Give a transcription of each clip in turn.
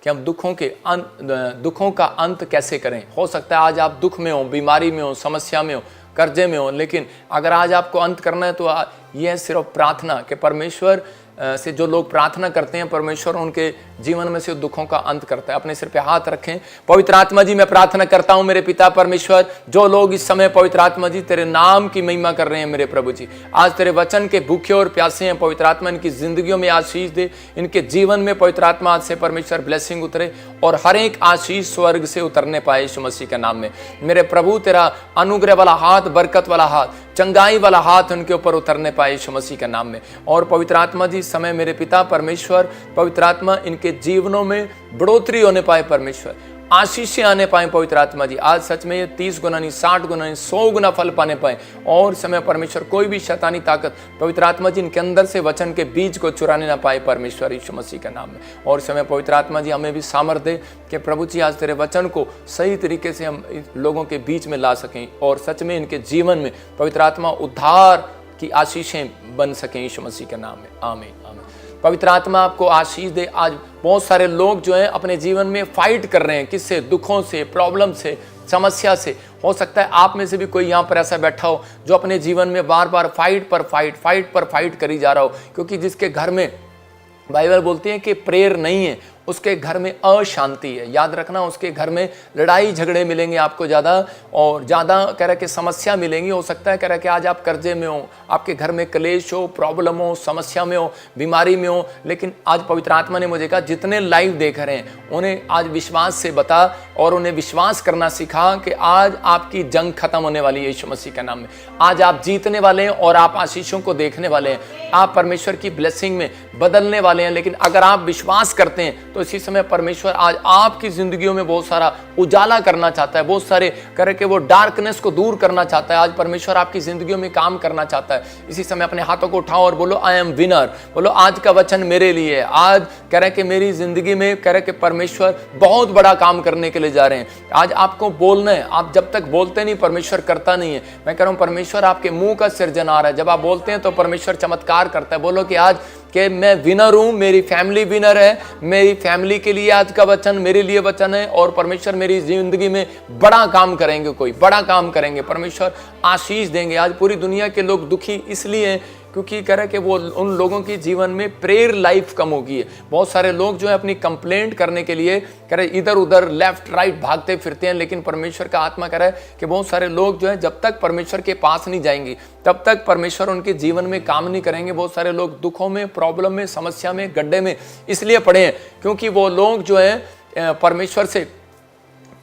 कि हम दुखों का अंत कैसे करें। हो सकता है आज आप दुख में हो, बीमारी में हो, समस्या में हो, कर्जे में हो, लेकिन अगर आज आपको अंत करना है तो यह है सिर्फ प्रार्थना कि परमेश्वर से जो लोग प्रार्थना करते हैं परमेश्वर उनके जीवन में से दुखों का अंत करता है। अपने सिर पे हाथ रखें। पवित्र आत्मा जी मैं प्रार्थना करता हूं मेरे पिता परमेश्वर, जो लोग इस समय पवित्र आत्मा जी तेरे नाम की महिमा कर रहे हैं मेरे प्रभु जी, आज तेरे वचन के भूखे और प्यासे हैं, पवित्र आत्मा इनकी जिंदगियों में आशीष दे, इनके जीवन में पवित्र आत्मा आज से परमेश्वर ब्लेसिंग उतरे और हर एक आशीष स्वर्ग से उतरने पाए यीशु मसीह के नाम में। मेरे प्रभु तेरा अनुग्रह वाला हाथ, बरकत वाला हाथ, चंगाई वाला हाथ उनके ऊपर उतरने पाए यीशु मसीह के नाम में। और पवित्र आत्मा जी समय मेरे पिता परमेश्वर, पवित्र आत्मा इनके जीवनों में बढ़ोतरी होने पाए परमेश्वर, आशीषें आने पाए पवित्र आत्मा जी। आज सच में ये 30 गुना नहीं, 60 गुना नहीं, 100 गुना फल पाने पाए। और समय परमेश्वर कोई भी शैतानी ताकत पवित्र आत्मा जी इनके अंदर से वचन के बीज को चुराने ना पाए परमेश्वर यीशु मसीह के नाम में। और समय पवित्र आत्मा जी हमें भी सामर्थ्य दे कि प्रभु जी आज तेरे वचन को सही तरीके से हम लोगों के बीच में ला सकें और सच में इनके जीवन में पवित्र आत्मा उद्धार की आशीषें बन सकें यीशु मसीह के नाम में। आमीन आमीन। पवित्र आत्मा आपको आशीष दे। आज बहुत सारे लोग जो हैं अपने जीवन में फाइट कर रहे हैं, किससे? दुखों से, प्रॉब्लम से, समस्या से। हो सकता है आप में से भी कोई यहाँ पर ऐसा बैठा हो जो अपने जीवन में बार बार फाइट पर फाइट करी जा रहा हो, क्योंकि जिसके घर में बाइबल बोलती है कि प्रेयर नहीं है उसके घर में अशांति है। याद रखना, उसके घर में लड़ाई झगड़े मिलेंगे आपको ज़्यादा और ज़्यादा कह रहे कि समस्या मिलेंगी। हो सकता है कह रहे कि आज आप कर्जे में हो, आपके घर में क्लेश हो, प्रॉब्लम हो, समस्या में हो, बीमारी में हो, लेकिन आज पवित्र आत्मा ने मुझे कहा जितने लाइव देख रहे हैं उन्हें आज विश्वास से बता और उन्हें विश्वास करना सिखा कि आज आपकी जंग खत्म होने वाली है यीशु मसीह के नाम में। आज आप जीतने वाले हैं और आप आशीषों को देखने वाले हैं, आप परमेश्वर की ब्लेसिंग में बदलने वाले हैं। लेकिन अगर आप विश्वास करते हैं तो इसी समय परमेश्वर आज आपकी जिंदगियों में बहुत सारा उजाला करना चाहता है, बहुत सारे करके वो डार्कनेस को दूर करना चाहता है। आज परमेश्वर आपकी जिंदगियों में काम करना चाहता है। इसी समय अपने हाथों को उठाओ और बोलो आई एम विनर। बोलो आज का वचन मेरे लिए है। आज कह रहे कि मेरी जिंदगी में कह रहे कि परमेश्वर बहुत बड़ा काम करने के लिए जा रहे हैं। आज आपको बोलना है, आप जब तक बोलते नहीं परमेश्वर करता नहीं है। मैं कह रहा हूं परमेश्वर आपके मुंह का सृजनहार है, जब आप बोलते हैं तो परमेश्वर चमत्कार करता है। बोलो कि आज कि मैं विनर हूं, मेरी फैमिली विनर है, मेरी फैमिली के लिए आज का वचन मेरे लिए वचन है और परमेश्वर मेरी जिंदगी में बड़ा काम करेंगे, कोई बड़ा काम करेंगे, परमेश्वर आशीष देंगे। आज पूरी दुनिया के लोग दुखी इसलिए हैं क्योंकि कह रहे कि वो उन लोगों की जीवन में प्रेयर लाइफ कम हो गई है। बहुत सारे लोग जो है अपनी कंप्लेंट करने के लिए कह रहे इधर उधर लेफ्ट राइट भागते फिरते हैं, लेकिन परमेश्वर का आत्मा कह रहा है कि बहुत सारे लोग जो है जब तक परमेश्वर के पास नहीं जाएंगे तब तक परमेश्वर उनके जीवन में काम नहीं करेंगे। बहुत सारे लोग दुखों में, प्रॉब्लम में, समस्या में, गड्ढे में इसलिए पड़े हैं क्योंकि वो लोग जो है परमेश्वर से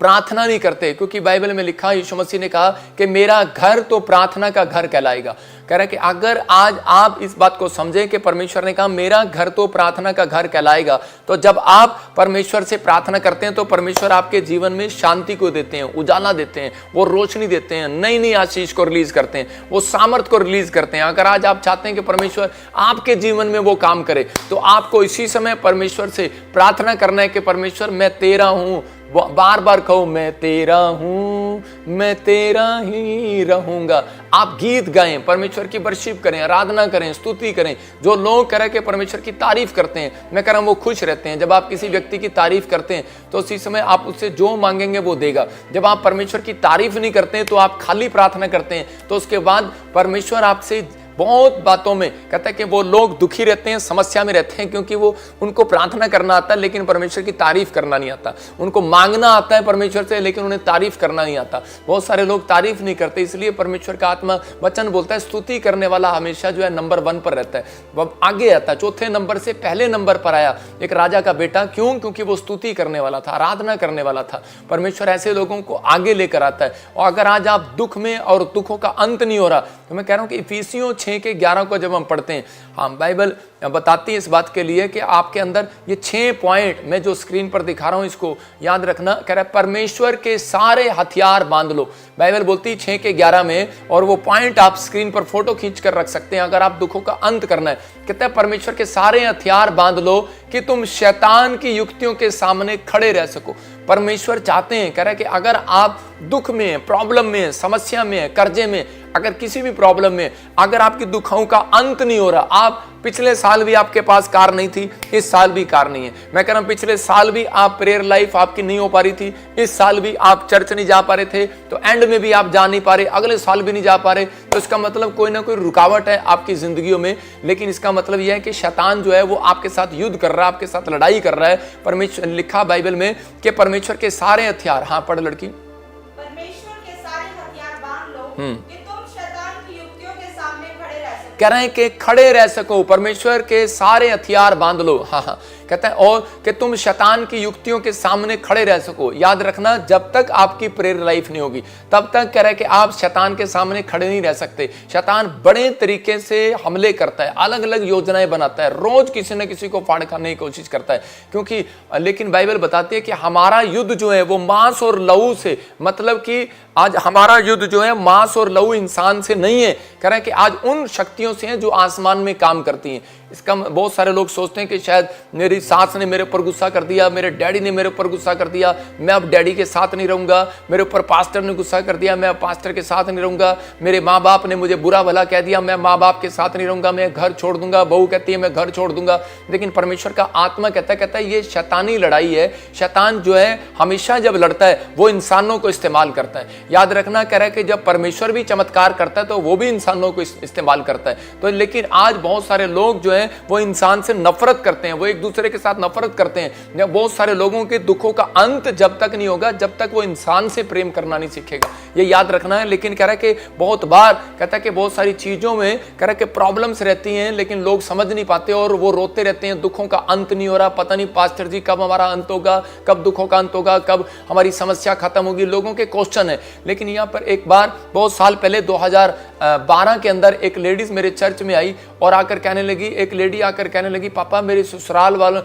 प्रार्थना नहीं करते। क्योंकि बाइबल में लिखा, यीशु मसीह ने कहा कि मेरा घर तो प्रार्थना का घर कहलाएगा। कह रहा है कि अगर आज आप इस बात को समझें कि परमेश्वर ने कहा मेरा घर तो प्रार्थना का घर कहलाएगा, तो जब आप परमेश्वर से प्रार्थना करते हैं तो परमेश्वर आपके जीवन में शांति को देते हैं, उजाला देते हैं, वो रोशनी देते हैं, नई नई आशीष को रिलीज करते हैं, वो सामर्थ को रिलीज करते हैं। अगर आज आप चाहते हैं कि परमेश्वर आपके जीवन में वो काम करे तो आपको इसी समय परमेश्वर से प्रार्थना करना है कि परमेश्वर मैं तेरा हूं। बार बार कहो मैं तेरा हूं, मैं तेरा ही रहूंगा। आप गीत गाएं, परमेश्वर की वर्शिप करें, आराधना करें, स्तुति करें। जो लोग कह रहे कि परमेश्वर की तारीफ करते हैं, मैं कह रहा हूं वो खुश रहते हैं। जब आप किसी व्यक्ति की तारीफ करते हैं तो उसी समय आप उससे जो मांगेंगे वो देगा। जब आप परमेश्वर की तारीफ नहीं करते हैं तो आप खाली प्रार्थना करते हैं तो उसके बाद परमेश्वर आपसे बहुत बातों में कहता है कि वो लोग दुखी रहते हैं, समस्या में रहते हैं क्योंकि वो उनको प्रार्थना करना आता है लेकिन परमेश्वर की तारीफ करना नहीं आता। उनको मांगना आता है परमेश्वर से लेकिन उन्हें तारीफ करना नहीं आता। बहुत सारे लोग तारीफ नहीं करते, इसलिए परमेश्वर का आत्मा वचन बोलता है स्तुति करने वाला हमेशा जो है नंबर 1 पर रहता है, वो आगे आता है। चौथे नंबर से पहले नंबर पर आया एक राजा का बेटा। क्यों? क्योंकि वो स्तुति करने वाला था, आराधना करने वाला था। परमेश्वर ऐसे लोगों को आगे लेकर आता है। और अगर आज आप दुख में और दुखों का अंत नहीं हो रहा तो मैं कह रहा हूं कि इफिसियों 6:11 को जब हम पढ़ते हैं, हाँ बाइबल बताती है इस बात के लिए कि आपके अंदर ये 6 पॉइंट मैं जो स्क्रीन पर दिखा रहा हूं इसको याद रखना। कह रहा है परमेश्वर के सारे हथियार बांध लो। बाइबल बोलती है 6:11 में, और वो पॉइंट आप स्क्रीन पर फोटो खींच कर रख सकते हैं अगर आप दुखों का अंत करना है। कहता है परमेश्वर के सारे हथियार बांध लो कि तुम शैतान की युक्तियों के सामने खड़े रह सको। परमेश्वर चाहते हैं, कह रहा है कि अगर आप दुख में, प्रॉब्लम में, समस्या में, कर्जे में, अगर किसी भी प्रॉब्लम में अगर आपकी दुखों का अंत नहीं हो रहा, आप पिछले साल भी आपके पास कार नहीं थी, इस साल भी कार नहीं है। मैं कह रहा हूं पिछले साल भी आप प्रेयर लाइफ आपकी नहीं हो पा रही थी, इस साल भी आप चर्च नहीं जा पा रहे थे, तो एंड में भी आप जा नहीं पा रहे, अगले साल भी नहीं जा पा रहे, तो इसका मतलब कोई ना कोई रुकावट है आपकी जिंदगियों में। लेकिन इसका मतलब यह है कि शैतान जो है वो आपके साथ युद्ध कर रहा है, आपके साथ लड़ाई कर रहा है। परमेश्वर लिखा बाइबल में कि परमेश्वर के सारे हथियार, हाँ पढ़ लड़की, परमेश्वर के सारे हथियार बांध लो कि तुम शैतान की युक्तियों के सामने खड़े रह सको। कह रहे हैं कि खड़े रह सको, परमेश्वर के सारे हथियार बांध लो। हाँ, कहता है और कि तुम शैतान की युक्तियों के सामने खड़े रह सको। याद रखना, जब तक आपकी प्रेयर लाइफ नहीं होगी तब तक कह रहा है कि आप शैतान के सामने खड़े नहीं रह सकते। शैतान बड़े तरीके से हमले करता है, अलग अलग योजनाएं बनाता है, रोज किसी न किसी को फाड़ खाने की कोशिश करता है, क्योंकि लेकिन बाइबल बताती है कि हमारा युद्ध जो है वो मांस और लहू से, मतलब कि आज हमारा युद्ध जो है मांस और लहू इंसान से नहीं है, कह रहा है कि आज उन शक्तियों से है जो आसमान में काम करती हैं। इसका बहुत सारे लोग सोचते हैं कि शायद मेरी सास ने मेरे ऊपर गुस्सा कर दिया, मेरे डैडी ने मेरे ऊपर गुस्सा कर दिया, मैं अब डैडी के साथ नहीं रहूंगा, मेरे ऊपर पास्टर ने गुस्सा कर दिया, मैं अब पास्टर के साथ नहीं रहूंगा, मेरे माँ बाप ने मुझे बुरा भला कह दिया, मैं माँ बाप के साथ नहीं रहूंगा, मैं घर छोड़ दूंगा, बहू कहती है मैं घर छोड़ दूंगा। लेकिन परमेश्वर का आत्मा कहता है ये शैतानी लड़ाई है। शैतान जो है हमेशा जब लड़ता है वो इंसानों को इस्तेमाल करता है। याद रखना, कह रहा है कि जब परमेश्वर भी चमत्कार करता है तो वो भी इंसानों को इस्तेमाल करता है। तो लेकिन आज बहुत सारे लोग जो है वो इंसान से नफरत करते हैं, वो एक दूसरे के साथ नफरत करते हैं। बहुत सारे लोगों के दुखों का अंत जब तक नहीं होगा जब तक वो इंसान से प्रेम करना नहीं सीखेगा, ये याद रखना है। लेकिन कह रहा है कि बहुत बार कहता है कि बहुत सारी चीजों में कह रहा है कि प्रॉब्लम्स रहती हैं, लेकिन लोग समझ नहीं पाते और वो रोते रहते हैं, दुखों का अंत नहीं हो रहा, पता नहीं पास्टर जी कब हमारा अंत होगा, कब दुखों का अंत होगा, कब हमारी समस्या खत्म होगी, लोगों के क्वेश्चन है। लेकिन यहाँ पर एक बार बहुत साल पहले 2012 के अंदर एक लेडीज मेरे चर्च में आई और आकर कहने लगी, एक लेडी आकर कहने लगी, पापा मेरे ससुराल वालों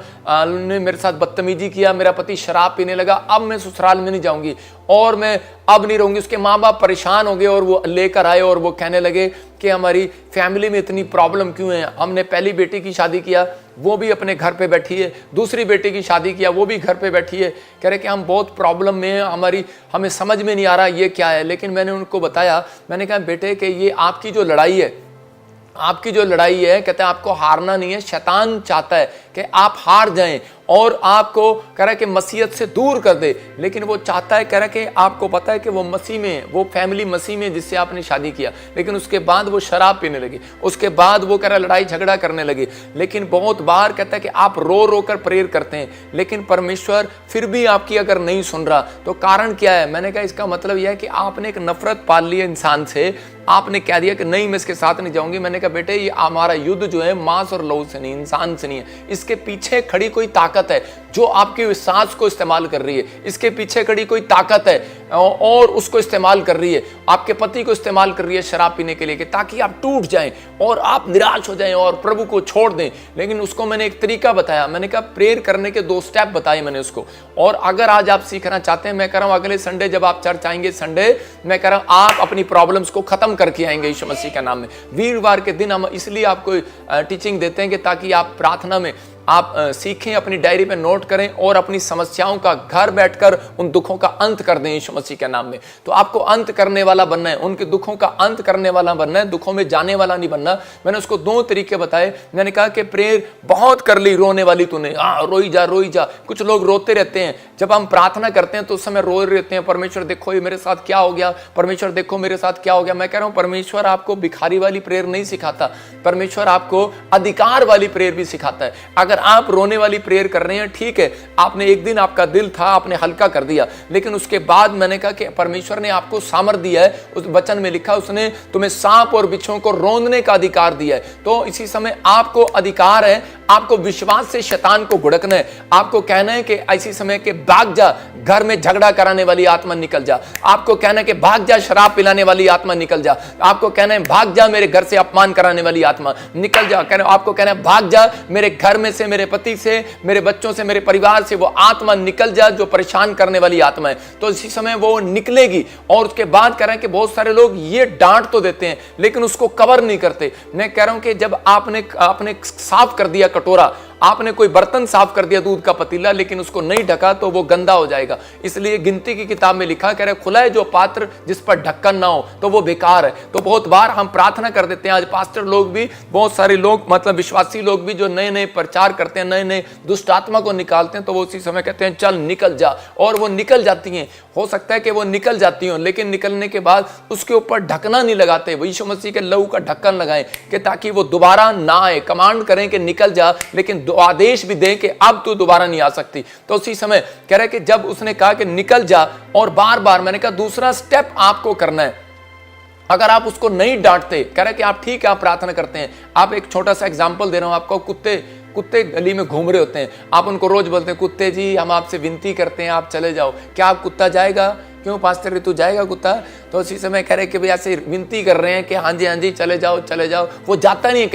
ने मेरे साथ बदतमीजी किया, मेरा पति शराब पीने लगा, अब मैं ससुराल में नहीं जाऊंगी और मैं अब नहीं रहूंगी। उसके माँ बाप परेशान हो गए और वो लेकर आए और वो कहने लगे कि हमारी फैमिली में इतनी प्रॉब्लम क्यों है, हमने पहली बेटी की शादी किया वो भी अपने घर पे बैठी है, दूसरी बेटी की शादी किया वो भी घर पे बैठी है, कह रहे कि हम बहुत प्रॉब्लम में हैं, हमें समझ में नहीं आ रहा ये क्या है। लेकिन मैंने उनको बताया, मैंने कहा बेटे कि ये आपकी जो लड़ाई है, आपकी जो लड़ाई है, कहते हैं आपको हारना नहीं है। शैतान चाहता है कि आप हार जाएं और आपको कह रहा है कि मसीहत से दूर कर दे, लेकिन वो चाहता है, कह रहा है कि आपको पता है कि वो मसीह में, वो फैमिली मसीह में जिससे आपने शादी किया, लेकिन उसके बाद वो शराब पीने लगी, उसके बाद वो कह रहा लड़ाई झगड़ा करने लगी। लेकिन बहुत बार कहता है कि आप रो रो कर प्रेयर करते हैं, लेकिन परमेश्वर फिर भी आपकी अगर नहीं सुन रहा तो कारण क्या है? मैंने कहा इसका मतलब यह है कि आपने एक नफरत पाल ली है इंसान से, आपने कह दिया कि नहीं मैं इसके साथ नहीं जाऊंगी। मैंने कहा बेटे ये हमारा युद्ध जो है मांस और लहू से नहीं, इंसान से नहीं है, इसके पीछे खड़ी कोई ताकत है जो आपके विश्वास को इस्तेमाल कर रही है, इसके पीछे खड़ी कोई ताकत है और उसको इस्तेमाल कर रही है, आपके पति को इस्तेमाल कर रही है शराब पीने के लिए कि ताकि आप टूट जाएं और आप निराश हो जाएं और प्रभु को छोड़ दें। लेकिन उसको मैंने एक तरीका बताया, मैंने कहा प्रेयर करने के 2 स्टेप बताए मैंने उसको। और अगर आज आप सीखना चाहते हैं, मैं कह रहा हूं अगले संडे जब आप चर्च आएंगे, संडे मैं कह रहा हूं आप अपनी प्रॉब्लम्स को खत्म करके आएंगे यीशु मसीह के नाम में। वीरवार के दिन हम इसलिए आपको टीचिंग देते हैं कि ताकि आप प्रार्थना में आप सीखें, अपनी डायरी पे नोट करें और अपनी समस्याओं का घर बैठकर उन दुखों का अंत कर दें यीशु मसीह के नाम में। तो आपको अंत करने वाला बनना है, उनके दुखों का अंत करने वाला बनना है, दुखों में जाने वाला नहीं बनना। मैंने उसको 2 तरीके बताए। मैंने कहा कि प्रेयर बहुत कर ली रोने वाली तूने, रोई जा। कुछ लोग रोते रहते हैं, जब हम प्रार्थना करते हैं तो उस समय रो रहते हैं, परमेश्वर देखो ये मेरे साथ क्या हो गया, परमेश्वर देखो मेरे साथ क्या हो गया। मैं कह रहा हूं परमेश्वर आपको भिखारी वाली प्रेयर नहीं सिखाता, परमेश्वर आपको अधिकार वाली प्रेयर भी सिखाता है। अगर आप रोने वाली प्रेयर कर रहे हैं, ठीक है, आपने एक दिन आपका दिल था आपने हल्का कर दिया, लेकिन उसके बाद मैंने कहा कि परमेश्वर ने आपको सामर्थ दिया है। उस वचन में लिखा उसने तुम्हें सांप और बिच्छुओं को रौंदने का अधिकार दिया है। तो इसी समय आपको अधिकार है, आपको विश्वास से शैतान को घुड़कना है, आपको कहना है कि ऐसी समय के भाग जा, घर में झगड़ा कराने वाली आत्मा निकल जा, आपको कहना है कि भाग जा शराब पिलाने वाली आत्मा निकल जा, आपको कहना है भाग जा मेरे घर से अपमान कराने वाली आत्मा निकल जा, आपको कहना है भाग जा मेरे घर में से, मेरे पति से, मेरे बच्चों से, मेरे परिवार से वो आत्मा निकल जा जो परेशान करने वाली आत्मा है। तो इसी समय वो निकलेगी। और उसके बाद कह रहे हैं कि बहुत सारे लोग ये डांट तो देते हैं लेकिन उसको कवर नहीं करते। मैं कह रहा हूं कि जब आपने साफ कर दिया कटोरा, आपने कोई बर्तन साफ कर दिया, दूध का पतीला, लेकिन उसको नहीं ढका तो वो गंदा हो जाएगा। इसलिए गिनती की किताब में लिखा, कह रहे खुला है जो पात्र जिस पर ढक्कन ना हो तो वो बेकार है। तो बहुत बार हम प्रार्थना कर देते हैं, आज पास्टर लोग भी, बहुत सारे लोग मतलब विश्वासी लोग भी जो नए नए प्रचार करते हैं, नए नए दुष्ट आत्मा को निकालते हैं, तो वो उसी समय कहते हैं चल निकल जा, और वो निकल जाती हैं। हो सकता है कि वो निकल जाती हो, लेकिन निकलने के बाद उसके ऊपर ढकना नहीं लगाते। वो यीशु मसीह के लहू का ढक्कन लगाएं कि ताकि वो दोबारा ना आए। कमांड करें कि निकल जा, लेकिन आदेश भी दें कि अब तू दोबारा नहीं आ सकती। तो उसी समय कह रहे कि जब उसने कहा कि निकल जा, और बार बार मैंने कहा दूसरा स्टेप आपको करना है। अगर आप उसको नहीं डांटते, कह रहे कि आप ठीक है, आप प्रार्थना करते हैं। आप एक छोटा सा एग्जाम्पल दे रहा हूं आपको। कुत्ते गली में घूम रहे होते हैं, आप उनको रोज बोलते हैं कुत्ते जी हम आपसे विनती करते हैं आप चले जाओ, क्या आप कुत्ता जाएगा? क्यों पास्टर तू जाएगा कुत्ता? तो उसी समय कह रहे कि भाई ऐसे विनती कर रहे हैं कि हाँ जी चले जाओ चले जाओ। वो जाता नहीं है।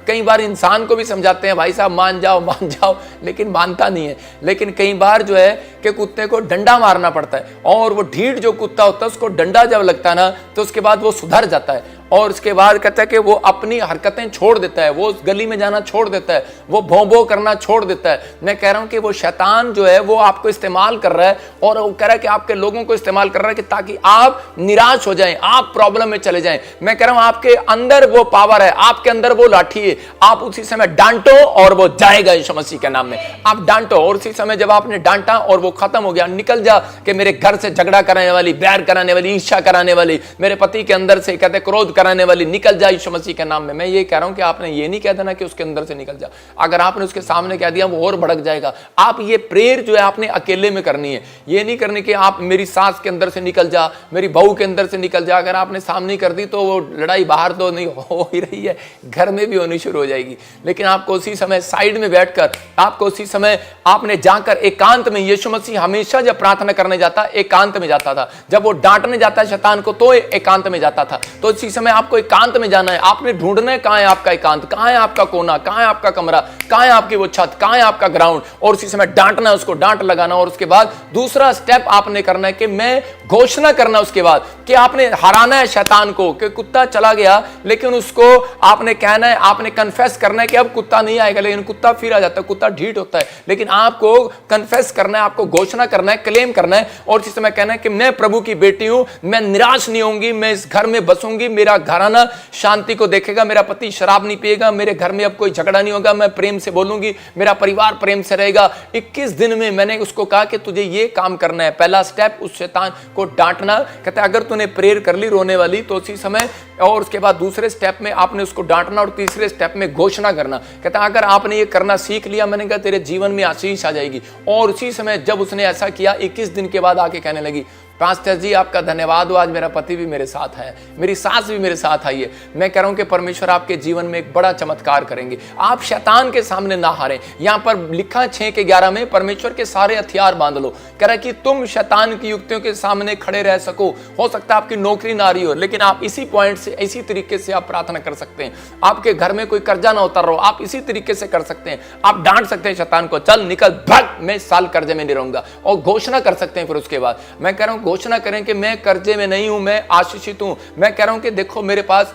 कई बार इंसान को भी समझाते हैं भाई साहब मान जाओ, लेकिन मानता नहीं है। लेकिन कई बार जो है कि कुत्ते को डंडा मारना पड़ता है, और वो ढीठ जो कुत्ता होता है उसको डंडा जब लगता है ना, तो उसके बाद वो सुधर जाता है, और उसके बाद कहता है कि वो अपनी हरकतें छोड़ देता है, वो उस गली में जाना छोड़ देता है, वो भों करना छोड़ देता है। मैं कह रहा हूं कि वो शैतान जो है वो आपको इस्तेमाल कर रहा है, और वो कह रहा है कि आपके लोगों को इस्तेमाल कर रहा है कि ताकि आप निराश हो जाएं, आप प्रॉब्लम में चले जाएं। मैं कह रहा हूं आपके अंदर वो पावर है, आपके अंदर वो लाठी है, आप उसी समय डांटो और वो जाएगा यीशु मसीह के नाम में। आप डांटो, और उसी समय जब आपने डांटा और वो खत्म हो गया, निकल जा कि मेरे घर से झगड़ा कराने वाली, बैर कराने वाली, ईर्ष्या कराने वाली, मेरे पति के अंदर से कहते क्रोध कराने वाली, निकल जा यीशु मसीह के नाम में। मैं ये कह रहा हूं कि आपने ये नहीं कह देना कि उसके अंदर से निकल जा। अगर आपने उसके सामने कह दिया वो और भड़क जाएगा। आप ये प्रेयर जो है आपने अकेले में करनी है, ये नहीं करनी कि आप मेरी सास के अंदर से निकल जा, मेरी बहू के अंदर से निकल जा। अगर आपने सामने कर दी तो वो लड़ाई बाहर तो नहीं हो ही रही है, घर में भी होनी शुरू हो जाएगी। लेकिन आपको उसी समय साइड में बैठकर, आपको उसी समय आपने जाकर एकांत में, यीशु मसीह हमेशा जब प्रार्थना करने जाता एकांत में जाता था, जब वो डांटने जाता है शैतान को तो एकांत में जाता था। तो इसी समय आपको एकांत में जाना है। आपने ढूंढना है कहां है आपका एकांत, कहां है आपका कोना, कहां है आपका कमरा, कहां है आपकी वो छत, कहां है आपका ग्राउंड, और उसी समय डांटना है, उसको डांट लगाना। और उसके बाद दूसरा स्टेप आपने करना है कि मैं घोषणा करना, उसके बाद कि आपने हराना है शैतान को, कि कुत्ता चला गया, लेकिन उसको आपने कहना है, आपने कन्फेस करना है कि अब कुत्ता नहीं आएगा। लेकिन कुत्ता फिर आ जाता है, कुत्ता ढीठ होता है, लेकिन आपको कन्फेस करना है, आपको घोषणा करना है, क्लेम करना है, और इसी समय कहना है कि मैं प्रभु की बेटी हूं, मैं निराश नहीं होंगी, मैं इस घर में बसूंगी, मेरा घराना शांति को देखेगा, मेरा पति शराब नहीं पिएगा, मेरे घर में अब कोई झगड़ा नहीं होगा, मैं प्रेम से बोलूंगी, मेरा परिवार प्रेम से रहेगा। 21 दिन में मैंने उसको कहा कि तुझे ये काम करना है। पहला स्टेप उस शैतान को डांटना। कहता है अगर तूने प्रेयर कर ली रोने वाली तो उसी समय, और उसके बाद दूसरे स्टेप में आपने उसको डांटना, और तीसरे स्टेप में घोषणा करना। कहता है अगर आपने ये करना सीख लिया, मैंने कहा तेरे जीवन में आशीष आ जाएगी। और उसी समय जब उसने ऐसा किया, 21 दिन के बाद आके कहने लगी पास्टर जी आपका धन्यवाद हो, आज मेरा पति भी मेरे साथ है, मेरी सास भी मेरे साथ आई है। मैं कह रहा हूं कि परमेश्वर आपके जीवन में एक बड़ा चमत्कार करेंगे। आप शैतान के सामने ना हारें। यहां पर लिखा 6:11 में परमेश्वर के सारे हथियार बांध लो। कह रहा है कि तुम शैतान की युक्तियों के सामने खड़े रह सको। हो सकता है आपकी नौकरी ना रही हो, लेकिन आप इसी पॉइंट से, इसी तरीके से आप प्रार्थना कर सकते हैं। आपके घर में कोई कर्जा ना उतर रहा हो, आप इसी तरीके से कर सकते हैं। आप डांट सकते हैं शैतान को, चल निकल भाग, मैं इस साल कर्जे में नहीं रहूंगा, और घोषणा कर सकते हैं। फिर उसके बाद मैं कह रहा हूं घोषणा करें कि मैं कर्जे में नहीं हूं, मैं आशीषित हूं। मैं कह रहा हूं कि देखो मेरे पास,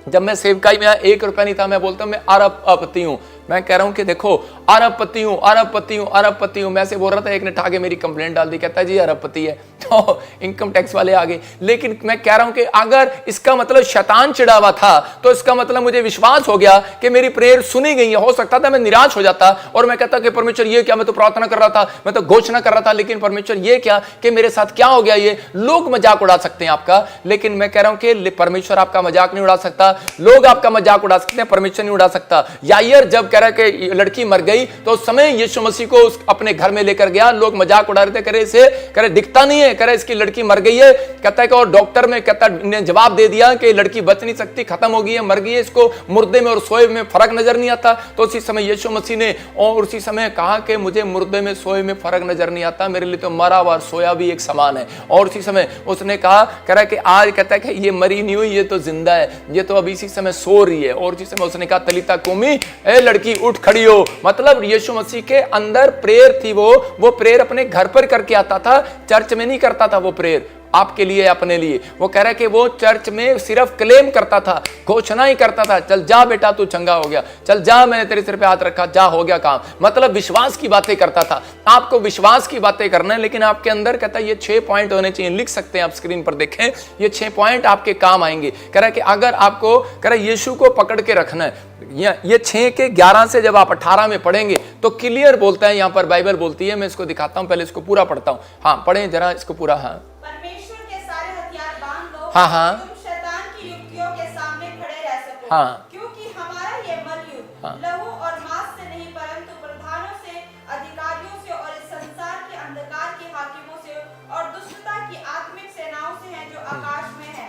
जब मैं सेवकाई में 1 रुपया नहीं था, मैं बोलता हूं मैं अरबपति हूं। मैं कह रहा हूं कि देखो अरबपति हूं, अरबपति हूं, अरबपति हूं। मैं से बोल रहा था, एक ने ठाके मेरी कंप्लेंट डाल दी, कहता है जी अरबपति है, तो इनकम टैक्स वाले आ गए। लेकिन मैं कह रहा हूं कि अगर इसका मतलब शैतान चिढ़ा हुआ था, तो इसका मतलब मुझे विश्वास हो गया कि मेरी प्रेयर सुनी गई है। हो सकता था मैं निराश हो जाता और मैं कहता कि परमेश्वर ये क्या, मैं तो प्रार्थना कर रहा था, मैं तो घोषणा कर रहा था, लेकिन परमेश्वर ये क्या कि मेरे साथ क्या हो गया। ये लोग मजाक उड़ा सकते हैं आपका, लेकिन मैं कह रहा हूं कि परमेश्वर आपका मजाक नहीं उड़ा सकता। लोग आपका मजाक उड़ा सकते हैं, परमेश्वर नहीं उड़ा सकता। याईर जब कह रहा है कि लड़की मर गई, तो उस समय यीशु मसीह को अपने घर में लेकर गया। लोग मजाक उड़ा रहे थे, करे इसे, करे दिखता नहीं है, करे इसकी लड़की मर गई है। कहता है कि और डॉक्टर में कहता ने जवाब दे दिया कि लड़की बच नहीं सकती, खत्म हो गई है, मर गई है, इसको मुर्दे में और सोए में फर्क नजर नहीं आता। तो उसी समय यीशु मसीह ने और उसी समय कहा कि मुझे मुर्दे में सोए में फर्क नजर नहीं आता, मेरे लिए तो मरा हुआ और सोया भी एक समान है। और उसी समय उसने कहा, कह रहा है कि आज कहता है कि ये मरी नहीं हुई, ये तो जिंदा है, ये तो अभी इसी समय सो रही है। और उसी समय उसने कहा तलीता कुमी, ए लड़की उठ खड़ी हो। मतलब यीशु मसीह के अंदर प्रेयर थी, वो प्रेयर अपने घर पर करके आता था, चर्च में नहीं करता था वो प्रेयर। आपके लिए, अपने लिए। वो कह रहा है कि वो चर्च में सिर्फ क्लेम करता था, घोषणा ही करता था, चल जा बेटा तू चंगा हो गया, चल जा मैंने तेरे सिर पे हाथ रखा, जा हो गया काम। मतलब विश्वास की बातें करता था। आपको विश्वास की बातें करना है, लेकिन आपके अंदर कहता है ये 6 पॉइंट होने चाहिए। लिख सकते हैं आप, स्क्रीन पर देखें, ये 6 पॉइंट आपके काम आएंगे। कह रहा है कि अगर आपको कह रहा है यीशु को पकड़ के रखना है, ये 6 के 11 से जब आप 18 में पढ़ेंगे तो क्लियर बोलता है, यहां पर बाइबल बोलती है। मैं इसको दिखाता हूं, पहले इसको पूरा पढ़ता हूं। हाँ पढ़ें जरा इसको पूरा। हाँ परमेश्वर के सारे हथियार बांध लो, हाँ हाँ तुम शैतान की युक्तियों के सामने खड़े रह सको। हाँ। क्योंकि हमारा ये बलयुद्ध लहू और मांस से नहीं, परंतु प्रधानों से, अधिकारियों से और इस संसार के अंधकार के हाकिमों से और दुष्टता की आत्मिक सेनाओं से है जो आकाश में है।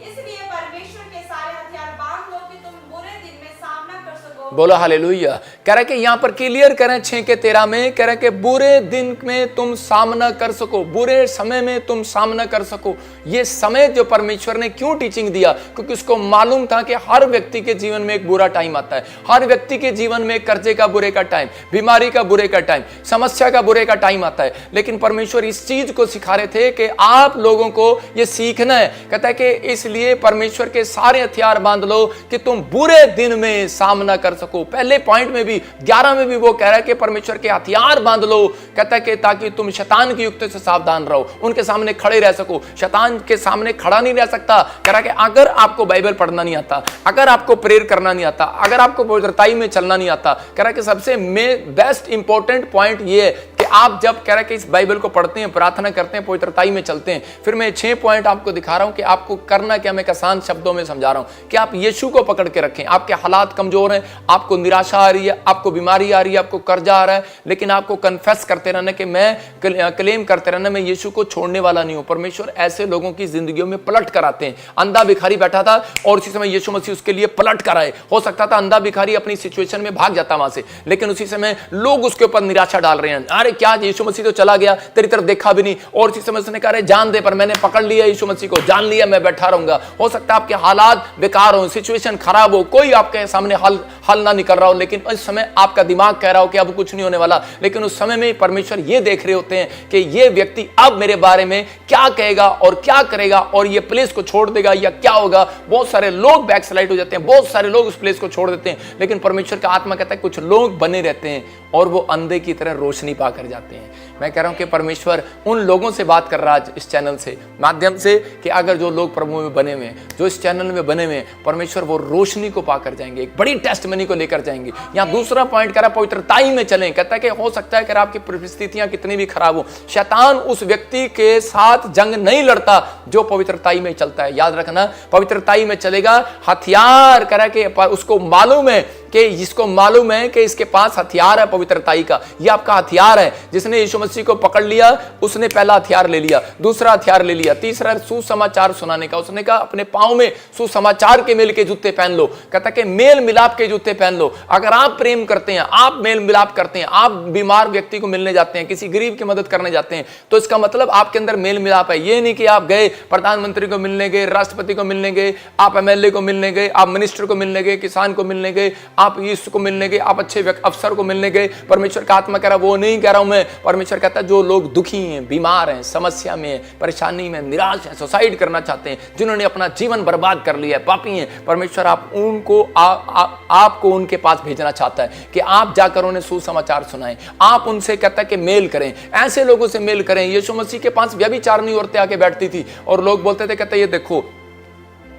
इसलिए परमेश्वर के सारे हथियार बांध लो कि तुम बुरे दिन में सामना कर सको। बोलो हालेलुया। कह रहा है कि यहां पर क्लियर करें 6 के 13 में, कह रहा है कि बुरे दिन में तुम सामना कर सको, बुरे समय में तुम सामना कर सको। ये समय जो परमेश्वर ने क्यों टीचिंग दिया, क्योंकि उसको मालूम था कि हर व्यक्ति के जीवन में एक बुरा टाइम आता है। हर व्यक्ति के जीवन में कर्जे का बुरे का टाइम, बीमारी का बुरे का टाइम, समस्या का बुरे का टाइम आता है। लेकिन परमेश्वर इस चीज को सिखा रहे थे कि आप लोगों को ये सीखना है। कहता है कि इसलिए परमेश्वर के सारे हथियार बांध लो कि तुम बुरे दिन में सामना कर सको। पहले पॉइंट में भी 11 में भी वो कह रहा है कि परमेश्वर के हथियार बांध लो। कहता है कि ताकि तुम शैतान की युक्ति से सावधान रहो, उनके सामने खड़े रह सको। शैतान के सामने खड़ा नहीं रह सकता। कह रहा है कि अगर आपको बाइबल पढ़ना नहीं आता, अगर आपको प्रेयर करना नहीं आता, अगर आपको पवित्रताई में चलना नहीं आता, कह रहा है कि सबसे बेस्ट इंपॉर्टेंट पॉइंट ये है कि आप जब कह रहा है कि इस बाइबल को पढ़ते हैं, प्रार्थना करते हैं, पवित्रताई में चलते हैं, फिर मैं 6 पॉइंट आपको दिखा रहा हूं कि आपको करना क्या। मैं आसान शब्दों में समझा रहा हूं कि आप यीशु को पकड़ के रखें। आपके हालात कमजोर हैं, आपको निराशा आ रही है, आपको बीमारी आ रही है, आपको कर्जा आ रहा है, लेकिन आपको कन्फेस करते रहना कि मैं क्लेम करते रहना मैं यीशु को छोड़ने वाला नहीं हूं। परमेश्वर ऐसे लोगों की जिंदगियों में पलट कर आते हैं। अंधा भिखारी बैठा था और उसी समय यीशु मसीह उसके लिए पलट कर आए। हो सकता था अंधा भिखारी अपनी सिचुएशन में भाग जाता वहां से, लेकिन उसी समय लोग उसके ऊपर निराशा डाल रहे हैं। अरे क्या यीशु मसीह तो चला गया, तेरी तरफ देखा भी नहीं। और उसी समय उसने कहा अरे जान दे, पर मैंने पकड़ लिया यीशु मसीह को, जान लिया, मैं बैठा रहूंगा। हो सकता है आपके हालात बेकार हो, सिचुएशन खराब हो, कोई आपके सामने हल ना निकल रहा हो, लेकिन इस समय आपका दिमाग कह रहा हो कि अब कुछ नहीं होने वाला। लेकिन उस समय में परमेश्वर ये देख रहे होते हैं कि ये व्यक्ति अब मेरे बारे में क्या कहेगा और क्या करेगा, और ये प्लेस को छोड़ देगा या क्या होगा। बहुत सारे लोग बैकस्लाइड हो जाते हैं, बहुत सारे लोग उस प्लेस को छोड़ देते हैं, लेकिन परमेश्वर का आत्मा कहता है कुछ लोग बने रहते हैं और वो अंधे की तरह रोशनी पाकर जाते हैं। मैं कह रहा हूं कि परमेश्वर उन लोगों से बात कर रहा है इस चैनल से माध्यम से कि अगर जो लोग प्रभु में बने हुए हैं, जो इस चैनल में बने हुए हैं, परमेश्वर वो रोशनी को पाकर जाएंगे, एक बड़ी टेस्टमनी को लेकर जाएंगे। यहाँ दूसरा पॉइंट कह रहा है पवित्रताई में चलें। कहता है कि हो सकता है कि आपकी परिस्थितियां कितनी भी खराब हो, शैतान उस व्यक्ति के साथ जंग नहीं लड़ता जो पवित्रताई में चलता है। याद रखना, पवित्रताई में चलेगा। हथियार कह रहा है कि उसको मालूम है कि जिसको मालूम है कि इसके पास हथियार है पवित्रताई का, ये आपका हथियार है। जिसने यीशु मसीह को पकड़ लिया उसने पहला हथियार ले लिया, दूसरा हथियार ले लिया, तीसरा सुसमाचार सुनाने का। उसने कहा अपने पांव में सुसमाचार के मेल के जूते पहन लो। कहता कि मेल मिलाप के जूते पहन लो। अगर आप प्रेम करते हैं, आप मेल मिलाप करते हैं, आप बीमार व्यक्ति को मिलने जाते हैं, किसी गरीब की मदद करने जाते हैं, तो इसका मतलब आपके अंदर मेल मिलाप है। ये नहीं कि आप गए प्रधानमंत्री को मिलने गए, राष्ट्रपति को मिलने गए, आप एमएलए को मिलने गए, आप मिनिस्टर को मिलने गए, किसान को मिलने गए, आप यीशु को मिलने गए, आप अच्छे अफसर को मिलने गए। परमेश्वर का आत्मा कह रहा वो नहीं कह रहा हूं मैं। परमेश्वर कहता है जो लोग दुखी हैं, बीमार हैं, समस्या में, परेशानी में, निराश हैं, सुसाइड करना चाहते हैं, जिन्होंने अपना जीवन बर्बाद कर लिया है, पापी हैं, परमेश्वर आप उनको आपको उनके पास भेजना चाहता है कि आप जाकर उन्हें सुसमाचार सुनाएं। आप उनसे कहता है कि मेल करें, ऐसे लोगों से मेल करें। यीशु मसीह के पास व्यभिचारिणी औरतें आके बैठती थी और लोग बोलते थे, कहते ये देखो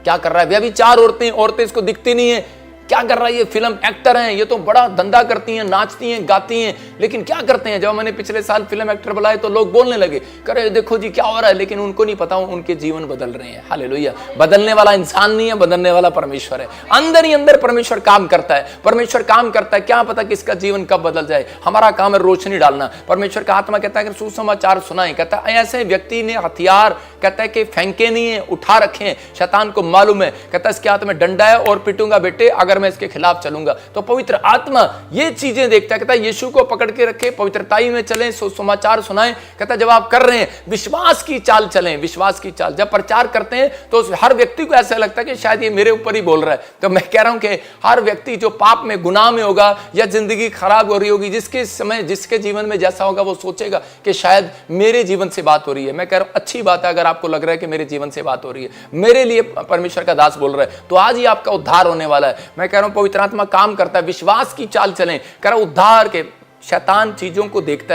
क्या कर रहा है, व्यभिचार औरतें इसको दिखती नहीं है, क्या कर रहा है, ये फिल्म एक्टर हैं, ये तो बड़ा धंधा करती हैं, नाचती हैं, गाती हैं, लेकिन क्या करते हैं। जब मैंने पिछले साल फिल्म एक्टर बुलाए तो लोग बोलने लगे, करे देखो जी क्या हो रहा है, लेकिन उनको नहीं पता उनके जीवन बदल रहे हैं। हालेलुया। बदलने वाला इंसान नहीं है, बदलने वाला परमेश्वर है। अंदर ही अंदर परमेश्वर काम करता है, परमेश्वर काम करता है। क्या पता किसका जीवन कब बदल जाए। हमारा काम है रोशनी डालना। परमेश्वर का आत्मा कहता है कि सुसमाचार सुनाएं। कहता है ऐसे व्यक्ति ने हथियार कहता है कि फेंके नहीं है, उठा रखे हैं। शैतान को मालूम है, कहता है इसके हाथ में डंडा है और पिटूंगा बेटे, अगर मैं इसके खिलाफ चलूंगा। तो पवित्र आत्मा ये चीजें देखता है, कहता है यीशु को पकड़ के रखे, पवित्रताई में चलें, समाचार सुनाएं। कहता है जब आप कर रहे हैं विश्वास की चाल चलें, विश्वास की चाल। जब प्रचार करते हैं तो हर व्यक्ति को ऐसा लगता है कि शायद ये मेरे ऊपर ही बोल रहा है। तो मैं कह रहा हूं कि हर व्यक्ति जो पाप में, गुनाह में होगा या जिंदगी खराब हो रही होगी, जिसके समय जिसके जीवन में जैसा होगा वो सोचेगा कि शायद मेरे जीवन से बात हो रही है। मैं कह रहा हूं अच्छी बात है अगर आपको लग रहा है कि मेरे जीवन से बात हो रही है, मेरे लिए परमेश्वर का दास बोल रहा है, तो आज ही आपका उद्धार होने वाला है। मैं कह रहा हूं पवित्र आत्मा काम करता है, विश्वास की चाल चलें। कह रहा हूं उद्धार के शैतान चीजों को देखता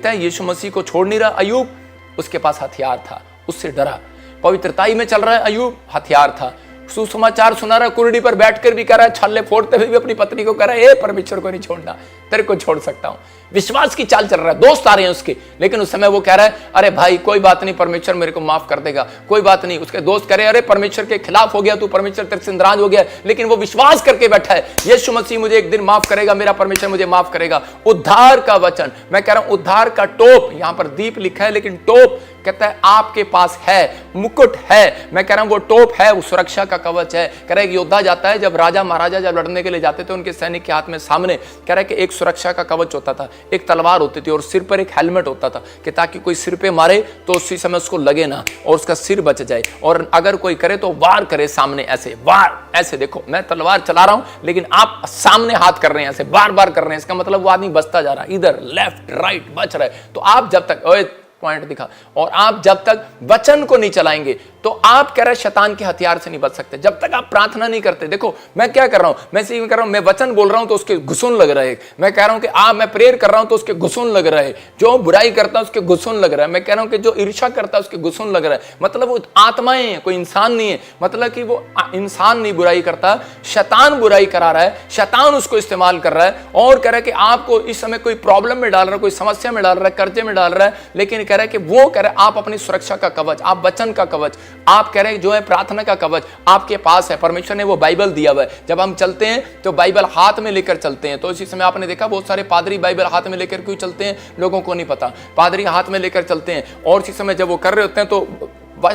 है यीशु मसीह को छोड़ नहीं रहा। अय्यूब, उसके पास हथियार था, उससे डरा। पवित्रताई में चल रहा है अय्यूब, हथियार था। सुसमाचार सुना रहा, कुर्डी पर बैठकर भी कह रहा है, छल्ले फोड़ते हुए भी अपनी पत्नी को कह रहा है ए परमेश्वर को नहीं छोड़ना, तेरे को छोड़ सकता हूं। विश्वास की चाल चल रहा है, दोस्त आ रहे हैं उसके, लेकिन उस समय वो कह रहा है अरे भाई कोई बात नहीं, परमेश्वर मेरे को माफ कर देगा, कोई बात नहीं। उसके दोस्त कह रहे अरे परमेश्वर के खिलाफ हो गया तू, परमेश्वर तेरे से नाराज हो गया, लेकिन वो विश्वास करके बैठा है यीशु मसीह मुझे एक दिन माफ करेगा, मेरा परमेश्वर मुझे माफ करेगा। उद्धार का वचन, मैं कह रहा हूं उद्धार का टोप, यहां पर दीप लिखा है लेकिन टोप कहता है आपके पास है, मुकुट है। मैं कह रहा हूं वो टोप है, वो सुरक्षा का कवच है। कह रहा है योद्धा जाता है, जब राजा महाराजा जब लड़ने के लिए जाते थे उनके सैनिक के हाथ में सामने कह रहा है कि एक सुरक्षा का कवच होता था, एक तलवार होती थी और सिर पर एक हेलमेट होता था कि ताकि कोई सिर पे मारे तो उसी समय उसको लगे ना और उसका सिर बच जाए, और अगर कोई करे तो वार करे सामने, ऐसे वार, ऐसे देखो मैं तलवार चला रहा हूं लेकिन आप सामने हाथ कर रहे हैं, ऐसे बार बार कर रहे हैं, इसका मतलब वो आदमी बचता जा रहा है, इधर लेफ्ट राइट बच रहा है। तो आप जब तक पॉइंट दिखा, और आप जब तक वचन को नहीं चलाएंगे तो आप कह रहे शैतान के हथियार से नहीं बच सकते। जब तक आप प्रार्थना नहीं करते, देखो मैं क्या कर रहा हूं, मैं इसी कर रहा हूं, मैं वचन बोल रहा हूं तो उसके घुसून लग रहा है। मैं कह रहा हूं कि मैं प्रेयर कर रहा हूं तो उसके घुसून लग रहा है। जो बुराई करता है उसके घुसून लग रहा है। मैं कह रहा हूं कि जो ईर्ष्या करता है उसके घुसून लग रहा है। मतलब वो आत्माएं हैं, कोई इंसान नहीं है। मतलब कि वो इंसान नहीं बुराई करता, शैतान बुराई करा रहा है, शैतान उसको इस्तेमाल कर रहा है और कह रहा है कि आपको इस समय कोई प्रॉब्लम में डाल रहा है, कोई समस्या में डाल रहा है, कर्जे में डाल रहा है, लेकिन कह रहा है कि वो कह रहा है आप अपनी सुरक्षा का कवच, आप वचन का कवच, आप कह रहे हैं जो है प्रार्थना का कवच आपके पास है। परमेश्वर ने वो बाइबल दिया हुआ है। जब हम चलते हैं तो बाइबल हाथ में लेकर चलते हैं। तो इसी समय आपने देखा बहुत सारे पादरी बाइबल हाथ में लेकर क्यों चलते हैं, लोगों को नहीं पता। पादरी हाथ में लेकर चलते हैं और इसी समय जब वो कर रहे होते हैं तो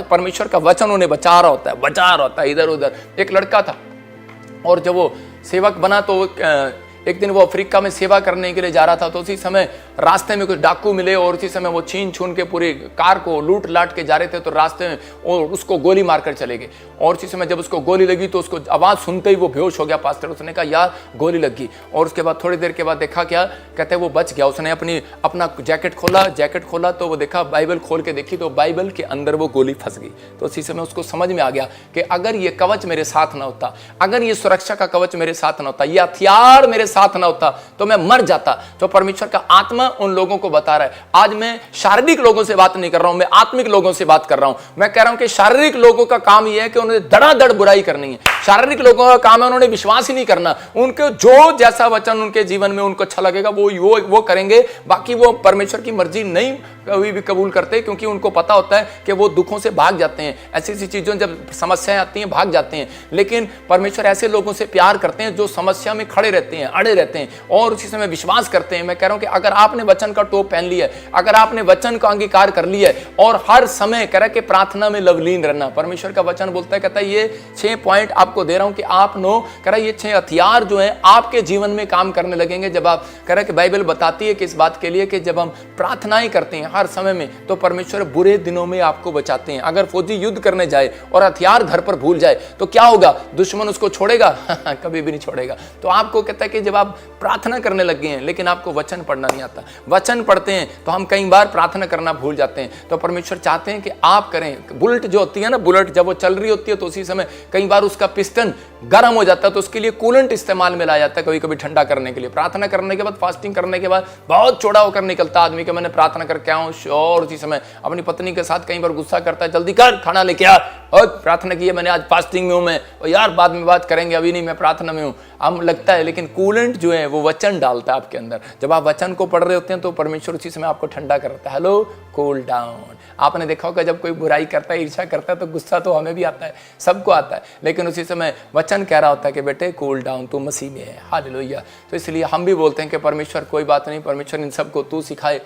परमेश्वर का वचन उन्हें बचा रहा होता है इधर उधर। एक लड़का था और जब वो सेवक बना तो एक दिन वो अफ्रीका में सेवा करने के लिए जा रहा था, तो उसी समय रास्ते में कुछ डाकू मिले और उसी समय वो छीन छून के पूरी कार को लूट लाट के जा रहे थे। तो रास्ते में और उसको गोली मारकर चले गए और उसी समय जब उसको गोली लगी तो उसको आवाज़ सुनते ही वो बेहोश हो गया। पास्टर उसने कहा यार गोली लगी, और उसके बाद थोड़ी देर के बाद देखा क्या, कहते वो बच गया। उसने अपना जैकेट खोला तो वो देखा, बाइबल खोल के देखी तो बाइबल के अंदर वो गोली फंस गई। तो उसी समय उसको समझ में आ गया कि अगर ये कवच मेरे साथ ना होता, अगर ये सुरक्षा का कवच मेरे साथ ना होता, ये हथियार मेरे साथ ना होता तो मैं मर जाता। तो परमेश्वर का आत्मा उन लोगों को बता रहा है। आज मैं शारीरिक लोगों से बात नहीं कर रहा हूं, मैं आत्मिक लोगों से बात कर रहा हूं। मैं कह रहा हूं कि शारीरिक लोगों का काम यह है कि उन्हें धड़ाधड़ बुराई करनी है। शारीरिक लोगों का काम है उन्होंने विश्वास ही नहीं करना। उनको जो जैसा वचन उनके जीवन में उनको अच्छा लगेगा वो करेंगे, बाकी वो परमेश्वर की मर्जी नहीं कभी भी कबूल करते, क्योंकि उनको पता होता है कि वो दुखों से भाग जाते हैं। ऐसी ऐसी चीजों जब समस्याएं आती हैं भाग जाते हैं। लेकिन परमेश्वर ऐसे लोगों से प्यार करते हैं जो समस्या में खड़े रहते हैं, अड़े रहते हैं और उसी समय विश्वास करते हैं। मैं कह रहा हूं कि अगर आपने वचन का टोप पहन लिया है, अगर आपने वचन का अंगीकार कर लिया है और हर समय कह रहा है कि प्रार्थना में लवलीन रहना, परमेश्वर का वचन बोलता है, कहता है ये 6 पॉइंट आपको दे रहा हूं कि आप कह रहा है ये 6 हथियार जो है आपके जीवन में काम करने लगेंगे। जब आप कह रहा है कि बाइबल बताती है कि इस बात के लिए कि जब हम प्रार्थनाएं करते हैं हर समय में तो परमेश्वर बुरे दिनों में आपको बचाते हैं। अगर फौजी युद्ध करने जाए और हथियार घर पर भूल जाए तो क्या होगा, दुश्मन उसको छोड़ेगा? कभी भी नहीं छोड़ेगा। तो आपको कहता है कि जब आप प्रार्थना करने लग गए हैं लेकिन आपको वचन पढ़ना नहीं आता, वचन पढ़ते हैं तो हम कई बार प्रार्थना करना भूल जाते हैं। तो परमेश्वर चाहते हैं कि आप करें। बुलेट जो होती है ना, बुलेट जब वो चल रही होती है तो उसी समय कई बार उसका पिस्टन गर्म हो जाता है तो उसके लिए कूलेंट इस्तेमाल में लाया जाता है, कभी कभी ठंडा करने के लिए। प्रार्थना करने के बाद, फास्टिंग करने के बाद बहुत चौड़ा होकर निकलता आदमी कि मैंने प्रार्थना करके आऊं, और उसी समय अपनी पत्नी के साथ कई बार गुस्सा करता है, जल्दी कर खाना लेके आ, और प्रार्थना की है मैंने, आज फास्टिंग में हूं मैं, और यार बाद में बात करेंगे, अभी नहीं, मैं प्रार्थना में हूं। हम लगता है, लेकिन कूलेंट जो है वो वचन डालता है आपके अंदर। जब आप वचन को पढ़ रहे होते हैं तो परमेश्वर उसी समय आपको ठंडा करता है। Hello, cool down. आपने देखा होगा जब कोई बुराई करता है, ईर्ष्या करता है तो गुस्सा तो हमें भी आता है, सबको आता है, लेकिन उसी समय वचन कह रहा होता है कि बेटे कूल डाउन, तू मसीह में है। हालेलुया। तो इसलिए हम भी बोलते हैं कि परमेश्वर कोई बात नहीं, परमेश्वर इन सबको तू सिखाए,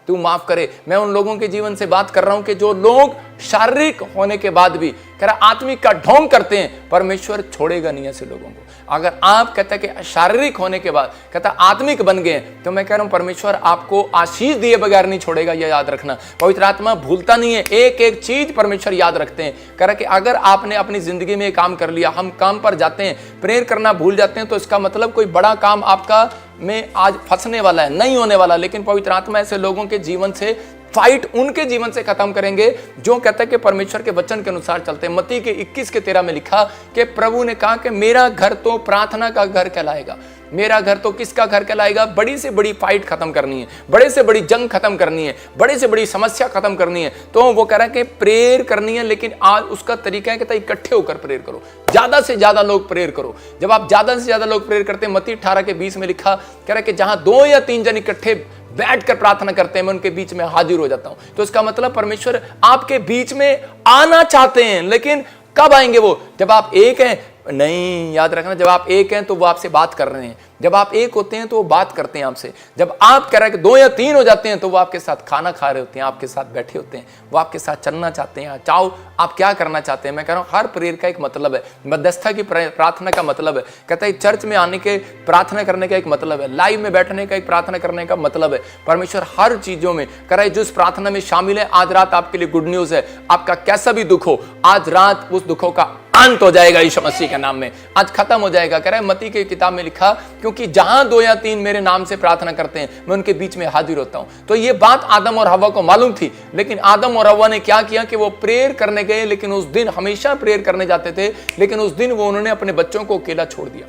तू माफ करे। मैं उन लोगों के जीवन से बात कर रहा हूं कि जो लोग शारीरिक होने के बाद भी कह रहा आत्मिक का ढोंग करते हैं, परमेश्वर छोड़ेगा नहीं ऐसे लोगों को। अगर आप कहते हैं कि शारीरिक होने के बाद कहता आत्मिक बन गए, तो मैं कह रहा हूं परमेश्वर आपको आशीष दिए बगैर नहीं छोड़ेगा, यह याद रखना। पवित्र आत्मा भूलता नहीं है, एक एक चीज परमेश्वर याद रखते हैं। कह रहा कि अगर आपने अपनी जिंदगी में काम कर लिया, हम काम पर जाते हैं, प्रेयर करना भूल जाते हैं, तो इसका मतलब कोई बड़ा काम आपका में आज फंसने वाला है, नहीं होने वाला। लेकिन पवित्र आत्मा ऐसे लोगों के जीवन से फाइट उनके जीवन से खत्म करेंगे जो कहता है कि परमेश्वर के वचन के अनुसार चलते हैं। मत्ती के 21:13 में लिखा कि प्रभु ने कहा कि मेरा घर तो प्रार्थना का घर कहलाएगा। मेरा घर तो किसका घर कहलाएगा? बड़ी से बड़ी फाइट खत्म करनी है, बड़े से बड़ी जंग खत्म करनी है, बड़े से बड़ी समस्या खत्म करनी है, तो वो कह रहा है कि प्रेयर करनी है। लेकिन आज उसका तरीका है कि इकट्ठे होकर प्रेयर करो, ज्यादा से ज्यादा लोग प्रेयर करो। जब आप ज्यादा से ज्यादा लोग प्रेयर करते हैं, मत्ती 18:20 में लिखा, कह रहा है कि जहां 2 या 3 जन इकट्ठे बैठकर प्रार्थना करते हैं, मैं उनके बीच में हाजिर हो जाता हूं। तो इसका मतलब परमेश्वर आपके बीच में आना चाहते हैं, लेकिन कब आएंगे वो? जब आप एक हैं। नहीं, याद रखना, जब आप एक हैं तो वो आपसे बात कर रहे हैं। जब आप एक होते हैं तो वो बात करते हैं आपसे। जब आप कह रहे हैं कि 2 या 3 हो जाते हैं, तो वो आपके साथ खाना खा रहे होते हैं, आपके साथ बैठे होते हैं, वो आपके साथ चलना चाहते हैं। चाहो आप क्या करना चाहते हैं। मैं कह रहा हूं हर प्रेयर का एक मतलब है। मध्यस्थता की प्रार्थना का मतलब है, कहता है चर्च में आने के प्रार्थना करने का एक मतलब है, लाइव में बैठने का एक प्रार्थना करने का मतलब है। परमेश्वर हर चीजों में कह रहा है जो इस प्रार्थना में शामिल है। आज रात आपके लिए गुड न्यूज है, आपका कैसा भी दुख हो, आज रात उस दुखों का अंत हो जाएगा यीशु मसीह के नाम में, आज खत्म हो जाएगा। कह रहा है मत्ती की किताब में लिखा, क्योंकि जहां 2 या 3 मेरे नाम से प्रार्थना करते हैं, मैं उनके बीच में हाजिर होता हूं। तो ये बात आदम और हव्वा को मालूम थी, लेकिन आदम और हव्वा ने क्या किया कि वो प्रेयर करने गए, लेकिन उस दिन हमेशा प्रेयर करने जाते थे, लेकिन उस दिन वो उन्होंने अपने बच्चों को अकेला छोड़ दिया।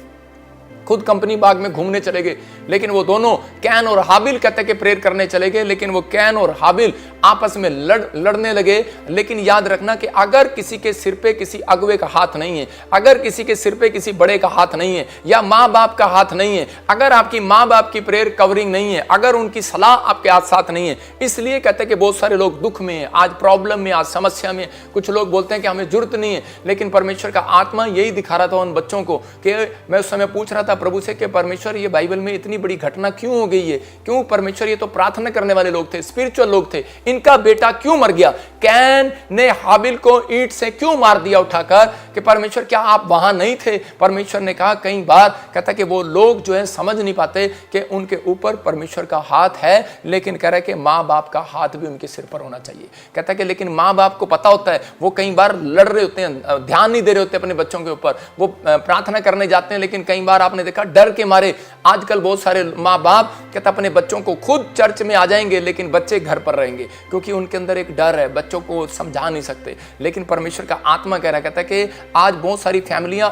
खुद कंपनी बाग में घूमने चले गए, लेकिन वो दोनों कैन और हाबिल कहते के प्रेयर करने चले गए, लेकिन वो कैन और हाबिल आपस में लड़ने लगे। लेकिन याद रखना कि अगर किसी के सिर पे किसी अगुवे का हाथ नहीं है, अगर किसी के सिर पे किसी बड़े का हाथ नहीं है, या माँ बाप का हाथ नहीं है, अगर आपकी माँ बाप की प्रेयर कवरिंग नहीं है, अगर उनकी सलाह आपके हाथ साथ नहीं है, इसलिए कहते हैं कि बहुत सारे लोग दुख में हैं, आज प्रॉब्लम में, आज समस्या में। कुछ लोग बोलते हैं कि हमें जरूरत नहीं है, लेकिन परमेश्वर का आत्मा यही दिखा रहा था उन बच्चों को कि मैं उस समय पूछ रहा था प्रभु से कि परमेश्वर ये बाइबल में इतनी बड़ी घटना क्यों हो गई है? क्यों परमेश्वर, ये तो प्रार्थना करने वाले लोग थे, स्पिरिचुअल लोग थे, इनका बेटा क्यों मर गया? कैन ने हाबिल को ईंट से क्यों मार दिया उठाकर? कि परमेश्वर क्या आप वहां नहीं थे? परमेश्वर ने कहा कई बार, कहता कि वो लोग जो है समझ नहीं पाते कि उनके ऊपर परमेश्वर का हाथ है, लेकिन कह रहा है कि माँ बाप का हाथ भी उनके सिर पर होना चाहिए। कहता है कि लेकिन माँ बाप को पता होता है, वो कई बार लड़ रहे होते हैं, ध्यान नहीं दे रहे होते अपने बच्चों के ऊपर, वो प्रार्थना करने जाते हैं, लेकिन कई बार आपने देखा डर के मारे आजकल बहुत सारे माँ बाप कहता अपने बच्चों को खुद चर्च में आ जाएंगे, लेकिन बच्चे घर पर रहेंगे, क्योंकि उनके अंदर एक डर है, बच्चों को समझा नहीं सकते। लेकिन परमेश्वर का आत्मा कह रहा कहता है कि आज बहुत सारी फैमिलियां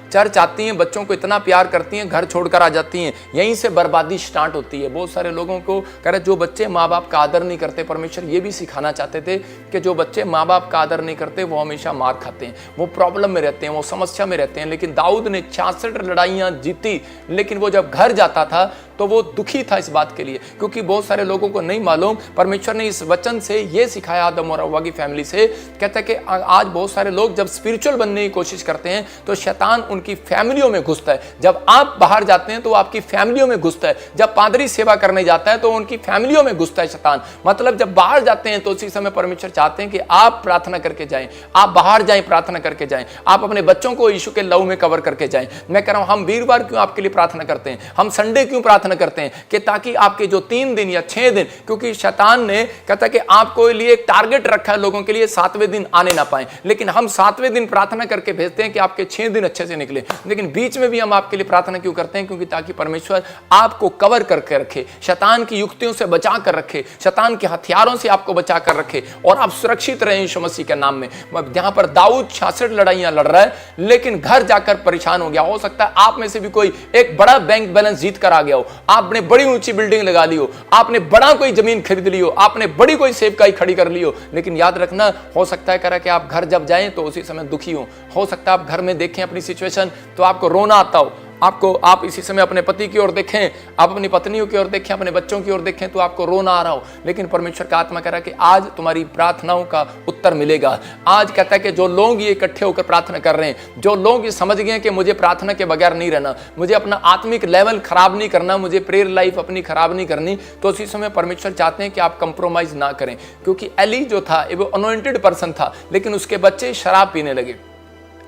चर्च आती हैं, बच्चों को इतना प्यार करती हैं, घर छोड़कर आ जाती हैं, यहीं से बर्बादी स्टार्ट होती है। बहुत सारे लोगों को कह रहा जो बच्चे माँ बाप का आदर नहीं करते, परमेश्वर ये भी सिखाना चाहते थे कि जो बच्चे माँ बाप का आदर नहीं करते वो हमेशा मार खाते हैं, वो प्रॉब्लम में रहते हैं, वो समस्या में रहते हैं। लेकिन दाऊद ने 66 लड़ाइयां जीती, लेकिन वो जब घर जाता था तो वो दुखी था इस बात के लिए, क्योंकि बहुत सारे लोगों को नहीं मालूम। परमेश्वर ने इस वचन से ये सिखाया आदम और हव्वा की फैमिली से, कहता है कि आज बहुत सारे लोग जब स्पिरिचुअल बनने की कोशिश करते हैं तो शैतान उनकी फैमिलियों में घुसता है। जब आप बाहर जाते हैं तो आपकी फैमिलियों में घुसता है, जब पादरी सेवा करने जाता है तो उनकी फैमिलियों में घुसता है शैतान। मतलब जब बाहर जाते हैं तो उसी समय परमेश्वर चाहते हैं कि आप प्रार्थना करके जाएं, आप बाहर जाएं, प्रार्थना करके जाएं, आप अपने बच्चों को यीशु के लहू में कवर करके जाएं। मैं कह रहा हूं हम वीरवार क्यों आपके लिए प्रार्थना करते हैं, हम संडे क्यों प्रार्थना करते हैं, कि ताकि आपके जो 3 दिन या 6 दिन, क्योंकि शैतान ने कहता कि आपको लिए एक टारगेट रखा है लोगों के लिए, 7वें दिन आने ना पाए, लेकिन हम 7वें दिन प्रार्थना करके भेजते हैं कि आपके 6 दिन अच्छे से निकले। लेकिन बीच में भी हम आपके लिए प्रार्थना क्यों करते हैं? क्योंकि ताकि परमेश्वर आपको कवर करके रखे, शैतान की युक्तियों से बचा कर रखे, शैतान के हथियारों से आपको बचा कर रखे, और आप सुरक्षित रहे यीशु मसीह के नाम में। जहां पर दाऊद 66 लड़ाइयां लड़ रहा है, लेकिन घर जाकर परेशान हो गया। हो सकता है आप में से भी कोई एक बड़ा बैंक बैलेंस जीत कर आ गया हो, आपने बड़ी ऊंची बिल्डिंग लगा ली हो, आपने बड़ा कोई जमीन खरीद ली हो, आपने बड़ी कोई सेवकाई खड़ी कर ली हो, लेकिन याद रखना हो सकता है करा कि आप घर जब जाएं तो उसी समय दुखी हो सकता है आप घर में देखें अपनी सिचुएशन तो आपको रोना आता हो, आप इसी समय अपने पति की ओर देखें, आप अपनी पत्नियों की ओर देखें, अपने बच्चों की ओर देखें तो आपको रोना आ रहा हो, लेकिन परमेश्वर का आत्मा कह रहा है कि आज तुम्हारी प्रार्थनाओं का उत्तर उत्तर मिलेगा। आज कहता है कि जो लोग ये इकट्ठे होकर प्रार्थना कर रहे हैं, जो लोग ये समझ गए कि मुझे प्रार्थना के बगैर नहीं रहना, मुझे अपना आत्मिक लेवल खराब नहीं करना, मुझे प्रेयर लाइफ अपनी खराब नहीं करनी, तो उसी समय परमेश्वर चाहते हैं कि आप कंप्रोमाइज ना करें। क्योंकि एली जो था वो अनॉइंटेड पर्सन था, लेकिन उसके बच्चे शराब पीने लगे,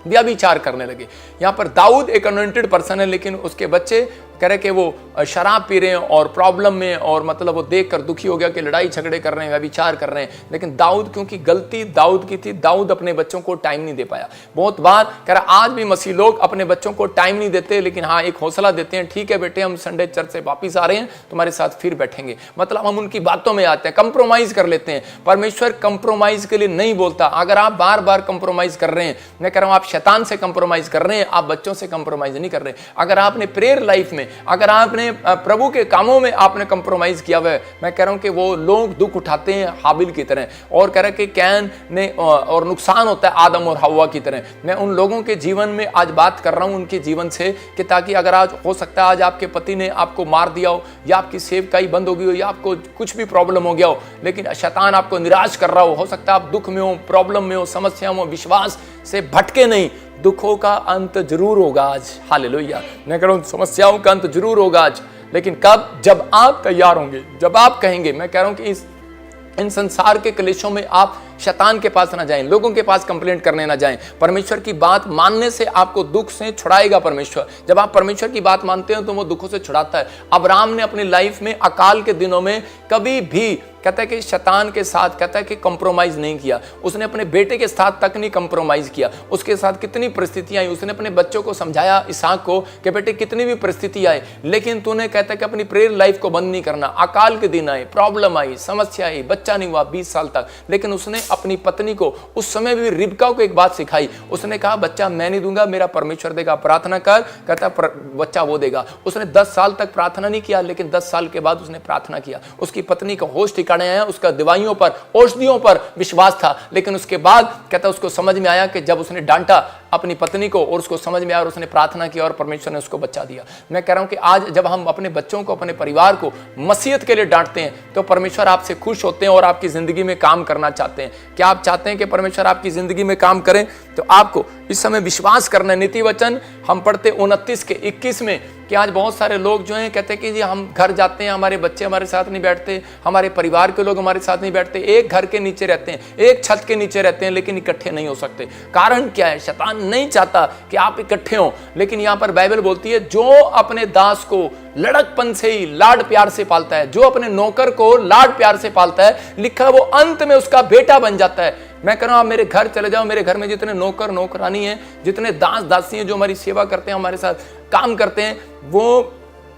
व्यभिचार करने लगे। यहाँ पर दाऊद एक अनॉइंटेड पर्सन है, लेकिन उसके बच्चे कह रहे कि वो शराब पी रहे हैं और प्रॉब्लम में, और मतलब वो देखकर दुखी हो गया कि लड़ाई झगड़े कर रहे हैं, व्यभिचार कर रहे हैं। लेकिन दाऊद, क्योंकि गलती दाऊद की थी, दाऊद अपने बच्चों को टाइम नहीं दे पाया। बहुत बार कह रहा आज भी मसीह लोग अपने बच्चों को टाइम नहीं देते, लेकिन हाँ एक हौसला देते हैं, ठीक है बेटे हम संडे चर्च से वापिस आ रहे हैं, तुम्हारे साथ फिर बैठेंगे। मतलब हम उनकी बातों में आते हैं, कंप्रोमाइज कर लेते हैं। परमेश्वर कंप्रोमाइज के लिए नहीं बोलता। अगर आप बार बार कंप्रोमाइज कर रहे हैं, मैं कह रहा हूं आप शैतान से कंप्रोमाइज कर रहे हैं, आप बच्चों से कंप्रोमाइज नहीं कर रहे। अगर आपने प्रेयर लाइफ में, अगर आपने प्रभु के कामों में आपने कंप्रोमाइज किया हुआ है, मैं कह रहा हूं कि वो लोग दुख उठाते हैं हाबिल की तरह, और कह रहा कि कैन ने, और नुकसान होता है आदम और हव्वा की तरह। मैं उन लोगों के जीवन में आज बात कर रहा हूं, उनके जीवन से, कि ताकि अगर आज हो सकता है आज आपके पति ने आपको मार दिया हो, या आपकी सेवकाई बंद हो गई हो, या आपको कुछ भी प्रॉब्लम हो गया हो, लेकिन शैतान आपको निराश कर रहा हो सकता है आप दुख में हो, प्रॉब्लम में हो, समस्या में हो, विश्वास से भटके नहीं। दुखों का अंत जरूर होगा आज, हालेलुया। मैं कह रहा हूं समस्याओं का अंत जरूर होगा आज, लेकिन कब? जब आप तैयार होंगे, जब आप कहेंगे। मैं कह रहा हूं कि इन संसार के क्लेशों में आप शैतान के पास ना जाएं, लोगों के पास कंप्लेंट करने ना जाएं। परमेश्वर की बात मानने से आपको दुख से छुड़ाएगा परमेश्वर। जब आप परमेश्वर की बात मानते हो तो वो दुखों से छुड़ाता है। अब्राहम ने अपनी लाइफ में अकाल के दिनों में कभी भी, कहता है कि शैतान के साथ, कहता है कि कंप्रोमाइज नहीं किया। उसने अपने बेटे के साथ तक नहीं कंप्रोमाइज किया। उसके साथ कितनी परिस्थितियां आई, उसने अपने बच्चों को समझाया, इसहाक को, कि बेटे कितनी भी परिस्थिति आए, लेकिन तूने, कहता है कि अपनी प्रेयर लाइफ को बंद नहीं करना। अकाल के दिन आए, प्रॉब्लम आई, समस्या आई, बच्चा नहीं हुआ 20 साल तक, लेकिन उसने अपनी पत्नी को, उस समय भी रिबका को एक बात सिखाई। उसने कहा बच्चा मैं नहीं दूंगा, मेरा परमेश्वर देगा, प्रार्थना कर। कहता बच्चा वो देगा। उसने 10 साल तक प्रार्थना नहीं किया, लेकिन 10 साल के बाद उसने प्रार्थना किया। उसकी पत्नी का होश ठिकाने आया, उसका दवाइयों पर, औषधियों पर विश्वास था। लेकिन उसके बाद कहता उसको समझ में आया कि जब उसने डांटा अपनी पत्नी को, और उसको समझ में आया और उसने प्रार्थना की, और परमेश्वर ने उसको बच्चा दिया। मैं कह रहा हूं कि आज जब हम अपने बच्चों को, अपने परिवार को मसीहत के लिए डांटते हैं, तो परमेश्वर आपसे खुश होते हैं और आपकी जिंदगी में काम करना चाहते हैं। क्या आप चाहते हैं कि परमेश्वर आपकी जिंदगी में काम करें? तो आपको इस समय विश्वास करना है। नीति वचन हम पढ़ते 29 के 21 में, कि आज बहुत सारे लोग जो हैं कहते हैं कि जी हम घर जाते हैं, हमारे बच्चे हमारे साथ नहीं बैठते, हमारे परिवार के लोग हमारे साथ नहीं बैठते, एक घर के नीचे रहते हैं, एक छत के नीचे रहते हैं, लेकिन इकट्ठे नहीं हो सकते। कारण क्या है? शैतान नहीं चाहता कि आप इकट्ठे हो। लेकिन यहाँ पर बाइबल बोलती है जो अपने दास को लड़कपन से ही लाड प्यार से पालता है, जो अपने नौकर को लाड प्यार से पालता है, लिखा वो अंत में उसका बेटा बन जाता है। मैं कह रहा हूं आप मेरे घर चले जाओ, मेरे घर में जितने नौकर नौकरानी हैं, जितने दास दासी हैं जो हमारी सेवा करते हैं, हमारे साथ काम करते हैं, वो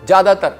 ज्यादातर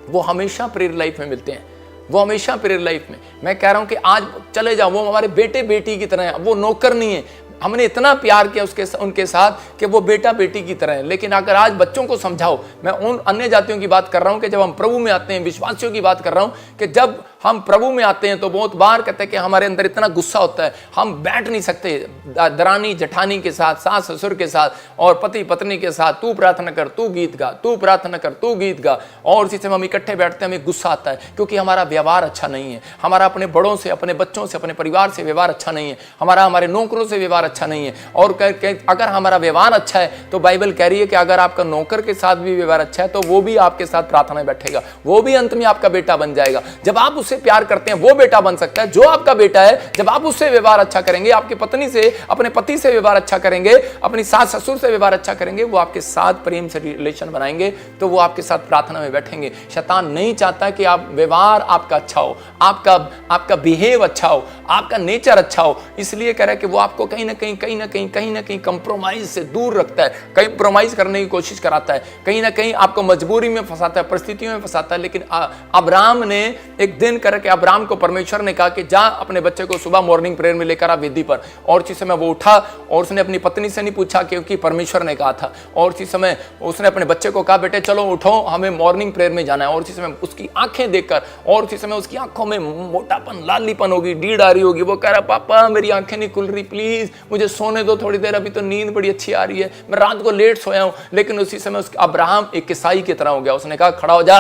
वो हमेशा प्रेयर लाइफ में मिलते हैं। वो हमेशा प्रेयर लाइफ में, मैं कह रहा हूं कि आज चले जाओ, वो हमारे बेटे बेटी की तरह है, वो नौकर नहीं है। हमने इतना प्यार किया उनके साथ कि वो बेटा बेटी की तरह है। लेकिन अगर आज बच्चों को समझाओ, मैं उन अन्य जातियों की बात कर रहा हूं कि जब हम प्रभु में आते हैं, विश्वासियों की बात कर रहा हूं कि जब हम प्रभु में आते हैं तो बहुत बार कहते हैं कि हमारे अंदर इतना गुस्सा होता है, हम बैठ नहीं सकते दरानी जठानी के साथ, सास ससुर के साथ, और पति पत्नी के साथ, तू प्रार्थना कर तू गीत गा, तू प्रार्थना कर तू गीत गा, और इसी समय हम इकट्ठे बैठते हैं, हमें गुस्सा आता है क्योंकि हमारा व्यवहार अच्छा नहीं है। हमारा अपने बड़ों से, अपने बच्चों से, अपने परिवार से व्यवहार अच्छा नहीं है। हमारा हमारे नौकरों से व्यवहार अच्छा नहीं है। और अगर हमारा व्यवहार अच्छा है तो बाइबल कह रही है कि अगर आपका नौकर के साथ भी व्यवहार अच्छा है तो वो भी आपके साथ प्रार्थना में बैठेगा, वो भी अंत में आपका बेटा बन जाएगा। जब आप उससे प्यार करते हैं वो बेटा बन सकता है जो आपका बेटा है। जब आप उससे व्यवहार अच्छा करेंगे, आपकी पत्नी से, अपने पति से व्यवहार अच्छा करेंगे, अपनी सास ससुर से व्यवहार अच्छा करेंगे, वो आपके साथ प्रेम से रिलेशन बनाएंगे, तो वो आपके साथ प्रार्थना में बैठेंगे। शैतान नहीं चाहता कि आप व्यवहार आपका अच्छा हो, आपका बिहेव अच्छा हो, आपका नेचर अच्छा हो। इसलिए कह रहा है कि वो आपको कहीं ना कहीं कंप्रोमाइज से दूर रखता है, कंप्रोमाइज करने की कोशिश कराता है, कहीं ना कहीं आपको मजबूरी में फंसाता है, परिस्थितियों में फंसाता है। लेकिन अब्राहम ने एक दिन करके, अब्राहम को परमेश्वर ने कहा कि जा अपने बच्चे को सुबह मॉर्निंग प्रेयर में लेकर आ वेदी पर। और उसी समय वो उठा और उसने अपनी पत्नी से नहीं पूछा क्योंकि परमेश्वर ने कहा था। और उसी समय उसने अपने बच्चे को कहा बेटे चलो उठो, हमें मॉर्निंग प्रेयर में जाना है। और उसी समय उसकी आंखें देखकर, और उसी समय उसकी आंखों में मोटापन, लालीपन होगी, नींद आ रही होगी। वो कह रहा पापा मेरी आंखें नहीं खुल रही, प्लीज मुझे सोने दो थोड़ी देर, अभी तो नींद बड़ी अच्छी आ रही है, मैं रात को लेट सोया हूं। लेकिन उसी समय अब्राहम एक ईसाई की तरह हो गया। उसने कहा खड़ा हो जा,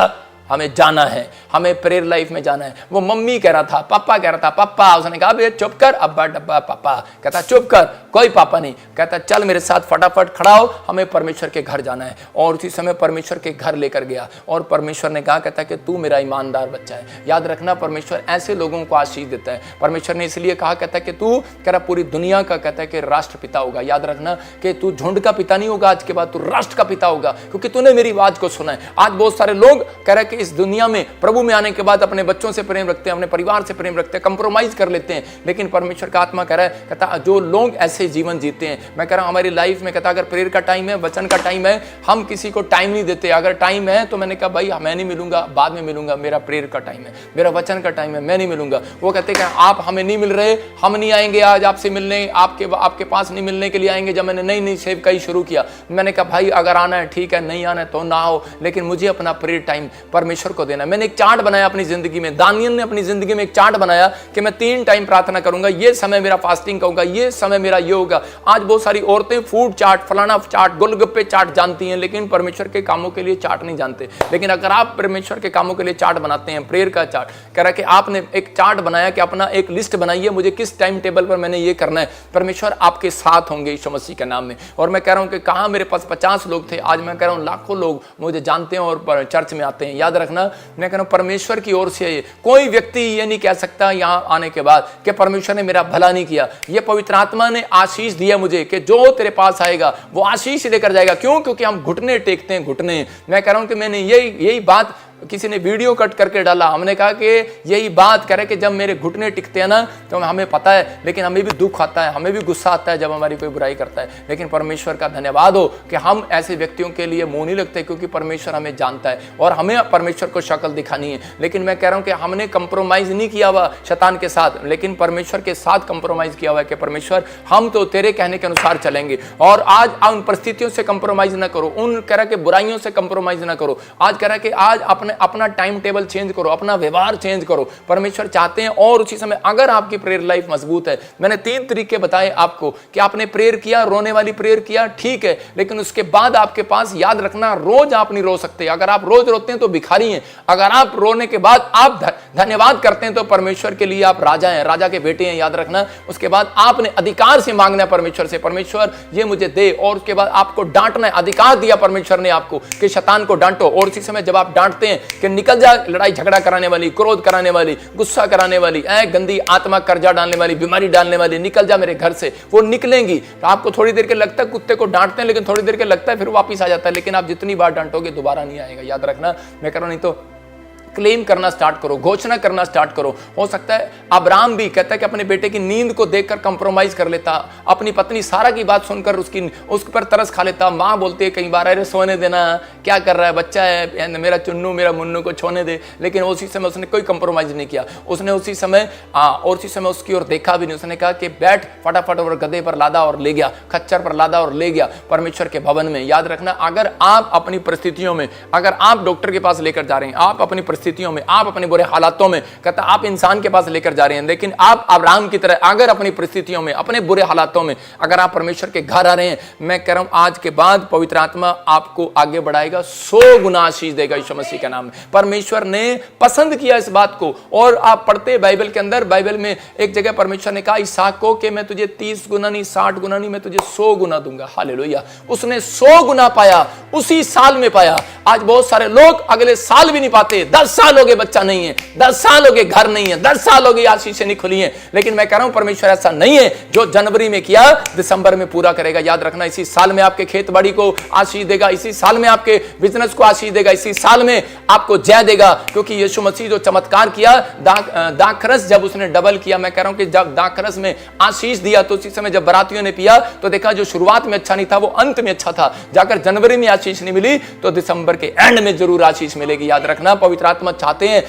हमें जाना है, हमें प्रेयर लाइफ में जाना है। वो मम्मी कह रहा था, पापा कह रहा था, पापा, उसने कहा बे चुप कर, अब्बा डब्बा पापा, कहता चुप कर, कोई पापा नहीं, कहता चल मेरे साथ फटाफट खड़ा हो, हमें परमेश्वर के घर जाना है। और उसी समय परमेश्वर के घर लेकर गया और परमेश्वर ने कहा, कहता कि तू मेरा ईमानदार बच्चा है। याद रखना, परमेश्वर ऐसे लोगों को आशीष देता है। परमेश्वर ने इसलिए कहा, कहता कि तू कह रहा पूरी दुनिया का, कहता है कि राष्ट्रपिता होगा। याद रखना कि तू झुंड का पिता नहीं होगा, आज के बाद तू राष्ट्र का पिता होगा, क्योंकि तूने मेरी आवाज को सुना है। आज बहुत सारे लोग कह रहे कि इस दुनिया में प्रभु में आने के बाद अपने बच्चों से प्रेम रखते हैं, अपने परिवार से प्रेम रखते हैं, कंप्रोमाइज कर लेते हैं। लेकिन परमेश्वर का आत्मा कह रहा है, कहता जो लोग ऐसे जीवन जीते हैं, मैं कह रहा हूं हमारी लाइफ में, कहता अगर प्रेयर का टाइम है, वचन का टाइम है, हम किसी को टाइम नहीं देते। अगर टाइम है तो मैंने कहा भाई मैं नहीं मिलूंगा, बाद में मिलूंगा, मेरा प्रेयर का टाइम है, मेरा वचन का टाइम है, मैं नहीं मिलूंगा। वो कहते हैं आप हमें नहीं मिल रहे, हम नहीं आएंगे आज आपसे मिलने, आपके पास नहीं मिलने के लिए आएंगे। जब मैंने नई सेवकाई शुरू किया, मैंने कहा भाई अगर आना है ठीक है, नहीं आना है तो ना हो, लेकिन मुझे अपना प्रेयर टाइम परमेश्वर को देना। मैंने एक चार्ट बनाया अपनी जिंदगी में, दानियल ने अपनी जिंदगी में एक चार्ट बनाया कि मैं 3 टाइम प्रार्थना करूंगा, ये समय मेरा फास्टिंग का होगा, ये समय मेरा ये होगा। आज बहुत सारी औरतें फूड चार्ट, फलाना चार्ट, गोलगप्पे चार्ट जानती हैं, लेकिन परमेश्वर के कामों के लिए चार्ट नहीं जानते। लेकिन अगर आप परमेश्वर के कामों के लिए चार्ट बनाते हैं, प्रेयर का चार्ट, कह रहा कि आपने एक चार्ट बनाया कि अपना एक लिस्ट बनाइए, मुझे किस टाइम टेबल पर मैंने ये करना है, परमेश्वर आपके साथ होंगे यीशु मसीह के नाम में। और मैं कह रहा हूं कि कहां मेरे पास 50 लोग थे, आज मैं कह रहा हूं लाखों लोग मुझे जानते हैं और चर्च में आते हैं। याद रखना, मैं कह रहा हूं परमेश्वर की ओर से कोई व्यक्ति ये नहीं कह सकता यहां आने के बाद कि परमेश्वर ने मेरा भला नहीं किया। ये पवित्र आत्मा ने आशीष दिया मुझे कि जो तेरे पास आएगा वो आशीष लेकर जाएगा। क्यों? क्योंकि हम घुटने टेकते हैं, घुटने। मैं कह रहा हूं कि मैंने यही बात किसी ने वीडियो कट करके डाला, हमने कहा कि यही बात करे कि जब मेरे घुटने टिकते हैं ना तो हमें पता है, लेकिन हमें भी दुख आता है, हमें भी गुस्सा आता है जब हमारी कोई बुराई करता है। लेकिन परमेश्वर का धन्यवाद हो कि हम ऐसे व्यक्तियों के लिए मुंह नहीं लगते, क्योंकि परमेश्वर हमें जानता है और हमें परमेश्वर को शक्ल दिखानी है। लेकिन मैं कह रहा हूं कि हमने कंप्रोमाइज नहीं किया हुआ शैतान के साथ, लेकिन परमेश्वर के साथ कंप्रोमाइज किया हुआ है कि परमेश्वर हम तो तेरे कहने के अनुसार चलेंगे। और आज उन परिस्थितियों से कंप्रोमाइज ना करो, उन कह रहा कि बुराइयों से कंप्रोमाइज ना करो। आज कह रहा कि आज अपना टाइम टेबल चेंज करो, अपना व्यवहार चेंज करो। परमेश्वर चाहते हैं। और उसी समय अगर आपकी प्रेयर लाइफ मजबूत है, मैंने 3 तरीके बताए आपको कि आपने प्रेयर किया, रोने वाली प्रेयर किया, ठीक है, लेकिन उसके बाद आपके पास, याद रखना, रोज आप नहीं रो सकते। अगर आप रोज रोते हैं तो भिखारी हैं। अगर आप रोने के बाद आप धन्यवाद करते हैं तो परमेश्वर के लिए आप राजा हैं, राजा के बेटे हैं। याद रखना, उसके बाद आपने अधिकार से मांगना है परमेश्वर से, परमेश्वर ये मुझे दे। और उसके बाद आपको डांटना है, अधिकार दिया परमेश्वर ने आपको कि शैतान को डांटो। और उसी समय जब आप डांटते हैं कि निकल जा लड़ाई झगड़ा कराने वाली, क्रोध कराने वाली, गुस्सा कराने वाली, गंदी आत्मा, कर्जा डालने वाली, बीमारी डालने वाली, निकल जा मेरे घर से। वो निकलेंगी। तो आपको थोड़ी देर के लगता है, कुत्ते को डांटते हैं लेकिन थोड़ी देर के लगता है फिर वापस आ जाता है, लेकिन आप जितनी बार डांटोगे दोबारा नहीं आएगा। याद रखना, मैं कह रहा हूं, नहीं तो क्लेम करना स्टार्ट करो, घोषणा करना स्टार्ट करो। हो सकता है अब्राहम भी कहता है कि अपने बेटे की नींद को देखकर कंप्रोमाइज कर लेता, अपनी पत्नी सारा की बात सुनकर उस पर तरस खा लेता। माँ बोलती है कई बार, अरे सोने देना, क्या कर रहा है, बच्चा है, मेरा चुन्नू, मेरा मुन्नू को छोने दे। लेकिन उसी समय उसने कोई कंप्रोमाइज नहीं किया। उसने उसी समय और उसी समय उसकी ओर देखा भी नहीं। उसने कहा कि बैठ, फटाफट और गधे पर लादा और ले गया, खच्चर पर लादा और ले गया परमेश्वर के भवन में। याद रखना, अगर आप अपनी परिस्थितियों में, अगर आप डॉक्टर के पास लेकर जा रहे हैं, आप अपनी स्थितियों में, आप अपने बुरे हालातों में, कहता आप इंसान के पास लेकर जा रहे हैं, लेकिन आप अब्राहम की तरह अगर अपनी परिस्थितियों में, अपने बुरे हालातों में अगर आप परमेश्वर के घर आ रहे हैं, मैं कह रहा हूं आज के बाद पवित्र आत्मा आपको आगे बढ़ाएगा, 100 गुना आशीष देगा यीशु मसीह के नाम में। परमेश्वर ने पसंद किया इस बात को। और आप पढ़ते बाइबल के अंदर, बाइबल में एक जगह परमेश्वर ने कहा इसहाक को कि मैं तुझे 30 गुना नहीं, 60 गुना नहीं, मैं तुझे 100 गुना दूंगा। हालेलुया। उसने 100 गुना पाया, उसी साल में पाया। आज बहुत सारे लोग अगले साल भी नहीं पाते। 10 साल हो गए बच्चा नहीं है, 10 साल हो गए घर नहीं है, 10 साल हो गए आशीषें नहीं खुली हैं। लेकिन मैं कह रहा हूं परमेश्वर ऐसा नहीं है, जो जनवरी में किया दिसंबर में पूरा करेगा। याद रखना, इसी साल में आपके खेत बाड़ी को आशीष देगा, इसी साल में आपके बिजनेस को आशीष देगा, इसी साल में आपको जय देगा। क्योंकि यीशु मसीह जो चमत्कार किया, दाखरस जब उसने डबल किया, मैं कह रहा हूं कि जब दाखरस में आशीष दिया तो उसी समय जब बरातियों ने पिया तो देखा जो शुरुआत में अच्छा नहीं था वो अंत में अच्छा था। जाकर जनवरी में आशीष नहीं मिली तो दिसंबर के एंड में जरूर आशीष मिलेगी। याद रखना, पवित्र आत्मा चाहते हैं,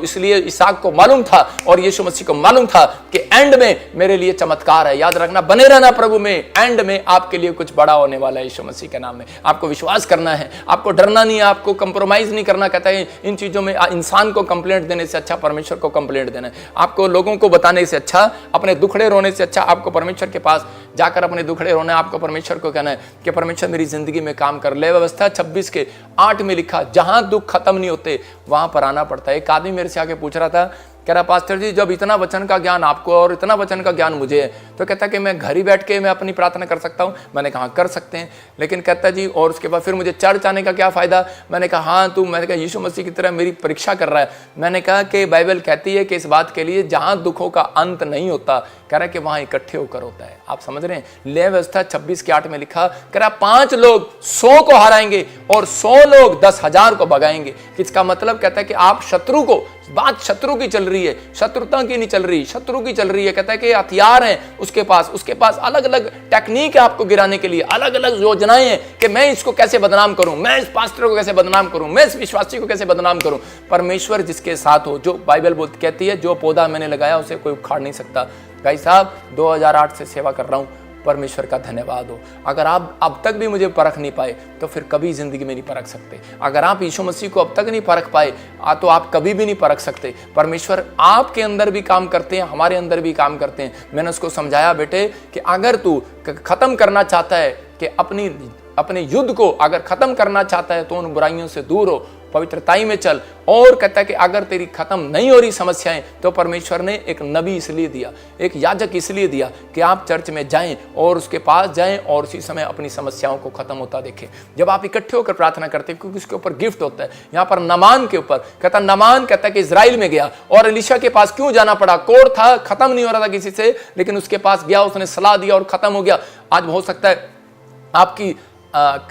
इसलिए इसहाक को मालूम था और यीशु मसीह को मालूम था कि एंड में मेरे लिए चमत्कार है। याद रखना, बने रहना प्रभु में, एंड में आपके लिए कुछ बड़ा होने वाला है यीशु मसीह के नाम में। आपको विश्वास करना है, आपको डरना नहीं है, आपको कंप्रोमाइज नहीं करना। कहता है इन चीजों में इंसान को कंप्लेंट देने से अच्छा परमेश्वर को कंप्लेंट देना है। आपको लोगों को बताने से अच्छा, अपने दुखड़े रोने से अच्छा आपको परमेश्वर के पास जाकर अपने दुखड़े रोना है, आपको परमेश्वर को कहना है कि परमेश्वर मेरी जिंदगी में काम कर। ले व्यवस्था 26 के 8 में लिखा, जहां दुख खत्म नहीं होते वहां पर आना पड़ता है। एक आदमी मेरे से आके पूछ रहा था, कह रहा पास्टर जी जब इतना वचन का ज्ञान आपको और इतना वचन का ज्ञान मुझे है, तो कहता कि मैं घर ही बैठ के मैं अपनी प्रार्थना कर सकता हूँ। मैंने कहा कर सकते हैं, लेकिन कहता जी और उसके बाद फिर मुझे चर्च आने का क्या फ़ायदा। मैंने कहा हाँ तू, मैंने कहा यीशु मसीह की तरह मेरी परीक्षा कर रहा है। मैंने कहा कि बाइबल कहती है कि इस बात के लिए जहाँ दुखों का अंत नहीं होता, कह रहा है कि वहाँ इकट्ठे होकर होता है। आप समझ रहे हैं, ले व्यवस्था 26 के 8 में लिखा, कह रहा 5 लोग 100 को हराएंगे और 100 लोग 10,000 को भगाएंगे। इसका मतलब कहता है कि आप शत्रु को, बात शत्रु की चल रही है, शत्रुता की नहीं चल रही, शत्रु की चल रही है। कहता है कि हथियार हैं उसके पास अलग अलग टेक्निक है आपको गिराने के लिए, अलग अलग योजनाएं हैं कि मैं इसको कैसे बदनाम करूं, मैं इस पास्टर को कैसे बदनाम करूं, मैं इस विश्वासी को कैसे बदनाम करूं। परमेश्वर जिसके साथ हो, जो बाइबल कहती है जो पौधा मैंने लगाया उसे कोई उखाड़ नहीं सकता। भाई साहब 2008 से सेवा कर रहा हूं, परमेश्वर का धन्यवाद हो। अगर आप अब तक भी मुझे परख नहीं पाए तो फिर कभी जिंदगी में नहीं परख सकते। अगर आप यीशु मसीह को अब तक नहीं परख पाए तो आप कभी भी नहीं परख सकते। परमेश्वर आपके अंदर भी काम करते हैं, हमारे अंदर भी काम करते हैं। मैंने उसको समझाया, बेटे कि अगर तू खत्म करना चाहता है कि अपने युद्ध को अगर खत्म करना चाहता है तो उन बुराइयों से दूर हो, पवित्रताई में चल। और कहता है कि अगर तेरी खत्म नहीं हो रही समस्याएं तो परमेश्वर ने एक नबी इसलिए दिया, एक याजक इसलिए दिया कि आप चर्च में जाएं और उसके पास जाएं और उसी समय अपनी समस्याओं को खत्म होता देखें। जब आप इकट्ठे होकर प्रार्थना करते हैं, क्योंकि उसके ऊपर गिफ्ट होता है। यहाँ पर नमान के ऊपर नमान कहता है कि इजराइल में गया और एलीशा के पास क्यों जाना पड़ा, कोड़ था, खत्म नहीं हो रहा था किसी से, लेकिन उसके पास गया, उसने सलाह दिया और खत्म हो गया। आज हो सकता है आपकी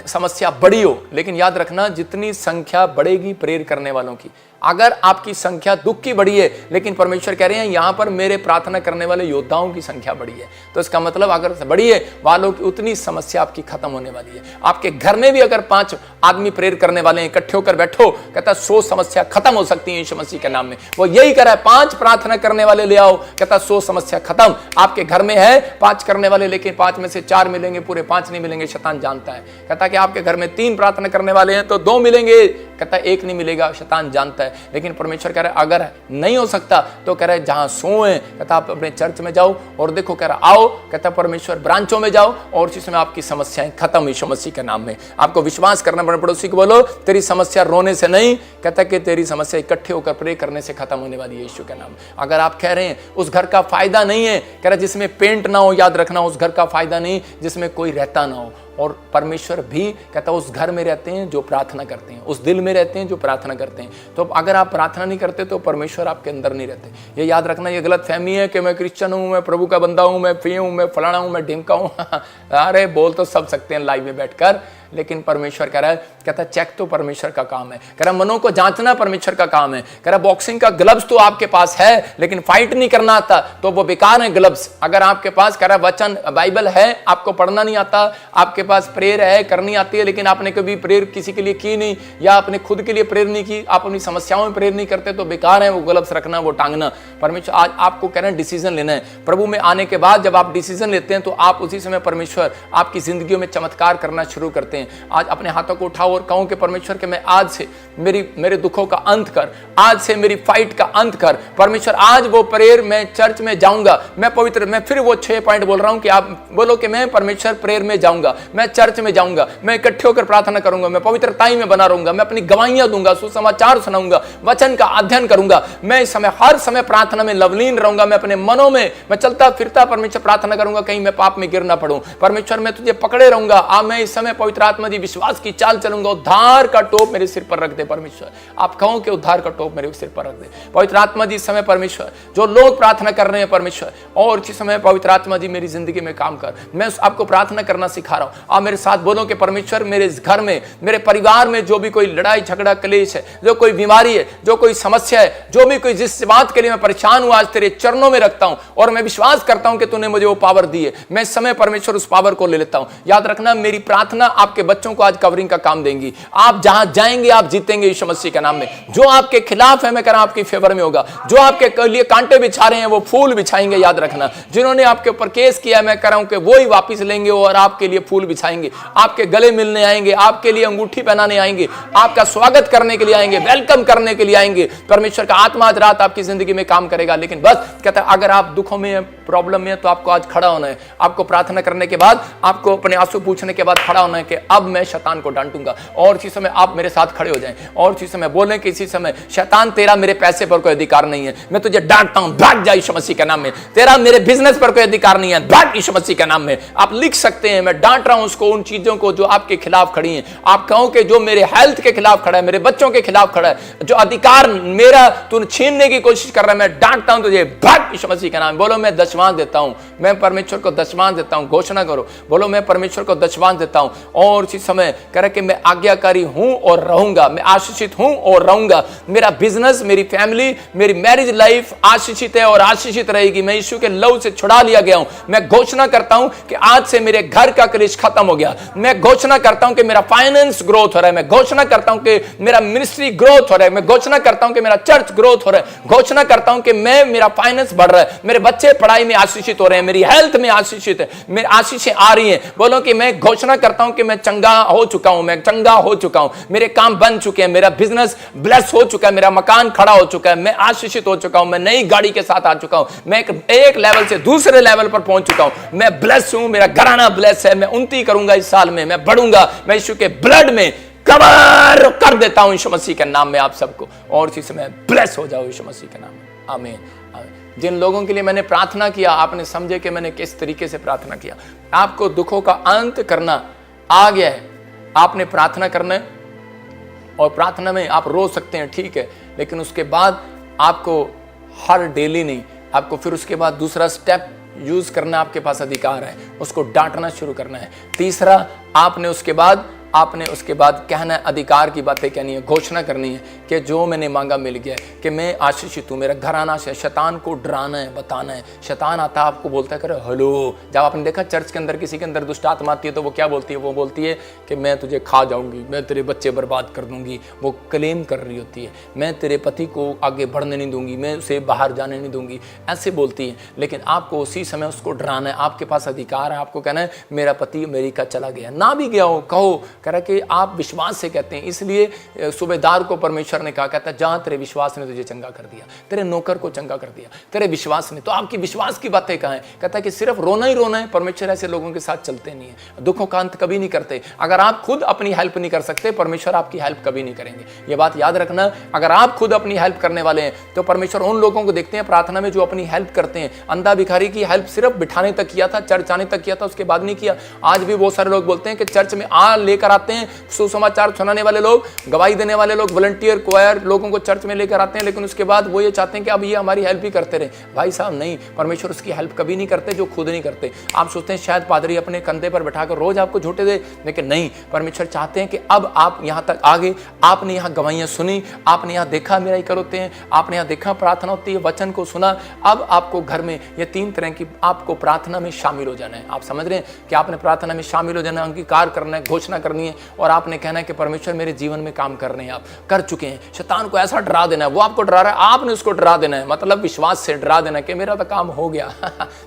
समस्या बड़ी हो, लेकिन याद रखना जितनी संख्या बढ़ेगी प्रेयर करने वालों की, अगर आपकी संख्या दुख की बढ़ी है, लेकिन परमेश्वर कह रहे हैं यहां पर मेरे प्रार्थना करने वाले योद्धाओं की संख्या बढ़ी है, तो इसका मतलब अगर बढ़ी है वालों की उतनी समस्या आपकी खत्म होने वाली है। आपके घर में भी अगर 5 आदमी प्रेयर करने वाले हैं, इकट्ठे होकर बैठो, कहता 100 समस्या खत्म हो सकती है यीशु मसीह के नाम में। वो यही कह रहा है, 5 प्रार्थना करने वाले ले आओ, कहता 100 समस्या खत्म। आपके घर में है 5 करने वाले, लेकिन 5 में से 4 मिलेंगे, पूरे 5 नहीं मिलेंगे, शैतान जानता है। कहता कि आपके घर में 3 प्रार्थना करने वाले हैं तो 2 मिलेंगे, कहता 1 नहीं मिलेगा, शैतान जानता है। लेकिन परमेश्वर कह रहा है अगर नहीं हो सकता तो कह रहा है जहां 100 है, कहता आप अपने चर्च में जाओ और देखो, कह रहा आओ, कहता परमेश्वर ब्रांचों में जाओ और उसी समय आपकी समस्याएं खत्म यीशु मसीह के नाम में। आपको विश्वास करना पड़े। पड़ोसी को बोलो तेरी समस्या रोने से नहीं, कहता कि तेरी समस्या इकट्ठे होकर प्रे करने से खत्म होने वाली है यीशु के नाम में। अगर आप कह रहे हैं उस घर का फायदा नहीं है, कह रहा जिसमें पेंट ना हो, याद रखना उस घर का फायदा नहीं जिसमें कोई रहता ना हो। और परमेश्वर भी कहता उस घर में रहते हैं जो प्रार्थना करते हैं, उस दिल में रहते हैं जो प्रार्थना करते हैं। तो अगर आप प्रार्थना नहीं करते तो परमेश्वर आपके अंदर नहीं रहते। ये याद रखना, ये गलत फहमी है कि मैं क्रिश्चियन हूँ, मैं प्रभु का बंदा हूँ, मैं फी हूँ, मैं फलाना हूँ, मैं ढिमका हूँ। अरे बोल तो सब सकते हैं लाइव में बैठकर, लेकिन परमेश्वर कह रहा है, कहता चेक तो परमेश्वर का काम है, कह रहा मनों को जांचना परमेश्वर का काम है। कह रहा बॉक्सिंग का ग्लव्स तो आपके पास है, लेकिन फाइट नहीं करना आता तो वो बेकार है ग्लव्स। अगर आपके पास कह रहा वचन बाइबल है, आपको पढ़ना नहीं आता, आपके पास प्रेयर है, करनी आती है, लेकिन आपने कभी प्रेयर किसी के लिए की नहीं या आपने खुद के लिए प्रेयर नहीं की, आप अपनी समस्याओं में प्रेयर नहीं करते, तो बेकार है वो ग्लव्स रखना, वो टांगना। परमेश्वर आज आपको कह रहे हैं डिसीजन लेना है। प्रभु में आने के बाद जब आप डिसीजन लेते हैं तो आप उसी समय परमेश्वर आपकी जिंदगी में चमत्कार करना शुरू करते हैं। आज अपने हाथों को उठाओ और कहो कि परमेश्वर के मैं आज से मेरे दुखों का अंत कर, आज से मेरी फाइट का अंत कर। परमेश्वर आज वो प्रेयर मैं चर्च में जाऊंगा, मैं पवित्र, मैं फिर वो 6 पॉइंट बोल रहा हूं कि आप बोलो कि मैं परमेश्वर प्रेयर में जाऊंगा, मैं चर्च में जाऊंगा, मैं इकट्ठे होकर प्रार्थना करूंगा, मैं पवित्रताई में बना रहूंगा, मैं अपनी गवाहियां दूंगा, सुसमाचार सुनाऊंगा, वचन का अध्ययन करूंगा, मैं इस समय हर समय प्रार्थना में लवलीन रहूंगा, मैं अपने मनों में मैं चलता फिरता परमेश्वर प्रार्थना करूंगा, कहीं मैं पाप में गिर ना पड़ूं। परमेश्वर मैं तुझे पकड़े रहूंगा, मैं इस समय पवित्र आत्मा दी विश्वास की चाल चलूंगा, उद्धार का टोप मेरे सिर पर रख दे परमेश्वर। आप कहो कि उद्धार का टोप मेरे सिर पर रख दे पवित्र आत्मा जी। इस समय परमेश्वर जो लोग प्रार्थना कर रहे हैं परमेश्वर, और इस समय पवित्र आत्मा जी मेरी जिंदगी में काम कर। मैं आपको प्रार्थना करना सिखा रहा हूं, आप मेरे साथ बोलो कि परमेश्वर मेरे घर में, मेरे परिवार में जो भी कोई लड़ाई झगड़ा क्लेश है, जो कोई बीमारी है, जो कोई समस्या है, जो भी कोई जिस बात के लिए मैं परेशान हूं, आज तेरे चरणों में रखता हूं और मैं विश्वास करता हूं कि तूने मुझे वो पावर दी है। मैं इस समय परमेश्वर उस पावर को ले लेता हूं। याद रखना मेरी प्रार्थना आप आपके बच्चों को आज कवरिंग का काम देंगी। आप जहां जाएंगे आप जीतेंगे यीशु मसीह के नाम में। जो आपके खिलाफ है मैं कह रहा हूं आपकी फेवर में होगा। जो आपके लिए कांटे बिछा रहे हैं वो फूल बिछाएंगे, याद रखना। जिन्होंने आपके ऊपर केस किया मैं कह रहा हूं कि वो ही वापस लेंगे और आपके लिए फूल बिछाएंगे, आपके गले मिलने आएंगे, आपके लिए अंगूठी पहनाने आएंगे, आपका स्वागत करने के लिए आएंगे, वेलकम करने के लिए आएंगे। परमेश्वर का आत्मा आज रात आपकी जिंदगी में काम करेगा। लेकिन बस कहता है अगर आप दुखों में प्रॉब्लम में तो आपको आज खड़ा होना है। आपको प्रार्थना करने के बाद, आपको अपने आंसू पूछने के बाद खड़ा होना है कि अब मैं शैतान को डांटूंगा। और इसी समय आप मेरे साथ खड़े हो जाएं और इसी समय बोलें कि इसी समय शैतान तेरा मेरे पैसे पर कोई अधिकार नहीं है, मैं तुझे डांटता हूं, भाग जा यीशु मसीह के नाम में। तेरा मेरे बिजनेस पर कोई अधिकार नहीं है, भाग यीशु मसीह के नाम में। आप लिख सकते हैं मैं डांट रहा हूं उसको, उन चीजों को जो आपके खिलाफ खड़ी हैं। आप कहो कि जो मेरे हेल्थ के खिलाफ खड़ा है, मेरे बच्चों के खिलाफ खड़ा है, जो अधिकार मेरा तू छीनने की कोशिश कर रहा है, मैं डांटता हूं तुझे, भाग यीशु मसीह के नाम। बोलो मैं दशवांश देता हूं, मैं परमेश्वर को दशवांश देता हूं। घोषणा करो, बोलो मैं परमेश्वर को दशवांश देता हूं। और इसी समय कह रहा कि मैं आज्ञाकारी हूं और रहूंगा, मैं आशीषित हूं और रहूंगा। मेरा बिजनेस, मेरी फैमिली, मेरी मैरिज लाइफ आशीषित है और आशीषित रहेगी। मैं यीशु के लहू से छुड़ा लिया गया हूं। मैं घोषणा करता हूं कि आज से मेरे घर का क्लेश खत्म हो गया। मैं घोषणा करता हूं कि मेरा फाइनेंस ग्रोथ हो रहा है। मैं घोषणा करता हूं कि मेरा मिनिस्ट्री ग्रोथ हो रहा है। मैं घोषणा करता हूं कि मेरा चर्च ग्रोथ हो रहा है। घोषणा करता हूं कि मेरा फाइनेंस बढ़ रहा है, मेरे बच्चे पढ़ाई में आशीषित हो रहे हैं, मेरी हेल्थ में आशीषित है, मेरी आशीषें आ रही हैं। बोलो कि मैं घोषणा करता हूं कि मैं चंगा हो चुका हूं, मैं चंगा हो चुका हूं, मेरे काम बन चुके हैं, मेरा बिजनेस ब्लेस हो चुका है, मेरा मकान खड़ा हो चुका है, मैं आशीषित हो चुका हूं, मैं नई गाड़ी के साथ आ चुका हूं, मैं एक लेवल से दूसरे लेवल पर पहुंच चुका हूं, मैं ब्लेस हूं, मेरा घराना ब्लेस है, मैं उन्नति करूंगा इस साल में, मैं बढ़ूंगा, मैं यीशु के ब्लड में कवर कर देता हूं यीशु मसीह के नाम में आप सबको। और इसी समय ब्लेस हो जाओ यीशु मसीह के नाम में। आमीन। जिन लोगों के लिए मैंने प्रार्थना किया, आपने समझे कि मैंने किस तरीके से प्रार्थना किया। आपको दुखों का अंत करना आ गया है, आपने प्रार्थना करना है। और प्रार्थना में आप रो सकते हैं, ठीक है, लेकिन उसके बाद आपको हर डेली नहीं, आपको फिर उसके बाद दूसरा स्टेप यूज करना, आपके पास अधिकार है, उसको डांटना शुरू करना है। तीसरा, आपने उसके बाद कहना है, अधिकार की बातें कहनी है, घोषणा करनी है कि जो मैंने मांगा मिल गया है, कि मैं आशीषित हूँ, मेरा घराना से। शैतान को डराना है, बताना है। शैतान आता है आपको बोलता है करे हेलो। जब आपने देखा चर्च के अंदर किसी के अंदर दुष्ट आत्मा आती है तो वो क्या बोलती है? वो बोलती है कि मैं तुझे खा जाऊंगी, मैं तेरे बच्चे बर्बाद कर दूंगी। वो क्लेम कर रही होती है, मैं तेरे पति को आगे बढ़ने नहीं दूंगी, मैं उसे बाहर जाने नहीं दूंगी, ऐसे बोलती है। लेकिन आपको उसी समय उसको डराना है। आपके पास अधिकार है, आपको कहना है मेरा पति अमेरिका चला गया, ना भी गया हो कहो, कह रहा कि आप विश्वास से कहते हैं। इसलिए सूबेदार को परमेश्वर ने कहा, कहता जहां तेरे विश्वास ने तुझे चंगा कर दिया, तेरे नौकर को चंगा कर दिया, तेरे विश्वास ने। तो आपकी विश्वास की बातें कहां है? कहता है कि सिर्फ रोना ही रोना है। परमेश्वर ऐसे लोगों के साथ चलते नहीं है, दुखों का अंत कभी नहीं करते। अगर आप खुद अपनी हेल्प नहीं कर सकते, परमेश्वर आपकी हेल्प कभी नहीं करेंगे। ये बात याद रखना। अगर आप खुद अपनी हेल्प करने वाले हैं तो परमेश्वर उन लोगों को देखते हैं प्रार्थना में जो अपनी हेल्प करते हैं। अंधा भिखारी की हेल्प सिर्फ बिठाने तक किया था, चर्च आने तक किया था, उसके बाद नहीं किया। आज भी बहुत सारे लोग बोलते हैं कि चर्च में लेकर आते हैं, सुसमाचार सुनाने वाले लोग, गवाही देने वाले लोग, वॉलंटियर क्वायर लोगों को चर्च में लेकर आते हैं, लेकिन उसके बाद वो ये चाहते हैं कि अब ये हमारी हेल्प ही करते रहे। भाई साहब नहीं, परमेश्वर उसकी हेल्प कभी नहीं करते जो खुद नहीं करते। आप सोचते हैं शायद पादरी अपने कंधे पर बैठाकर रोज आपको झूठे दे, लेकिन नहीं, परमेश्वर चाहते हैं कि अब आप यहां तक आ गए, आपने यहां गवाहियां सुनी, आपने यहां देखा मेरा ही होते हैं, आपने यहां देखा प्रार्थना होती है, वचन को सुना। अब आपको घर में ये 3 तरह की आपको प्रार्थना में शामिल हो जाना है। आप समझ रहे हैं कि आपने प्रार्थना में शामिल हो जाना है, अंगीकार करना है, घोषणा करनी है और आपने कहना है कि परमेश्वर मेरे जीवन में काम कर रहे हैं, आप कर चुके हैं। शैतान को ऐसा डरा देना है, वो आपको डरा रहा है, आपने उसको डरा देना है, मतलब विश्वास से डरा देना है कि मेरा तो काम हो गया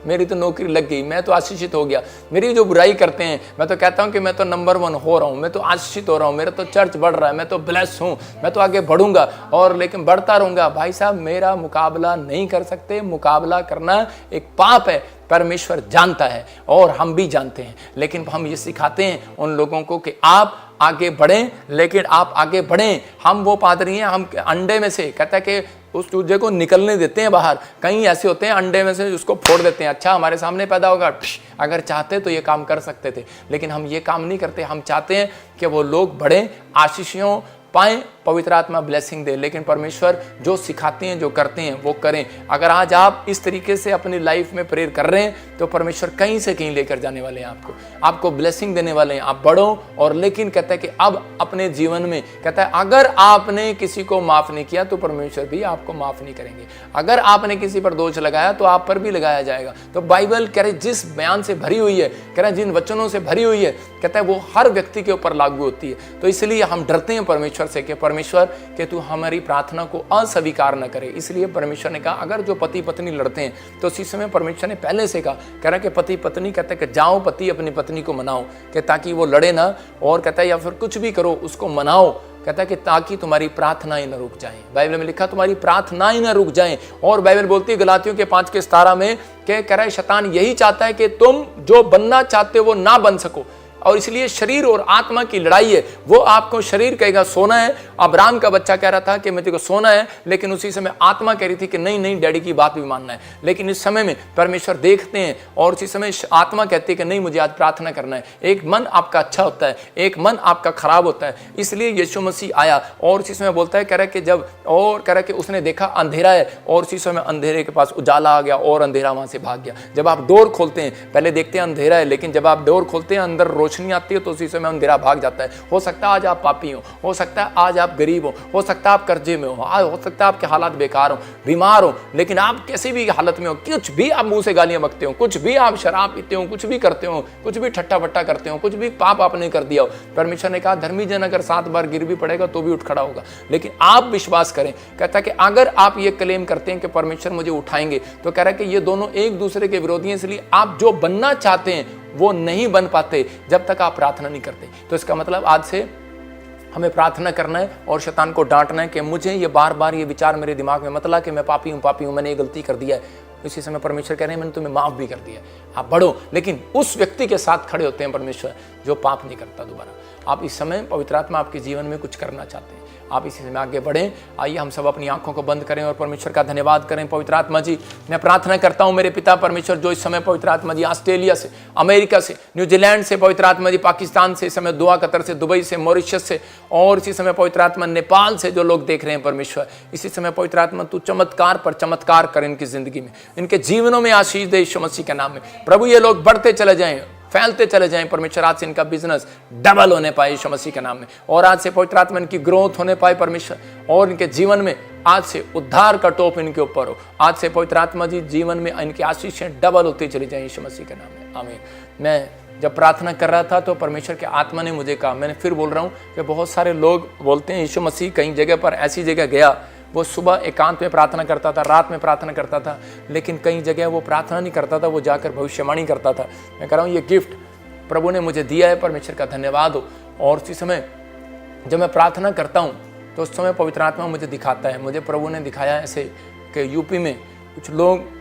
मेरी तो नौकरी लग गई, मैं तो आशीषित हो गया। मेरी जो बुराई करते हैं, मैं तो कहता हूं कि मैं तो नंबर 1 हो रहा हूं, मैं तो आशीषित हो रहा हूं, मेरा तो चर्च बढ़ रहा है, मैं तो ब्लेस हूं, मैं तो आगे बढ़ूंगा और लेकिन बढ़ता रहूंगा। भाई साहब मेरा मुकाबला नहीं कर सकते। मुकाबला करना एक पाप है, परमेश्वर जानता है और हम भी जानते हैं। लेकिन हम ये सिखाते हैं उन लोगों को कि आप आगे बढ़ें, लेकिन आप आगे बढ़ें। हम वो पादरी हैं, हम अंडे में से कहता है कि उस चूजे को निकलने देते हैं बाहर। कहीं ऐसे होते हैं अंडे में से उसको फोड़ देते हैं, अच्छा हमारे सामने पैदा होगा। अगर चाहते तो ये काम कर सकते थे, लेकिन हम ये काम नहीं करते। हम चाहते हैं कि वो लोग बढ़ें, आशीषों पाएं, पवित्र आत्मा ब्लेसिंग दे, लेकिन परमेश्वर जो सिखाते हैं, जो करते हैं वो करें। अगर आज आप इस तरीके से अपनी लाइफ में प्रेयर कर रहे हैं तो परमेश्वर कहीं से कहीं लेकर जाने वाले हैं, आपको ब्लेसिंग देने वाले हैं। आप बढ़ो। और लेकिन कहता है कि अब अपने जीवन में कहता है अगर आपने किसी को माफ नहीं किया तो परमेश्वर भी आपको माफ नहीं करेंगे। अगर आपने किसी पर दोष लगाया तो आप पर भी लगाया जाएगा। तो बाइबल कह रहे जिस बयान से भरी हुई है, कह रहे जिन वचनों से भरी हुई है, कहता है वो हर व्यक्ति के ऊपर लागू होती है। तो इसलिए हम डरते हैं परमेश्वर से कि परमेश्वर कि तू हमारी प्रार्थना को अस्वीकार न करे। इसलिए परमेश्वर ने कहा अगर जो पति पत्नी लड़ते हैं तो इसी समय परमेश्वर ने पहले से कहा, कह रहा कि पति पत्नी कहता है कि जाओ पति अपनी पत्नी को मनाओ कि ताकि वो लड़े ना, और कहता है या फिर कुछ भी करो उसको मनाओ, कहता है कि ताकि तुम्हारी प्रार्थनाएं न रुक जाएं। बाइबल में लिखा तुम्हारी प्रार्थनाएं न रुक जाएं। और बाइबल बोलती है गलातियों के 5:17 में कि कह रहा है शैतान यही चाहता है कि तुम जो बनना चाहते हो वो ना बन सको। और इसलिए शरीर और आत्मा की लड़ाई है। वो आपको शरीर कहेगा सोना है, अब्राहम का बच्चा कह रहा था कि मुझे को सोना है, लेकिन उसी समय आत्मा कह रही थी कि नहीं नहीं डैडी की बात भी मानना है। लेकिन इस समय में परमेश्वर देखते हैं और उसी समय आत्मा कहती है कि नहीं मुझे आज प्रार्थना करना है। एक मन आपका अच्छा होता है, एक मन आपका खराब होता है। इसलिए यीशु मसीह आया और उसी समय बोलता है कह रहा है कि जब और कह रहा है कि उसने देखा अंधेरा है और उसी समय अंधेरे के पास उजाला आ गया और अंधेरा वहां से भाग गया। जब आप डोर खोलते हैं, पहले देखते हैं अंधेरा है, लेकिन जब आप डोर खोलते हैं अंदर रोशनी आती है तो उसी समय अंधेरा भाग जाता है। हो सकता है आज आप पापी हो सकता है आज आप गरीब हो सकता है आप कर्जे में हो सकता है आपके हालात बेकार हो, बीमार हो, लेकिन आप किसी भी हालत में हो, कुछ भी आप मुंह से गालियां बकते हो, कुछ भी आप शराब पीते हो, कुछ भी करते हो, कुछ भी ठट्टा बट्टा करते हो, कुछ भी पाप आपने कर दिया हो, परमेश्वर ने कहा धर्मी जन अगर 7 बार गिर भी पड़ेगा तो भी उठ खड़ा होगा। लेकिन आप विश्वास करें, कहता है कि अगर आप ये क्लेम करते हैं कि परमेश्वर मुझे उठाएंगे, तो कह रहा है कि ये दोनों एक दूसरे के विरोधी हैं। इसलिए आप जो बनना चाहते हैं वो नहीं बन पाते जब तक आप प्रार्थना नहीं करते। तो इसका मतलब आज से हमें प्रार्थना करना है और शैतान को डांटना है कि मुझे ये बार बार ये विचार मेरे दिमाग में मतलब कि मैं पापी हूँ, मैंने ये गलती कर दिया है। इसी समय परमेश्वर कह रहे हैं मैंने तुम्हें माफ भी कर दिया। आप बढ़ो, लेकिन उस व्यक्ति के साथ खड़े होते हैं परमेश्वर जो पाप नहीं करता दोबारा। आप इस समय पवित्र आत्मा आपके जीवन में कुछ करना चाहते हैं, आप इसी समय आगे बढ़ें। आइए हम सब अपनी आंखों को बंद करें और परमेश्वर का धन्यवाद करें। पवित्र आत्मा जी, मैं प्रार्थना करता हूं मेरे पिता परमेश्वर, जो इस समय पवित्र आत्मा जी ऑस्ट्रेलिया से, अमेरिका से, न्यूजीलैंड से, पवित्र आत्मा जी पाकिस्तान से, इस समय दुआ कतर से, दुबई से, मॉरिशस से, और इसी समय पवित्र आत्मा नेपाल से जो लोग देख रहे हैं परमेश्वर, इसी समय पवित्र आत्मा तू चमत्कार पर चमत्कार कर इनकी जिंदगी में, इनके जीवनों में आशीष दे यीशु मसीह के नाम में। प्रभु ये लोग बढ़ते चले जाएं, फैलते चले जाएं परमेश्वर। आज से इनका बिजनेस डबल होने पाए यीशु मसीह के नाम में, और आज से पवित्र आत्मा इनकी ग्रोथ होने पाए परमेश्वर, और इनके जीवन में आज से उद्धार का टोप इनके ऊपर हो। आज से पवित्र आत्मा जी जीवन में इनकी आशीषें डबल होती चली जाएं यीशु मसीह के नाम में, आमीन। मैं जब प्रार्थना कर रहा था तो परमेश्वर के आत्मा ने मुझे कहा, मैंने फिर बोल रहा हूँ कि बहुत सारे लोग बोलते हैं यीशु मसीह कई जगह पर ऐसी जगह गया, वो सुबह एकांत में प्रार्थना करता था, रात में प्रार्थना करता था, लेकिन कई जगह वो प्रार्थना नहीं करता था, वो जाकर भविष्यवाणी करता था। मैं कह रहा हूँ ये गिफ्ट प्रभु ने मुझे दिया है, परमेश्वर का धन्यवाद हो। और उसी समय जब मैं प्रार्थना करता हूँ तो उस समय पवित्र आत्मा मुझे दिखाता है। मुझे प्रभु ने दिखाया ऐसे कि यूपी में कुछ लोग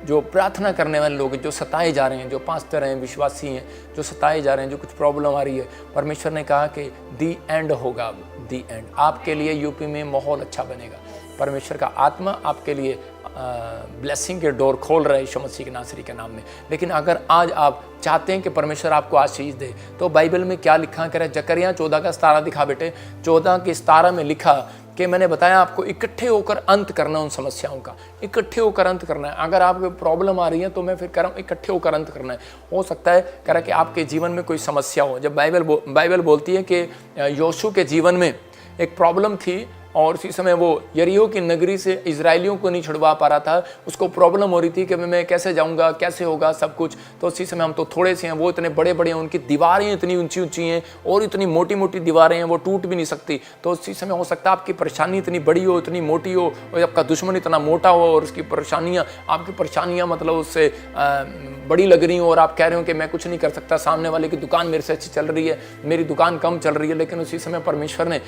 जो प्रार्थना करने वाले लोग जो सताए जा रहे हैं, जो पास्टर हैं, विश्वासी हैं, जो सताए जा रहे हैं, जो कुछ प्रॉब्लम आ रही है, परमेश्वर ने कहा कि दी एंड होगा, दी एंड। आपके लिए यूपी में माहौल अच्छा बनेगा। परमेश्वर का आत्मा आपके लिए ब्लेसिंग के डोर खोल रहा है यीशु मसीह के नासरी के नाम में। लेकिन अगर आज आप चाहते हैं कि परमेश्वर आपको आशीष दे, तो बाइबल में क्या लिखा है? जकरिया 14:17 दिखा बेटे। 14:17 में लिखा कि मैंने बताया आपको इकट्ठे होकर अंत करना, उन समस्याओं का इकट्ठे होकर अंत करना है। अगर आपको प्रॉब्लम आ रही है तो मैं फिर कह रहा हूँ इकट्ठे होकर अंत करना है। हो सकता है कह रहा है कि आपके जीवन में कोई समस्या हो। जब बाइबल बोलती है कि योशू के जीवन में एक प्रॉब्लम थी और उसी समय वो यरीहो की नगरी से इजराइलियों को नहीं छुड़वा पा रहा था, उसको प्रॉब्लम हो रही थी कि मैं कैसे जाऊंगा, कैसे होगा सब कुछ। तो उसी समय हम तो थोड़े से हैं, वो इतने बड़े बड़े हैं, उनकी दीवारें इतनी ऊंची ऊंची हैं और इतनी मोटी मोटी दीवारें हैं, वो टूट भी नहीं सकती। तो उसी समय हो सकता है आपकी परेशानी इतनी बड़ी हो, इतनी मोटी हो, और आपका दुश्मन इतना मोटा हो और उसकी परेशानियाँ, आपकी परेशानियाँ मतलब उससे बड़ी लग रही हो और आप कह रहे हो कि मैं कुछ नहीं कर सकता, सामने वाले की दुकान मेरे से अच्छी चल रही है, मेरी दुकान कम चल रही है। लेकिन उसी समय परमेश्वर ने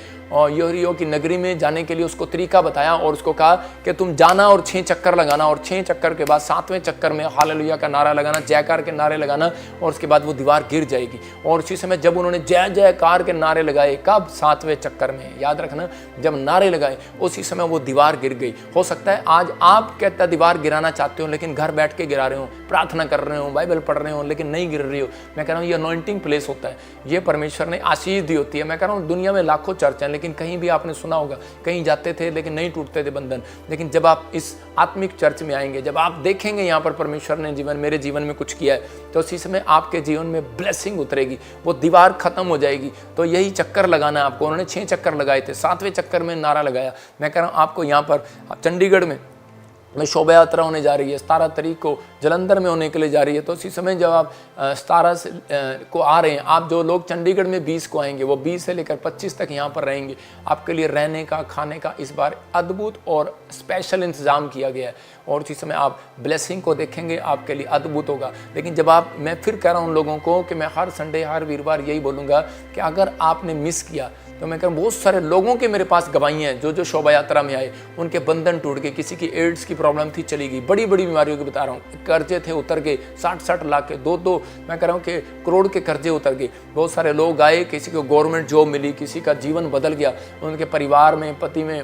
यरीहो की नगरी में में जाने के लिए उसको तरीका बताया और उसको कहा कि तुम जाना और 6 चक्कर लगाना, और 6 चक्कर के बाद 7वें चक्कर में हालेलुया का नारा लगाना, जयकार के नारे लगाना, और उसके बाद वो दीवार गिर जाएगी। और उसी समय जब उन्होंने जय जयकार के नारे लगाए, कब? 7वें चक्कर में, याद रखना, जब नारे लगाए उसी समय वो दीवार गिर गई। हो सकता है आज आप कहता दीवार गिराना चाहते हो लेकिन घर बैठ के गिरा रहे हो, प्रार्थना कर रहे हो, बाइबल पढ़ रहे हो लेकिन नहीं गिर रही हो। मैं कह रहा हूँ ये अनॉइंटिंग प्लेस होता है, ये परमेश्वर ने आशीष दी होती है। मैं कह रहा हूँ दुनिया में लाखों चर्च हैं लेकिन कहीं भी आपने सुना होगा, कहीं जाते थे लेकिन नहीं टूटते थे बंधन, लेकिन जब आप इस आत्मिक चर्च में आएंगे, जब आप देखेंगे यहाँ पर परमेश्वर ने मेरे जीवन में कुछ किया है, तो उसी समय आपके जीवन में ब्लेसिंग उतरेगी, वो दीवार खत्म हो जाएगी। तो यही चक्कर लगाना है आपको। उन्होंने 6 चक्कर लगाए थे, 7वें चक्कर में नारा लगाया। मैं कह रहा हूँ आपको यहाँ पर चंडीगढ़ में शोभा यात्रा होने जा रही है, 17 तारीख को जलंधर में होने के लिए जा रही है। तो इसी समय जब आप 17 को आ रहे हैं, आप जो लोग चंडीगढ़ में 20 को आएंगे, वो 20 से लेकर 25 तक यहाँ पर रहेंगे। आपके लिए रहने का, खाने का इस बार अद्भुत और स्पेशल इंतज़ाम किया गया है, और उसी समय आप ब्लेसिंग को देखेंगे, आपके लिए अद्भुत होगा। लेकिन जब आप, मैं फिर कह रहा हूँ उन लोगों को कि मैं हर संडे, हर वीरवार यही बोलूँगा कि अगर आपने मिस किया तो मैं कह रहा हूँ बहुत सारे लोगों के मेरे पास गवाहियाँ हैं, जो शोभा यात्रा में आए, उनके बंधन टूट गए, किसी की एड्स की प्रॉब्लम थी चली गई, बड़ी बड़ी बीमारियों की बता रहा हूँ, कर्जे थे उतर गए, 60-60 लाख के, 2-2 मैं कह रहा हूँ कि करोड़ के कर्जे उतर गए। बहुत सारे लोग आए, किसी को गवर्नमेंट जॉब मिली, किसी का जीवन बदल गया, उनके परिवार में, पति में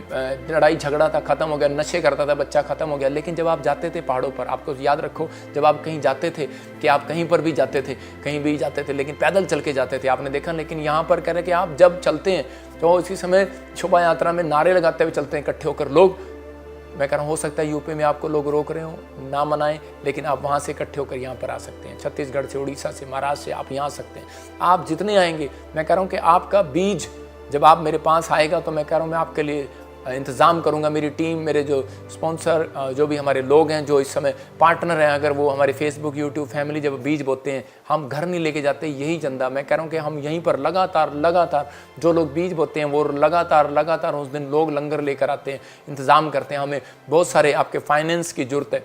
लड़ाई झगड़ा था, खत्म हो गया, नशे करता था बच्चा, खत्म हो गया। लेकिन जब आप जाते थे पहाड़ों पर, आपको याद रखो जब आप कहीं जाते थे, कि आप कहीं पर भी जाते थे, कहीं भी जाते थे लेकिन पैदल चल के जाते थे, आपने देखा। लेकिन यहाँ पर कह रहे कि आप जब चलते हैं तो इसी समय शोभा यात्रा में नारे लगाते हुए चलते हैं इकट्ठे होकर लोग। मैं कह रहा हूँ हो सकता है यूपी में आपको लोग रोक रहे हो, ना मनाएं, लेकिन आप वहाँ से इकट्ठे होकर यहाँ पर आ सकते हैं। छत्तीसगढ़ से, उड़ीसा से, महाराष्ट्र से आप यहाँ आ सकते हैं। आप जितने आएंगे, मैं कह रहा हूँ कि आपका बीज जब आप मेरे पास आएगा तो मैं कह रहा हूँ मैं आपके लिए इंतज़ाम करूंगा। मेरी टीम, मेरे जो स्पॉन्सर, जो भी हमारे लोग हैं, जो इस समय पार्टनर हैं, अगर वो हमारे फेसबुक, यूट्यूब फैमिली जब बीज बोते हैं, हम घर नहीं लेके जाते, यही चंदा। मैं कह रहा हूँ कि हम यहीं पर लगातार जो लोग बीज बोते हैं वो लगातार उस दिन लोग लंगर लेकर आते हैं, इंतज़ाम करते हैं। हमें बहुत सारे आपके फाइनेंस की ज़रूरत है,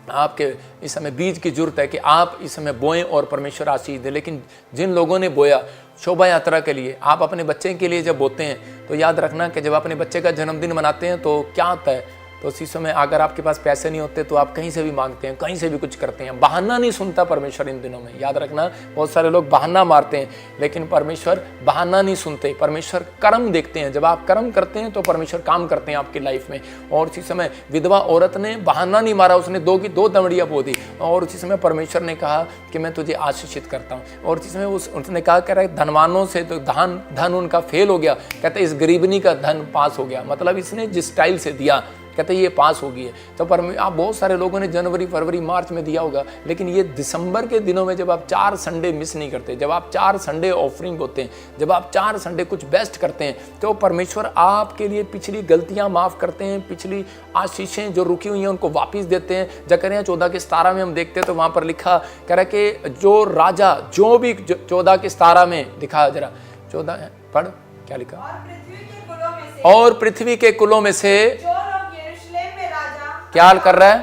आपके इस समय बीज की जरूरत है कि आप इस समय बोएं और परमेश्वर आशीष दे। लेकिन जिन लोगों ने बोया शोभा यात्रा के लिए, आप अपने बच्चे के लिए जब बोते हैं तो याद रखना कि जब अपने बच्चे का जन्मदिन मनाते हैं तो क्या होता है, तो उसी समय अगर आपके पास पैसे नहीं होते तो आप कहीं से भी मांगते हैं, कहीं से भी कुछ करते हैं। बहाना नहीं सुनता परमेश्वर इन दिनों में, याद रखना। बहुत सारे लोग बहाना मारते हैं लेकिन परमेश्वर बहाना नहीं सुनते, परमेश्वर कर्म देखते हैं। जब आप कर्म करते हैं तो परमेश्वर काम करते हैं आपकी लाइफ में। और उसी समय विधवा औरत ने बहाना नहीं मारा, उसने 2 की 2 दमड़ियाँ बो दी, और उसी समय परमेश्वर ने कहा कि मैं तुझे आशीषित करता हूँ। और उसी समय उसने कहा कह रहा है धनवानों से तो धन उनका फेल हो गया, कहते इस गरीबनी का धन पास हो गया। मतलब इसने जिस स्टाइल से दिया, कहते ये पास हो गई है। तो आप बहुत सारे लोगों ने जनवरी, फरवरी, मार्च में दिया होगा, लेकिन ये दिसंबर के दिनों में जब आप 4 संडे मिस नहीं करते, जब आप 4 संडे ऑफरिंग होते हैं, जब आप 4 संडे कुछ बेस्ट करते हैं, तो परमेश्वर आपके लिए पिछली गलतियां माफ़ करते हैं, पिछली आशीषें जो रुकी हुई हैं उनको वापस देते हैं। जकरिया 14:17 में हम देखते हैं तो वहाँ पर लिखा कह रहा कि जो राजा, जो भी 14:17 में दिखा, जरा 14 पढ़ क्या लिखा, और पृथ्वी के कुलों में से क्या कर रहा है,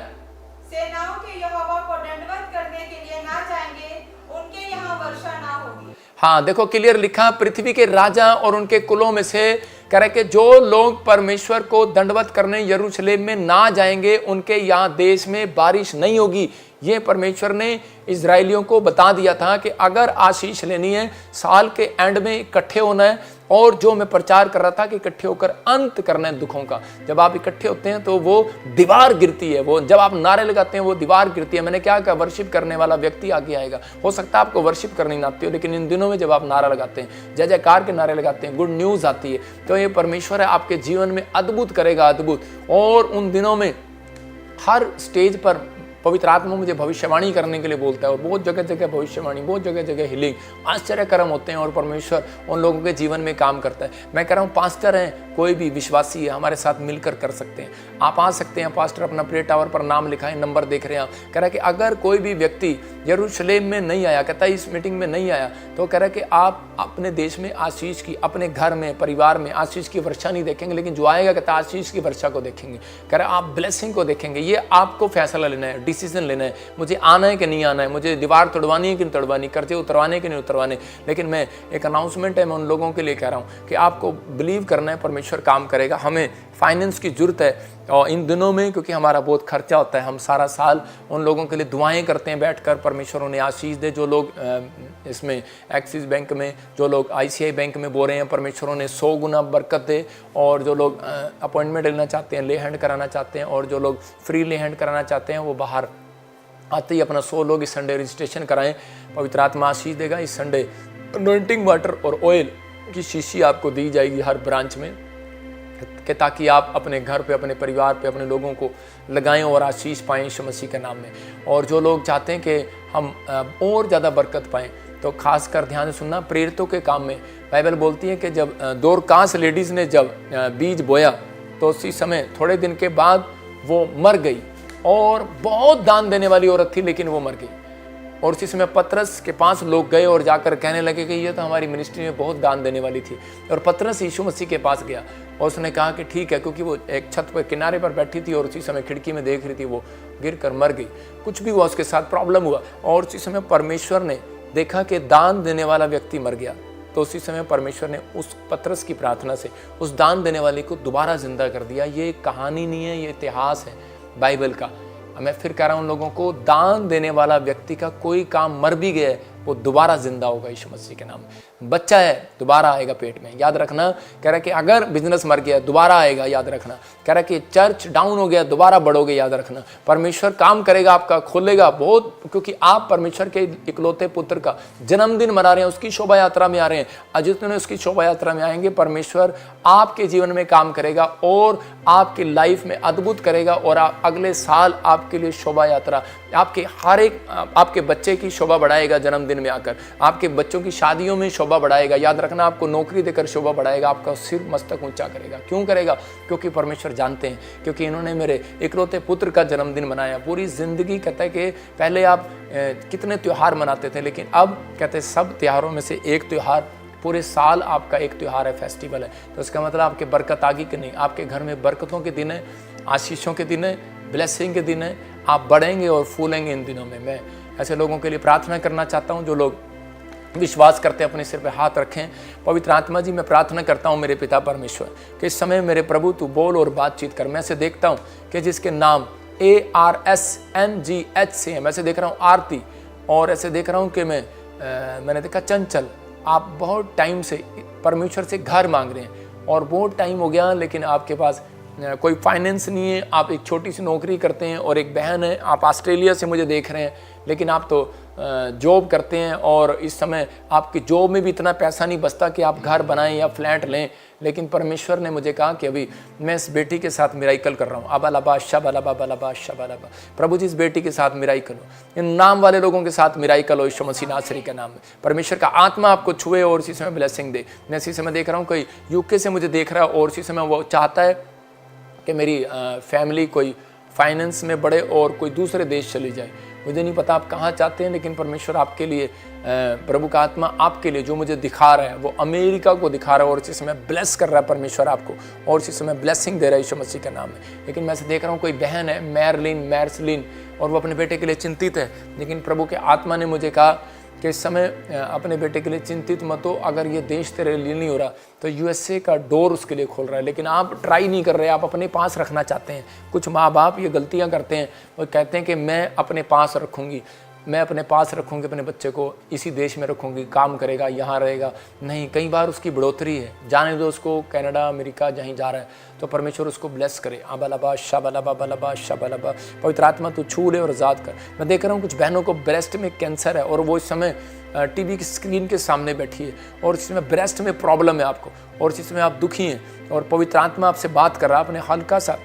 सेनाओं के यहोवा को दंडवत करने के लिए ना जाएंगे, उनके यहाँ वर्षा ना होगी। हाँ देखो क्लियर लिखा, पृथ्वी के राजा और उनके कुलों में से कह रहे कि जो लोग परमेश्वर को दंडवत करने यरूशलेम में ना जाएंगे, उनके यहाँ देश में बारिश नहीं होगी। ये परमेश्वर ने इजराइलियों को बता दिया था कि अगर आशीष लेनी है, साल के एंड में इकट्ठे होना है। और जो मैं प्रचार कर रहा था कि इकट्ठे होकर अंत करना है दुखों का। जब आप इकट्ठे होते हैं तो वो दीवार गिरती है, वो जब आप नारे लगाते हैं वो दीवार गिरती है। मैंने क्या कहा, वर्शिप करने वाला व्यक्ति आगे आएगा। हो सकता है आपको वर्शिप करनी ना आती हो, लेकिन इन दिनों में जब आप नारा लगाते हैं, जय जयकार के नारे लगाते हैं, गुड न्यूज़ आती है, तो ये परमेश्वर है आपके जीवन में अद्भुत करेगा, अद्भुत। और उन दिनों में हर स्टेज पर पवित्र आत्मा मुझे भविष्यवाणी करने के लिए बोलता है, और बहुत जगह जगह भविष्यवाणी, बहुत जगह जगह हीलिंग, आश्चर्य कर्म होते हैं, और परमेश्वर उन लोगों के जीवन में काम करता है। मैं कह रहा हूँ पास्टर हैं, कोई भी विश्वासी है, हमारे साथ मिलकर कर सकते हैं। आप आ सकते हैं, पास्टर अपना प्रे टावर पर नाम लिखा है, नंबर देख रहे हैं आप। कह रहा है कि अगर कोई भी व्यक्ति यरूशलेम में नहीं आया, कहता है इस मीटिंग में नहीं आया, तो कह रहा है कि आप अपने देश में आशीष की, अपने घर में, परिवार में आशीष की वर्षा नहीं देखेंगे, लेकिन जो आएगा कहता है आशीष की वर्षा को देखेंगे। कह रहा है आप ब्लेसिंग को देखेंगे। ये आपको फैसला लेना है। डिसीजन लेना है, मुझे आना है कि नहीं आना है, मुझे दीवार तोड़वानी है कि नहीं तोड़वानी, कर्जे उतरवाने कि नहीं उतरवाने। लेकिन मैं एक अनाउंसमेंट है, मैं उन लोगों के लिए कह रहा हूँ कि आपको बिलीव करना है, परमेश्वर काम करेगा। हमें फाइनेंस की ज़रूरत है और इन दिनों में, क्योंकि हमारा बहुत खर्चा होता है, हम सारा साल उन लोगों के लिए दुआएं करते हैं बैठकर, परमेश्वर उन्हें आशीष दे। जो लोग इसमें एक्सिस बैंक में, जो लोग ICI बैंक में बो रहे हैं, परमेश्वर उन्हें 100 गुना बरकत दे। और जो लोग अपॉइंटमेंट लेना चाहते हैं, ले हैंड कराना चाहते हैं, और जो लोग फ्री ले हैंड कराना चाहते हैं, वो बाहर आते ही अपना 100 लोग इस संडे रजिस्ट्रेशन कराएं। पवित्र आत्मा आशीष देगा। इस संडे अनॉइंटिंग वाटर और ऑयल की शीशी आपको दी जाएगी हर ब्रांच में, कि ताकि आप अपने घर पे, अपने परिवार पे, अपने लोगों को लगाएं और आशीष पाएं यीशु मसीह के नाम में। और जो लोग चाहते हैं कि हम और ज़्यादा बरकत पाएं, तो खासकर ध्यान से सुनना, प्रेरितों के काम में बाइबल बोलती है कि जब दोरकास लेडीज़ ने जब बीज बोया, तो उसी समय थोड़े दिन के बाद वो मर गई, और बहुत दान देने वाली औरत थी, लेकिन वो मर गई। और उसी समय पतरस के पास लोग गए और जाकर कहने लगे कि ये तो हमारी मिनिस्ट्री में बहुत दान देने वाली थी। और पतरस यीशु मसीह के पास गया और उसने कहा कि ठीक है, क्योंकि वो एक छत पर किनारे पर बैठी थी और उसी समय खिड़की में देख रही थी, वो गिर कर मर गई। कुछ भी हुआ, उसके साथ प्रॉब्लम हुआ, और उसी समय परमेश्वर ने देखा कि दान देने वाला व्यक्ति मर गया। तो उसी समय परमेश्वर ने उस पतरस की प्रार्थना से उस दान देने वाले को दोबारा जिंदा कर दिया। ये एक कहानी नहीं है, ये इतिहास है बाइबल का। मैं फिर कह रहा हूँ उन लोगों को, दान देने वाला व्यक्ति का कोई काम मर भी गया है, वो दोबारा जिंदा होगा यीशु मसीह के नाम में। बच्चा है, दोबारा आएगा पेट में, याद रखना। कह रहा है कि अगर बिजनेस मर गया, दोबारा आएगा, याद रखना। कह रहा है कि चर्च डाउन हो गया, दोबारा बढ़ोगे, याद रखना। परमेश्वर काम करेगा, आपका खोलेगा बहुत, क्योंकि आप परमेश्वर के इकलौते पुत्र का जन्मदिन मना रहे हैं, उसकी शोभा यात्रा में आ रहे हैं। जितने उसकी शोभा यात्रा में आएंगे, परमेश्वर आपके जीवन में काम करेगा और आपकी लाइफ में अद्भुत करेगा। और अगले साल आपके लिए शोभा यात्रा, आपके हर एक आपके बच्चे की शोभा बढ़ाएगा, जन्मदिन में आकर आपके बच्चों की शादियों में शोभा बढ़ाएगा। याद रखना, आपको नौकरी देकर शोभा बढ़ाएगा, आपका सिर मस्तक ऊंचा करेगा। क्यों करेगा? क्योंकि परमेश्वर जानते हैं, क्योंकि इन्होंने मेरे इकलौते पुत्र का जन्मदिन मनाया। पूरी जिंदगी कहता है कि पहले आप कितने त्योहार मनाते थे, लेकिन अब कहते हैं सब त्योहारों में से एक त्यौहार, पूरे साल आपका एक त्यौहार है, फेस्टिवल है। तो इसका मतलब आपके बरकत आगी कि नहीं? आपके घर में बरकतों के दिन है, आशीषों के दिन है, ब्लेसिंग के दिन है। आप बढ़ेंगे और फूलेंगे इन दिनों में। मैं ऐसे लोगों के लिए प्रार्थना करना चाहता हूं जो लोग विश्वास करते हैं, अपने सिर पे हाथ रखें। पवित्र आत्मा जी, मैं प्रार्थना करता हूं मेरे पिता परमेश्वर कि इस समय मेरे प्रभु तू बोल और बातचीत कर। मैं से देखता हूं कि जिसके नाम ARSNGH से है, मैं से देख रहा हूं आरती, और ऐसे देख रहा हूं कि मैंने देखा चंचल, आप बहुत टाइम से परमेश्वर से घर मांग रहे हैं और बहुत टाइम हो गया, लेकिन आपके पास कोई फाइनेंस नहीं है। आप एक छोटी सी नौकरी करते हैं और एक बहन है, आप ऑस्ट्रेलिया से मुझे देख रहे हैं, लेकिन आप तो जॉब करते हैं और इस समय आपकी जॉब में भी इतना पैसा नहीं बचता कि आप घर बनाएं या फ्लैट लें। लेकिन परमेश्वर ने मुझे कहा कि अभी मैं इस बेटी के साथ मिराइकल कर रहा हूँ। अबालाबा शबालाबा बलाबा शबालाबा, प्रभु जी इस बेटी के साथ मिराइकल हो, इन नाम वाले लोगों के साथ मिराइकल हो यीशु मसीह नासरी के नाम में। परमेश्वर का आत्मा आपको छुए और इसी समय ब्लेसिंग दे। मैं इसी समय देख रहा हूँ कोई UK से मुझे देख रहा है और इसी समय वो चाहता है कि मेरी फैमिली कोई फाइनेंस में बढ़े और कोई दूसरे देश चली जाए। मुझे नहीं पता आप कहाँ चाहते हैं, लेकिन परमेश्वर आपके लिए, प्रभु का आत्मा आपके लिए जो मुझे दिखा रहा है वो अमेरिका को दिखा रहा है और इसी समय ब्लेस कर रहा है परमेश्वर आपको, और इसी समय ब्लेसिंग दे रहा है यीशु मसीह के नाम में। लेकिन मैं से देख रहा हूँ कोई बहन है मैरसलिन, और वो अपने बेटे के लिए चिंतित है, लेकिन प्रभु के आत्मा ने मुझे कहा कि इस समय अपने बेटे के लिए चिंतित मत हो। अगर ये देश तेरे लिए नहीं हो रहा तो USA का डोर उसके लिए खोल रहा है, लेकिन आप ट्राई नहीं कर रहे, आप अपने पास रखना चाहते हैं। कुछ माँ बाप ये गलतियाँ करते हैं, वो कहते हैं कि मैं अपने पास रखूँगी, मैं अपने पास रखूँगी अपने बच्चे को, इसी देश में रखूँगी, काम करेगा, यहाँ रहेगा। नहीं, कई बार उसकी बढ़ोतरी है, जाने दो उसको, कनाडा अमेरिका जहीं जा रहा है, तो परमेश्वर उसको ब्लेस करे। अबालाबा शबालाबा बलाबा शबालाबा, पवित्र आत्मा तू छू ले और आज़ाद कर। मैं देख रहा हूँ कुछ बहनों को ब्रेस्ट में कैंसर है और वो इस समय TV की स्क्रीन के सामने बैठी है और इसमें ब्रेस्ट में प्रॉब्लम है आपको, और इसमें आप दुखी हैं और पवित्र आत्मा आपसे बात कर रहा है। आपने हल्का सा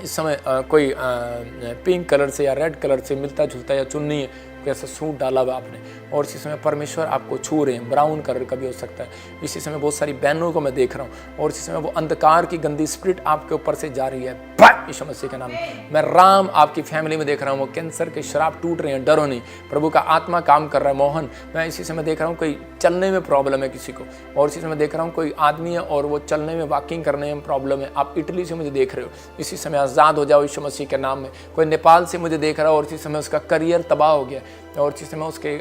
इस समय कोई पिंक कलर से या रेड कलर से मिलता जुलता या चुन्नी है कोई ऐसा सूट डाला हुआ आपने, और इसी समय परमेश्वर आपको छू रहे हैं, ब्राउन कलर का भी हो सकता है। इसी समय बहुत सारी बहनों को मैं देख रहा हूँ, और इसी समय वो अंधकार की गंदी स्पिरिट आपके ऊपर से जा रही है यीशु मसीह के नाम में। मैं राम आपकी फैमिली में देख रहा हूँ, वो कैंसर के शराब टूट रहे हैं, डरो नहीं, प्रभु का आत्मा काम कर रहा है। मोहन, मैं इसी समय देख रहा हूँ कोई चलने में प्रॉब्लम है किसी को, और इसी समय देख रहा हूँ कोई आदमी है और वो चलने में, वॉकिंग करने में प्रॉब्लम है। आप इटली से मुझे देख रहे हो, इसी समय आज़ाद हो जाओ यीशु मसीह के नाम में। कोई नेपाल से मुझे देख रहा है और इसी समय उसका करियर तबाह हो गया, और इसी समय उसके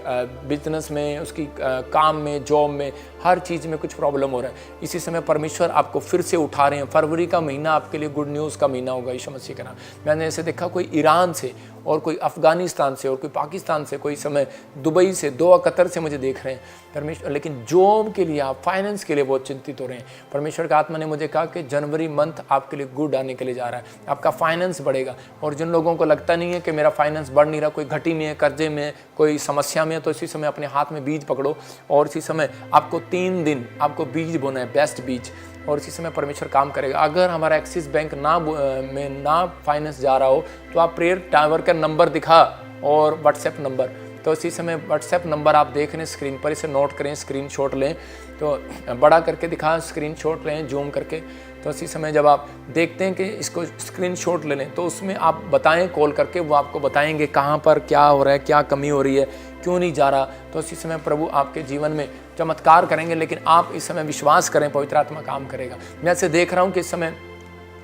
बिजनेस में, उसकी काम में, जॉब में, हर चीज़ में कुछ प्रॉब्लम हो रहा है। इसी समय परमेश्वर आपको फिर से उठा रहे हैं। फरवरी का महीना आपके लिए गुड न्यूज़ का महीना होगा यीशु मसीह का नाम। मैंने ऐसे देखा कोई ईरान से और कोई अफगानिस्तान से और कोई पाकिस्तान से, कोई समय दुबई से, दोहा कतर से मुझे देख रहे हैं परमेश्वर। लेकिन जॉब के लिए, आप फाइनेंस के लिए बहुत चिंतित हो रहे हैं। परमेश्वर का आत्मा ने मुझे कहा कि जनवरी मंथ आपके लिए गुड आने के लिए जा रहा है, आपका फाइनेंस बढ़ेगा। और जिन लोगों को लगता नहीं है कि मेरा फाइनेंस बढ़ नहीं रहा, कोई घटी में है, कर्जे में, कोई समस्या में है, तो इसी समय अपने हाथ में बीज पकड़ो, और इसी समय आपको 3 दिन आपको बीज बोना है, बेस्ट बीज, और इसी समय परमेश्वर काम करेगा। अगर हमारा एक्सिस बैंक में ना फाइनेंस जा रहा हो, तो आप प्रेयर टावर का नंबर दिखा और व्हाट्सएप नंबर, तो इसी समय व्हाट्सएप नंबर आप देख रहे हैं स्क्रीन पर, इसे नोट करें, स्क्रीनशॉट लें, तो बड़ा करके दिखा, स्क्रीनशॉट लें जूम करके। तो इसी समय जब आप देखते हैं कि इसको स्क्रीनशॉट ले लें, तो उसमें आप बताएं कॉल करके, वो आपको बताएंगे कहाँ पर क्या हो रहा है, क्या कमी हो रही है, क्यों नहीं जा रहा। तो इसी समय प्रभु आपके जीवन में चमत्कार करेंगे, लेकिन आप इस समय विश्वास करें, पवित्र आत्मा काम करेगा। मैं ऐसे देख रहा हूँ कि इस समय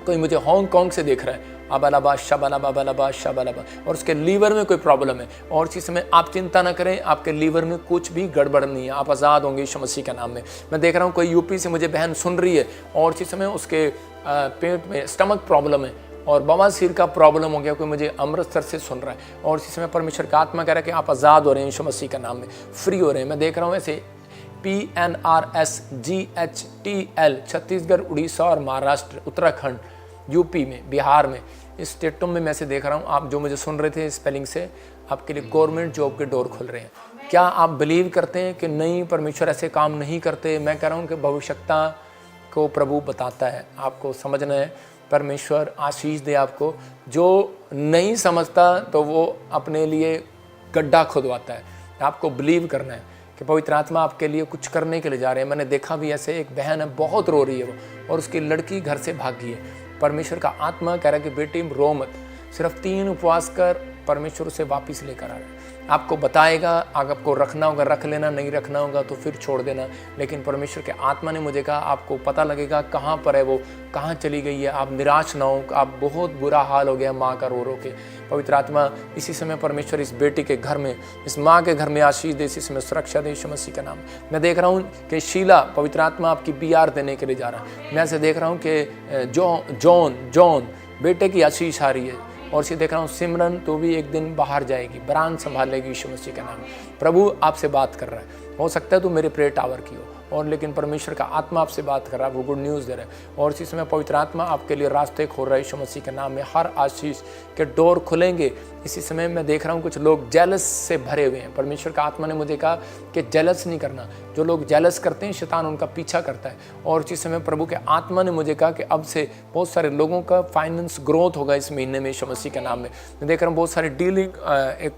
कोई मुझे हांगकांग से देख रहा है, अबालाबा शबालाबा बालाबा शबालाबा, और उसके लीवर में कोई प्रॉब्लम है, और इसी समय आप चिंता ना करें, आपके लीवर में कुछ भी गड़बड़ नहीं है, आप आज़ाद होंगे यीशु मसीह के नाम में। मैं देख रहा हूँ कोई यूपी से मुझे बहन सुन रही है, और इसी समय उसके पेट में स्टमक प्रॉब्लम है और बवासीर का प्रॉब्लम हो गया, कोई मुझे अमृतसर से सुन रहा है, और इसी समय परमेश्वर का आत्मा कह रहा है कि आप आज़ाद हो रहे हैं यीशु मसीह के नाम में, फ्री हो रहे हैं। मैं देख रहा हूँ ऐसे PNRSGHTL छत्तीसगढ़, उड़ीसा और महाराष्ट्र, उत्तराखंड, यूपी में, बिहार में, इस स्टेटों में मैं से देख रहा हूँ। आप जो मुझे सुन रहे थे स्पेलिंग से, आपके लिए गवर्नमेंट जॉब के डोर खुल रहे हैं। क्या आप बिलीव करते हैं कि नहीं, परमेश्वर ऐसे काम नहीं करते? मैं कह रहा हूँ कि भविष्यता को प्रभु बताता है, आपको समझना है। परमेश्वर आशीष दे आपको। जो नहीं समझता तो वो अपने लिए गड्ढा खुदवाता है। आपको बिलीव करना है कि पवित्र आत्मा आपके लिए कुछ करने के लिए जा रहे हैं। मैंने देखा भी ऐसे, एक बहन है, बहुत रो रही है वो, और उसकी लड़की घर से भागी है। परमेश्वर का आत्मा कह रहा है कि बेटी रो मत, सिर्फ 3 उपवास कर, परमेश्वर उसे वापस लेकर आ रहा है। आपको बताएगा, अगर आपको रखना होगा रख लेना, नहीं रखना होगा तो फिर छोड़ देना। लेकिन परमेश्वर के आत्मा ने मुझे कहा आपको पता लगेगा कहाँ पर है वो, कहाँ चली गई है। आप निराश ना हो, आप बहुत बुरा हाल हो गया माँ का रो रो के। पवित्र आत्मा इसी समय परमेश्वर इस बेटी के घर में, इस माँ के घर में आशीष दे, इसी समय सुरक्षा दे यीशु मसीह का नाम। मैं देख रहा हूँ कि शीला, पवित्र आत्मा आपकी PR देने के लिए जा रहा है। मैं ऐसे देख रहा हूँ कि जॉन बेटे की आशीष आ रही है, और इसे देख रहा हूँ सिमरन, तो भी एक दिन बाहर जाएगी, ब्रांच संभालेगी यीशु मसीह का नाम। प्रभु आपसे बात कर रहा है। हो सकता है तो मेरे प्रेयर टावर की हो, और लेकिन परमेश्वर का आत्मा आपसे बात कर रहा है, वो गुड न्यूज़ दे रहा है। और इसी समय पवित्र आत्मा आपके लिए रास्ते खोल रहा है यीशु मसीह के नाम में। हर आशीष के डोर खुलेंगे। इसी समय मैं देख रहा हूँ कुछ लोग जेलस से भरे हुए हैं। परमेश्वर का आत्मा ने मुझे कहा कि जेलस नहीं करना। जो लोग जेलस करते हैं, शैतान उनका पीछा करता है। और इसी समय प्रभु के आत्मा ने मुझे कहा कि अब से बहुत सारे लोगों का फाइनेंस ग्रोथ होगा इस महीने में यीशु मसीह के नाम में। मैं देख रहा हूँ बहुत सारे डीलिंग, एक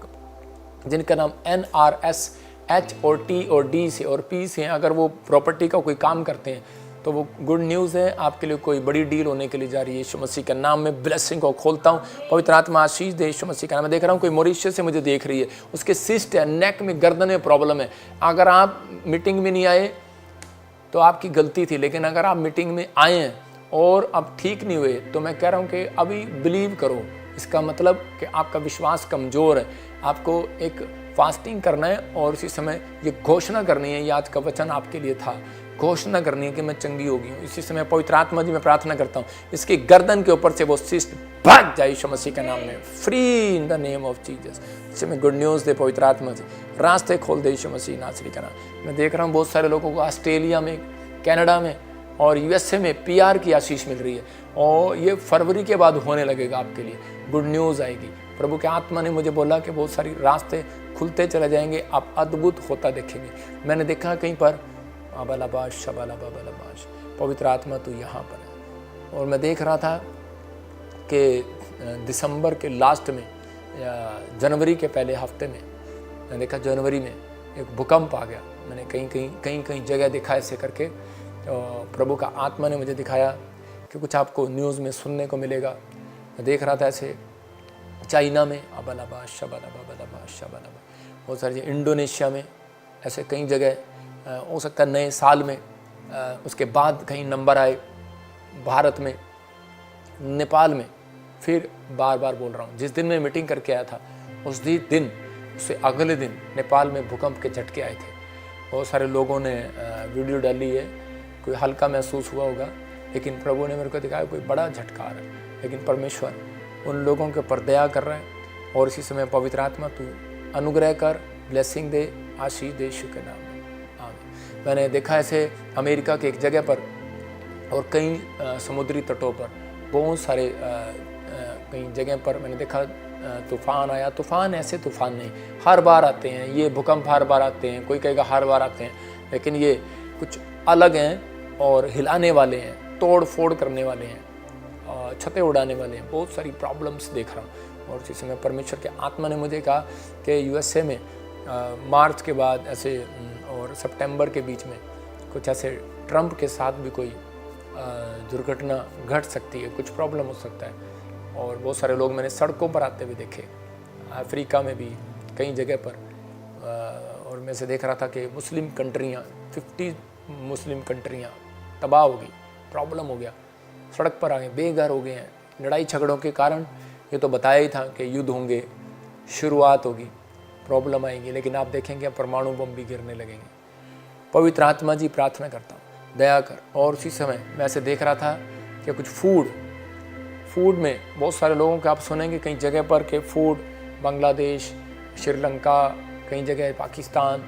जिनका नाम NRSH और T और D से और P से हैं, अगर वो प्रॉपर्टी का कोई काम करते हैं तो वो गुड न्यूज़ है, आपके लिए कोई बड़ी डील होने के लिए जा रही है यीशु मसीह के नाम में। ब्लेसिंग को खोलता हूँ, पवित्र आत्मा आशीष दे यीशु मसीह का नाम। मैं देख रहा हूँ कोई मॉरिशस से मुझे देख रही है, उसके सिस्ट है, नेक में, गर्दन में प्रॉब्लम है। अगर आप मीटिंग में नहीं आए तो आपकी गलती थी, लेकिन अगर आप मीटिंग में आए हैं और अब ठीक नहीं हुए, तो मैं कह रहा हूँ कि अभी बिलीव करो। इसका मतलब कि आपका विश्वास कमज़ोर है। आपको एक फास्टिंग करना है और इसी समय ये घोषणा करनी है, ये आज का वचन आपके लिए था, घोषणा करनी है कि मैं चंगी हो गई हूँ। इसी समय पवित्र आत्मा जी मैं प्रार्थना करता हूँ, इसकी गर्दन के ऊपर से वो सिस्ट भाग जाए यीशु मसीह के नाम में, free in the name of Jesus. इसी में गुड न्यूज़ दे पवित्र आत्मा जी, रास्ते खोल दे यीशु मसीह नासरी का नाम। मैं देख रहा हूँ बहुत सारे लोगों को ऑस्ट्रेलिया में, कनाडा में और USA में PR की आशीष मिल रही है, और ये फरवरी के बाद होने लगेगा आपके लिए, गुड न्यूज़ आएगी। प्रभु के आत्मा ने मुझे बोला कि बहुत सारी रास्ते खुलते चले जाएंगे, आप अद्भुत होता देखेंगे। मैंने देखा कहीं पर अबालाबाश शबालाबाश, पवित्र आत्मा तो यहाँ पर है। और मैं देख रहा था कि दिसंबर के लास्ट में या जनवरी के पहले हफ्ते में मैंने देखा जनवरी में एक भूकंप आ गया। मैंने कहीं जगह देखा ऐसे करके। तो प्रभु का आत्मा ने मुझे दिखाया कि कुछ आपको न्यूज़ में सुनने को मिलेगा। मैं देख रहा था ऐसे चाइना में अबलाबा शबलाबा बलाबा शबलाबा, बहुत सारी इंडोनेशिया में, ऐसे कई जगह, हो सकता है नए साल में, उसके बाद कहीं नंबर आए, भारत में, नेपाल में। फिर बार बार बोल रहा हूँ, जिस दिन मैं मीटिंग करके आया था उससे अगले दिन नेपाल में भूकंप के झटके आए थे। बहुत सारे लोगों ने वीडियो डाली है, कोई हल्का महसूस हुआ होगा, लेकिन प्रभु ने मेरे को दिखाया कोई बड़ा झटका आ रहा है। लेकिन परमेश्वर उन लोगों के ऊपर दया कर रहा है। और इसी समय पवित्र आत्मा तू अनुग्रह कर, ब्लेसिंग दे, आशीष दे, यीशु के नाम में आमीन। मैंने देखा ऐसे अमेरिका के एक जगह पर और कई समुद्री तटों पर बहुत सारे कई जगह पर मैंने देखा तूफ़ान आया। तूफ़ान ऐसे तूफ़ान नहीं, हर बार आते हैं ये भूकंप, हर बार आते हैं, कोई कहेगा हर बार आते हैं, लेकिन ये कुछ अलग हैं और हिलाने वाले हैं, तोड़ फोड़ करने वाले हैं, छतें उड़ाने वाले हैं। बहुत सारी प्रॉब्लम्स देख रहा हूँ। और इस समय परमेश्वर के आत्मा ने मुझे कहा कि यूएसए में मार्च के बाद ऐसे और सितंबर के बीच में कुछ ऐसे ट्रंप के साथ भी कोई दुर्घटना घट सकती है, कुछ प्रॉब्लम हो सकता है। और बहुत सारे लोग मैंने सड़कों पर आते हुए देखे, अफ्रीका में भी कई जगह पर। और मैं से देख रहा था कि मुस्लिम कंट्रियाँ, 50 मुस्लिम कंट्रियाँ तबाह हो गई, प्रॉब्लम हो गया, सड़क पर आ गए, बेघर हो गए हैं। लड़ाई झगड़ों के कारण ये तो बताया ही था कि युद्ध होंगे, शुरुआत होगी, प्रॉब्लम आएंगी, लेकिन आप देखेंगे परमाणु बम भी गिरने लगेंगे। पवित्र आत्मा जी प्रार्थना करता हूँ, दया कर। और उसी समय मैं ऐसे देख रहा था कि कुछ फूड में बहुत सारे लोगों के आप सुनेंगे कई जगह पर कि फूड बांग्लादेश, श्रीलंका, कई जगह पाकिस्तान,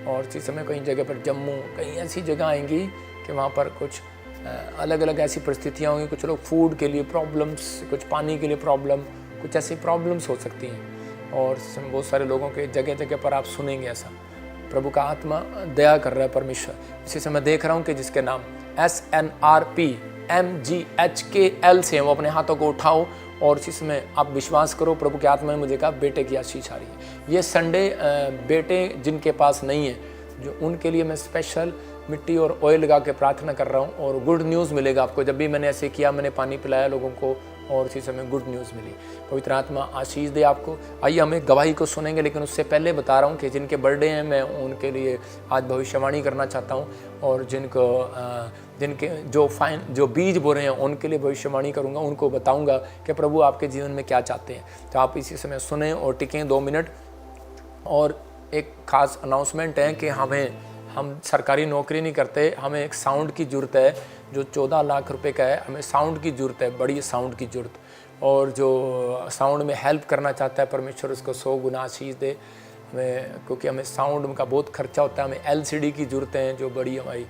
और इसी समय कई जगह पर जम्मू, कई ऐसी जगह आएंगी कि वहाँ पर कुछ अलग अलग ऐसी परिस्थितियाँ होंगी। कुछ लोग फूड के लिए प्रॉब्लम्स, कुछ पानी के लिए प्रॉब्लम, कुछ ऐसी प्रॉब्लम्स हो सकती हैं। और बहुत सारे लोगों के जगह जगह पर आप सुनेंगे ऐसा। प्रभु का आत्मा दया कर रहा है परमेश्वर। इसी समय देख रहा हूँ कि जिसके नाम SNRPMGHKL से वो अपने हाथों को उठाओ और इसी समय आप विश्वास करो। प्रभु के आत्मा ने मुझे कहा बेटे की आशीष आ रही है। ये संडे बेटे जिनके पास नहीं है, जो उनके लिए मैं स्पेशल मिट्टी और ऑयल लगा के प्रार्थना कर रहा हूँ और गुड न्यूज़ मिलेगा आपको। जब भी मैंने ऐसे किया, मैंने पानी पिलाया लोगों को और इसी समय गुड न्यूज़ मिली। पवित्र आत्मा आशीष दे आपको। आइए हम एक गवाही को सुनेंगे, लेकिन उससे पहले बता रहा हूँ कि जिनके बर्थडे हैं मैं उनके लिए आज भविष्यवाणी करना चाहता हूँ, और जिनके जो बीज बो रहे हैं उनके लिए भविष्यवाणी करूँगा, उनको बताऊँगा कि प्रभु आपके जीवन में क्या चाहते हैं। तो आप इसी समय सुने और टिकें 2 मिनट। और एक खास अनाउंसमेंट है कि हम सरकारी नौकरी नहीं करते, हमें एक साउंड की ज़रूरत है जो 14 लाख रुपए का है। हमें साउंड की ज़रूरत है, बड़ी साउंड की ज़रूरत। और जो साउंड में हेल्प करना चाहता है परमेश्वर उसको 100 गुना आशीष दे हमें, क्योंकि हमें साउंड का बहुत खर्चा होता है। हमें LCD की ज़रूरत है जो बड़ी हमारी,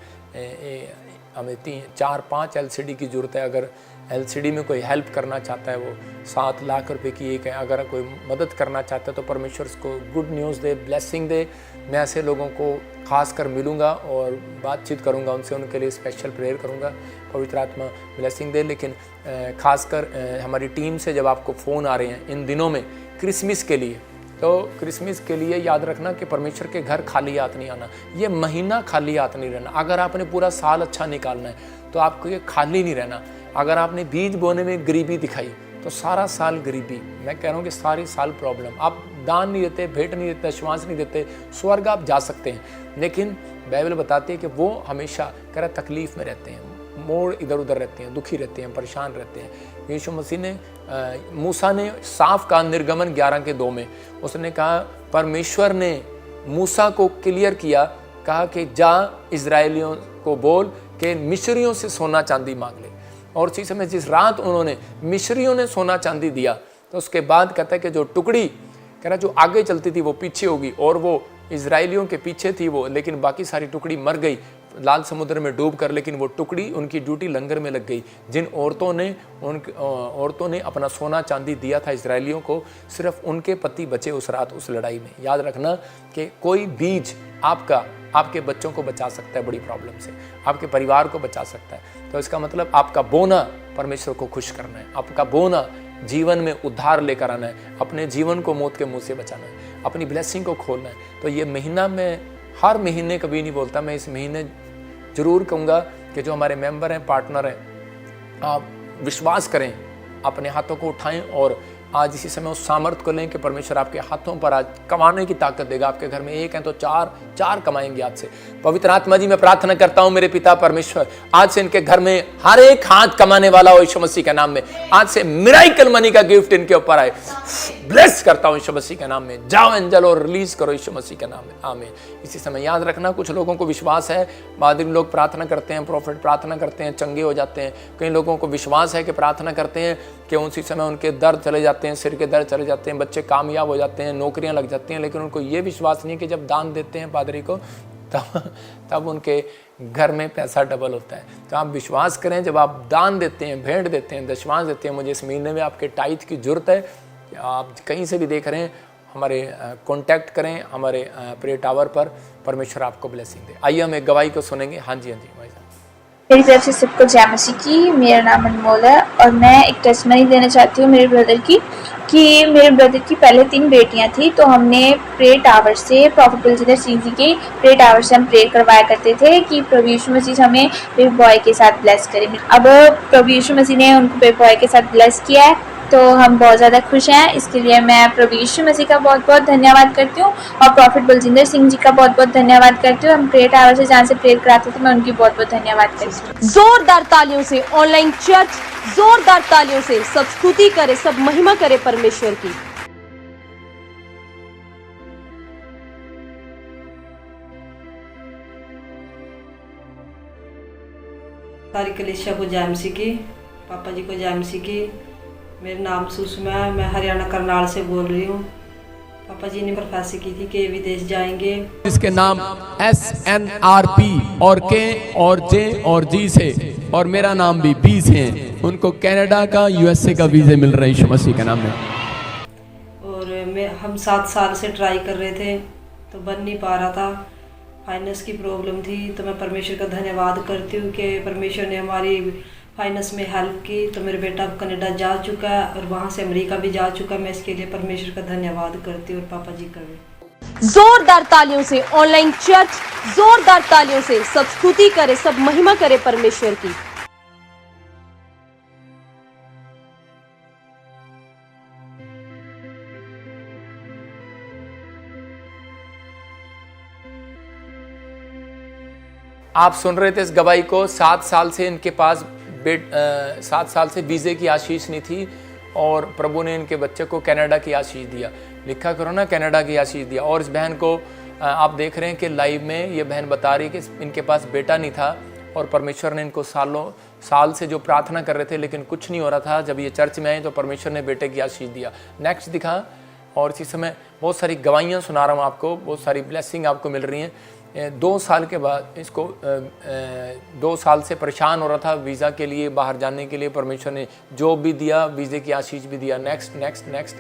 हमें 4-5 LCD की ज़रूरत है। अगर LCD में कोई हेल्प करना चाहता है, वो 7 लाख रुपए की एक है। अगर कोई मदद करना चाहता है तो परमेश्वर उसको गुड न्यूज़ दे, ब्लेसिंग दे। मैं ऐसे लोगों को खास कर मिलूँगा और बातचीत करूँगा उनसे, उनके लिए स्पेशल प्रेयर करूँगा। पवित्र आत्मा ब्लेसिंग दे। लेकिन खासकर हमारी टीम से जब आपको फ़ोन आ रहे हैं इन दिनों में क्रिसमस के लिए, तो क्रिसमस के लिए याद रखना कि परमेश्वर के घर खाली हाथ नहीं आना, ये महीना खाली हाथ नहीं रहना। अगर आपने पूरा साल अच्छा निकालना है तो आपको ये खाली नहीं रहना। अगर आपने बीज बोने में गरीबी दिखाई तो सारा साल गरीबी, मैं कह रहा हूँ कि सारी साल प्रॉब्लम। आप दान नहीं देते, भेंट नहीं देते, विश्वास नहीं देते, स्वर्ग आप जा सकते हैं, लेकिन बाइबल बताती है कि वो हमेशा कह रहा तकलीफ़ में रहते हैं, मोड़ इधर उधर रहते हैं, दुखी रहते हैं, परेशान रहते हैं। यीशु मसीह ने मूसा ने साफ कहा निर्गमन 11:2 में, उसने कहा परमेश्वर ने मूसा को क्लियर किया, कहा कि जा इजरायलियों को बोल कि मिस्रियों से सोना चांदी मांग ले। और उसी समय जिस रात उन्होंने मिस्रियों ने सोना चांदी दिया, तो उसके बाद कहता है कि जो टुकड़ी कह रहा जो आगे चलती थी वो पीछे होगी, और वो इजरायलियों के पीछे थी वो, लेकिन बाकी सारी टुकड़ी मर गई लाल समुद्र में डूब कर। लेकिन वो टुकड़ी, उनकी ड्यूटी लंगर में लग गई। जिन औरतों ने अपना सोना चांदी दिया था इजरायलियों को, सिर्फ उनके पति बचे उस रात उस लड़ाई में। याद रखना कि कोई बीज आपके बच्चों को बचा सकता है बड़ी प्रॉब्लम से, आपके परिवार को बचा सकता है। तो इसका मतलब आपका बोना परमेश्वर को खुश करना है, आपका बोना जीवन में उद्धार लेकर आना है, अपने जीवन को मौत के मुंह से बचाना है, अपनी ब्लेसिंग को खोलना है। तो ये महीना मैं हर महीने कभी नहीं बोलता, मैं इस महीने ज़रूर कहूँगा कि जो हमारे मेंबर हैं, पार्टनर हैं, आप विश्वास करें, अपने हाथों को उठाएं और आज इसी समय उस सामर्थ्य को लें कि परमेश्वर आपके हाथों पर आज कमाने की ताकत देगा। आपके घर में एक है तो चार कमाएंगे आज से। पवित्र आत्मा जी, मैं प्रार्थना करता हूं मेरे पिता परमेश्वर, आज से इनके घर में हर एक हाथ कमाने वाला हो यीशु मसीह के नाम में। आज से मिराकल मनी का गिफ्ट इनके ऊपर आए। ब्लेस करता हूं यीशु मसीह के नाम में। जाओ एंजल और रिलीज करो यीशु मसीह के नाम में, आमीन। इसी समय याद रखना, कुछ लोगों को विश्वास है, बाद में लोग प्रार्थना करते हैं, प्रोफेट प्रार्थना करते हैं, चंगे हो जाते हैं। कई लोगों को विश्वास है कि प्रार्थना करते हैं कि उसी समय उनके दर्द चले जाते हैं, सिर के दर्द चले जाते हैं, बच्चे कामयाब हो जाते हैं, नौकरियां लग जाती हैं, लेकिन उनको ये विश्वास नहीं कि जब दान देते हैं पादरी को तब उनके घर में पैसा डबल होता है। तो आप विश्वास करें, जब आप दान देते हैं, भेंट देते हैं, दशमांश देते हैं, मुझे इस महीने में आपके टाइट की जरूरत है। आप कहीं से भी देख रहे हैं, हमारे कांटेक्ट करें हमारे प्रेयर टावर पर, परमेश्वर आपको ब्लेसिंग दे। आइए हम एक गवाही को सुनेंगे। हाँ जी भाई साहब। मेरी तरफ से सबको जय मसीह की। मेरा नाम अनमोल है और मैं एक टेस्टमनी देना चाहती हूँ मेरे ब्रदर की, कि मेरे ब्रदर की पहले 3 बेटियां थी। तो हमने प्रेयर टावर से, प्रॉफिट बलजिंदर सिंह जी के प्रेयर टावर से हम प्रेयर करवाया करते थे कि प्रभु यीशु मसीह हमें बेबी बॉय के साथ ब्लेस करें। अब प्रभु यीशु मसीह ने उनको बेबी बॉय के साथ ब्लेस किया है, तो हम बहुत ज़्यादा खुश हैं। इसके लिए मैं प्रभु यीशु मसीह का बहुत बहुत धन्यवाद करती हूँ और प्रॉफिट बलजिंदर सिंह जी का बहुत बहुत धन्यवाद करती हूँ। हम प्रेयर टावर से जहाँ से प्रेयर कराते थे, मैं उनकी बहुत बहुत धन्यवाद करती हूँ। जोरदार तालियों से ऑनलाइन चर्च, जोरदार तालियों से सब स्तुति करे, सब महिमा करे परमेश्वर की। सारी कलीसिया को जय मसीह की, पापा जी को जय मसीह की। मेरा नाम सुषमा है, मैं हरियाणा करनाल से बोल रही हूँ। पापा जी ने प्रोफेसी की थी कि विदेश जाएंगे। इसके नाम SNRP और K और J और G से, और मेरा नाम भी B से है। उनको कनाडा का, USA का वीज़े मिल रहे हैं यीशु मसीह के नाम में। और हम 7 साल से ट्राई कर रहे थे तो बन नहीं पा रहा था, फाइनेंस की प्रॉब्लम थी। तो मैं परमेश्वर का धन्यवाद करती हूँ कि परमेश्वर ने हमारी फाइनेंस में हेल्प की। तो मेरा बेटा कनाडा जा चुका है और वहाँ से अमेरिका भी जा चुका है। मैं इसके लिए परमेश्वर का धन्यवाद करती हूँ और पापा जी का भी। जोरदार तालियों से ऑनलाइन चर्च, जोरदार तालियों से सब स्तुति करे, सब महिमा करे परमेश्वर की। आप सुन रहे थे इस गवाही को। 7 साल से इनके पास 7 साल से वीज़े की आशीष नहीं थी और प्रभु ने इनके बच्चे को कनाडा की आशीष दिया। लिखा करो ना, कनाडा की आशीष दिया। और इस बहन को आप देख रहे हैं कि लाइव में ये बहन बता रही है कि इनके पास बेटा नहीं था और परमेश्वर ने इनको साल से जो प्रार्थना कर रहे थे लेकिन कुछ नहीं हो रहा था। जब ये चर्च में आए तो परमेश्वर ने बेटे की आशीष दिया। नेक्स्ट दिखा। और इसी समय बहुत सारी गवाहियाँ सुना रहा हूँ आपको, बहुत सारी ब्लेसिंग आपको मिल रही हैं। 2 साल के बाद इसको 2 साल से परेशान हो रहा था वीज़ा के लिए, बाहर जाने के लिए। परमेश्वर ने जॉब भी दिया, वीज़े की आशीष भी दिया। नेक्स्ट।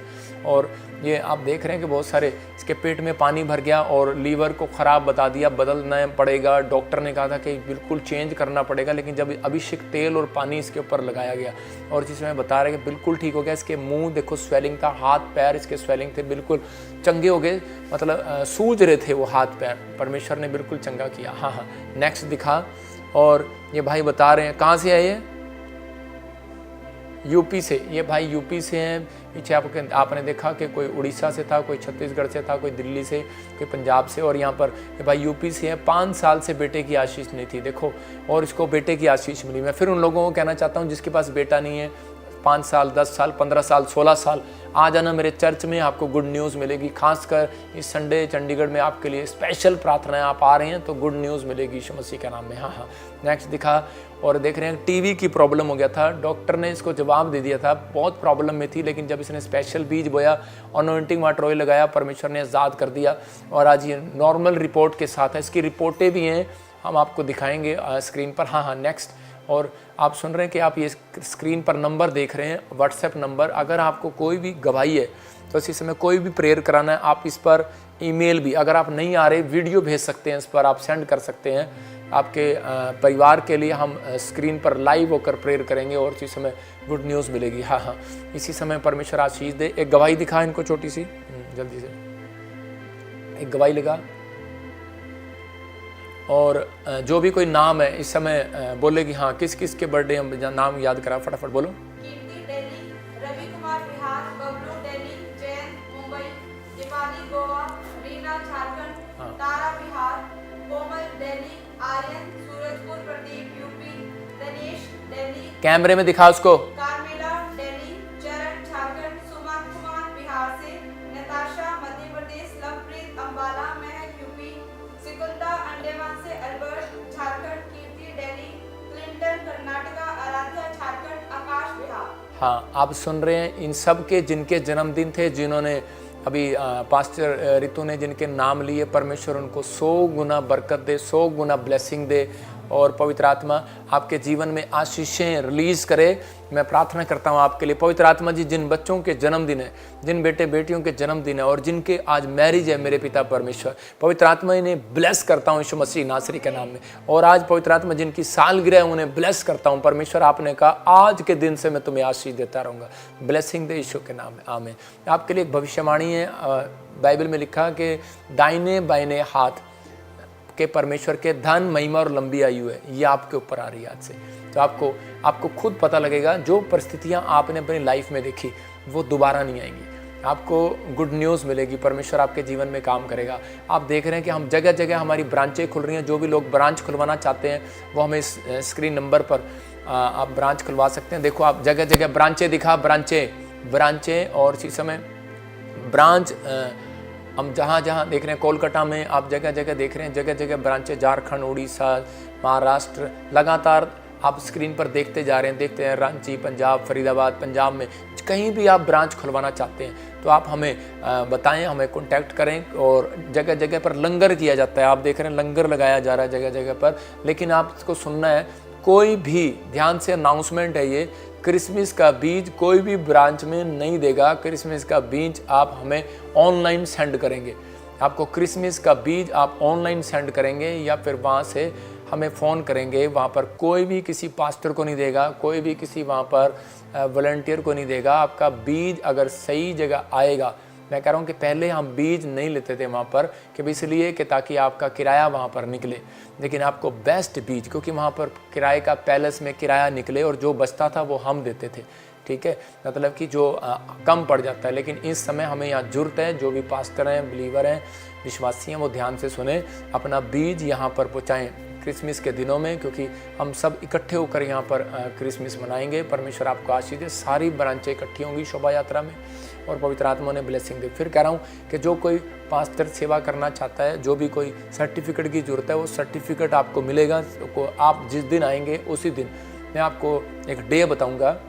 और ये आप देख रहे हैं कि बहुत सारे इसके पेट में पानी भर गया और लीवर को ख़राब बता दिया, बदलना पड़ेगा। डॉक्टर ने कहा था कि बिल्कुल चेंज करना पड़ेगा, लेकिन जब अभिषेक तेल और पानी इसके ऊपर लगाया गया और जिसमें बता रहे कि बिल्कुल ठीक हो गया। इसके मुंह देखो स्वेलिंग था, हाथ पैर इसके स्वेलिंग थे, बिल्कुल चंगे हो गए, मतलब सूज रहे थे वो हाथ पैर। परमेश्वर ने बिल्कुल चंगा किया। हाँ। नेक्स्ट दिखा। और ये भाई बता रहे हैं, कहाँ से आए? यूपी से। ये भाई यूपी से हैं। पीछे आपने देखा कि कोई उड़ीसा से था, कोई छत्तीसगढ़ से था, कोई दिल्ली से, कोई पंजाब से, और यहाँ पर ये भाई यूपी से है। 5 साल से बेटे की आशीष नहीं थी, देखो, और इसको बेटे की आशीष मिली। मैं फिर उन लोगों को कहना चाहता हूँ जिसके पास बेटा नहीं है, 5 साल, 10 साल, 15 साल, 16 साल, आ जाना मेरे चर्च में, आपको गुड न्यूज़ मिलेगी। खासकर इस संडे चंडीगढ़ में आपके लिए स्पेशल प्रार्थना है। आप आ रहे हैं तो गुड न्यूज़ मिलेगी यीशु मसीह के नाम में। हाँ। नेक्स्ट दिखा। और देख रहे हैं टीवी की प्रॉब्लम हो गया था, डॉक्टर ने इसको जवाब दे दिया था, बहुत प्रॉब्लम में थी, लेकिन जब इसने स्पेशल बीज बोया, अनॉइंटिंग वाटर ऑयल लगाया, परमेश्वर ने आज़ाद कर दिया और आज ये नॉर्मल रिपोर्ट के साथ है। इसकी रिपोर्टें भी हैं, हम आपको दिखाएंगे स्क्रीन पर। हाँ। नेक्स्ट। और आप सुन रहे हैं कि आप ये स्क्रीन पर नंबर देख रहे हैं, व्हाट्सएप नंबर। अगर आपको कोई भी गवाही है तो इसी समय कोई भी प्रेयर कराना है, आप इस पर ईमेल भी, अगर आप नहीं आ रहे, वीडियो भेज सकते हैं, इस पर आप सेंड कर सकते हैं। आपके परिवार के लिए हम स्क्रीन पर लाइव होकर प्रेयर करेंगे और इसी समय गुड न्यूज़ मिलेगी। हाँ, इसी समय परमेश्वर आशीष दे। एक गवाही दिखा इनको छोटी सी, जल्दी से एक गवाही लगा। और जो भी कोई नाम है इस समय बोलेगी, हाँ किस किस के बर्थडे हम नाम याद करा, फटाफट बोलो। कीर्ति दिल्ली, रवि कुमार बिहार, बबलू दिल्ली, जयंत मुंबई, दीपाली गोवा, रीना झारखंड, तारा बिहार, कोमल दिल्ली, आर्यन सूरजपुर, प्रदीप यूपी, दिनेश दिल्ली, कैमरे में दिखा उसको। कार्मेला दिल्ली, चरण झारखंड, सुमन कुमार बिहार से, नताशा मध्य प्रदेश, लवप्रीत अम्बाला, महक यूपी, सिकुंदा अंडमान से, अल्बर्ट झारखंड, कीर्ति दिल्ली, क्लिंटन कर्नाटका, आराध्या झारखंड, आकाश बिहार। हाँ, आप सुन रहे हैं इन सब के जिनके जन्मदिन थे, जिन्होंने अभी पास्टर रितु ने जिनके नाम लिए, परमेश्वर उनको 100 गुना बरकत दे, 100 गुना ब्लेसिंग दे और पवित्र आत्मा आपके जीवन में आशीषें रिलीज़ करे। मैं प्रार्थना करता हूँ आपके लिए, पवित्र आत्मा जी जिन बच्चों के जन्मदिन है, जिन बेटे बेटियों के जन्मदिन है और जिनके आज मैरिज है, मेरे पिता परमेश्वर, पवित्र आत्मा इन्हें ब्लेस करता हूँ यीशु मसीह नासरी के नाम में। और आज पवित्र आत्मा जिनकी सालगिरह है उन्हें ब्लेस करता हूँ परमेश्वर। आपने कहा आज के दिन से मैं तुम्हें आशीष देता रहूँगा, ब्लेसिंग दे यीशु के नाम में, आमीन। आपके लिए एक भविष्यवाणी है, बाइबल में लिखा कि दाहिने बाइने हाथ के परमेश्वर के धन, महिमा और लंबी आयु है, ये आपके ऊपर आ रही है आज से। तो आपको खुद पता लगेगा जो परिस्थितियां आपने अपनी लाइफ में देखी वो दोबारा नहीं आएंगी। आपको गुड न्यूज़ मिलेगी, परमेश्वर आपके जीवन में काम करेगा। आप देख रहे हैं कि हम जगह जगह हमारी ब्रांचें खुल रही हैं। जो भी लोग ब्रांच खुलवाना चाहते हैं वो हमें इस स्क्रीन नंबर पर आप ब्रांच खुलवा सकते हैं। देखो आप जगह जगह ब्रांचें दिखा, ब्रांचें और इसी समय ब्रांच हम जहाँ जहाँ देख रहे हैं, कोलकाता में आप जगह जगह देख रहे हैं, जगह जगह ब्रांचें, झारखंड, उड़ीसा, महाराष्ट्र, लगातार आप स्क्रीन पर देखते जा रहे हैं, देखते हैं रांची, पंजाब, फरीदाबाद, पंजाब में कहीं भी आप ब्रांच खुलवाना चाहते हैं तो आप हमें बताएं, हमें कांटेक्ट करें। और जगह जगह पर लंगर किया जाता है, आप देख रहे हैं लंगर लगाया जा रहा है जगह जगह पर, लेकिन आप इसको सुनना है, कोई भी ध्यान से अनाउंसमेंट है ये, क्रिसमस का बीज कोई भी ब्रांच में नहीं देगा। क्रिसमस का बीज आप हमें ऑनलाइन सेंड करेंगे, आपको क्रिसमस का बीज आप ऑनलाइन सेंड करेंगे या फिर वहाँ से हमें फ़ोन करेंगे। वहाँ पर कोई भी किसी पास्टर को नहीं देगा, कोई भी किसी वहाँ पर वॉलंटियर को नहीं देगा। आपका बीज अगर सही जगह आएगा, मैं कह रहा हूँ कि पहले हम बीज नहीं लेते थे वहाँ पर कि इसलिए कि ताकि आपका किराया वहाँ पर निकले, लेकिन आपको बेस्ट बीज, क्योंकि वहाँ पर किराए का पैलेस में किराया निकले और जो बचता था वो हम देते थे, ठीक है, मतलब कि जो कम पड़ जाता है। लेकिन इस समय हमें यहाँ ज़रूरत है, जो भी पास्टर हैं, बिलीवर हैं, विश्वासी हैं, वो ध्यान से सुने, अपना बीज यहाँ पर पहुँचाएँ क्रिसमस के दिनों में, क्योंकि हम सब इकट्ठे होकर यहाँ पर क्रिसमस मनाएंगे। परमेश्वर आपको आशीष दे। सारी ब्रांचें इकट्ठी होंगी शोभा यात्रा में और पवित्र आत्मा ने ब्लेसिंग दे। फिर कह रहा हूँ कि जो कोई पास्टर सेवा करना चाहता है, जो भी कोई सर्टिफिकेट की ज़रूरत है, वो सर्टिफिकेट आपको मिलेगा। तो आप जिस दिन आएंगे उसी दिन मैं आपको एक डे बताऊँगा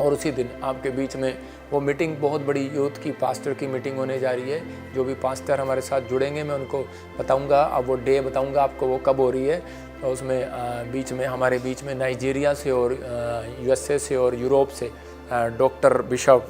और उसी दिन आपके बीच में वो मीटिंग, बहुत बड़ी यूथ की पास्टर की मीटिंग होने जा रही है। जो भी पास्टर हमारे साथ जुड़ेंगे मैं उनको बताऊंगा, अब वो डे बताऊंगा आपको वो कब हो रही है। तो उसमें बीच में हमारे बीच में नाइजीरिया से और यूएसए से और यूरोप से डॉक्टर बिशप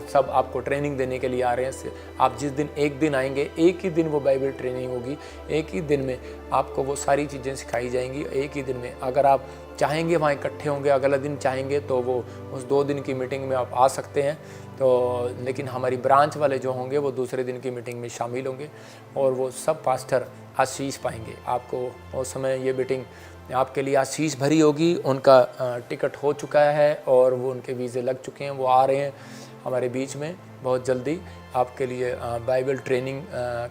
सब आपको ट्रेनिंग देने के लिए आ रहे हैं। आप जिस दिन एक दिन आएंगे, एक ही दिन वो बाइबल ट्रेनिंग होगी, एक ही दिन में आपको वो सारी चीज़ें सिखाई जाएंगी, एक ही दिन में। अगर आप चाहेंगे वहाँ इकट्ठे होंगे, अगला दिन चाहेंगे तो वो उस 2 दिन की मीटिंग में आप आ सकते हैं। तो लेकिन हमारी ब्रांच वाले जो होंगे वो दूसरे दिन की मीटिंग में शामिल होंगे और वो सब पास्टर आशीष पाएंगे। आपको उस समय ये मीटिंग आपके लिए आशीष भरी होगी। उनका टिकट हो चुका है और वो उनके वीज़े लग चुके हैं, वो आ रहे हैं हमारे बीच में बहुत जल्दी आपके लिए। बाइबल ट्रेनिंग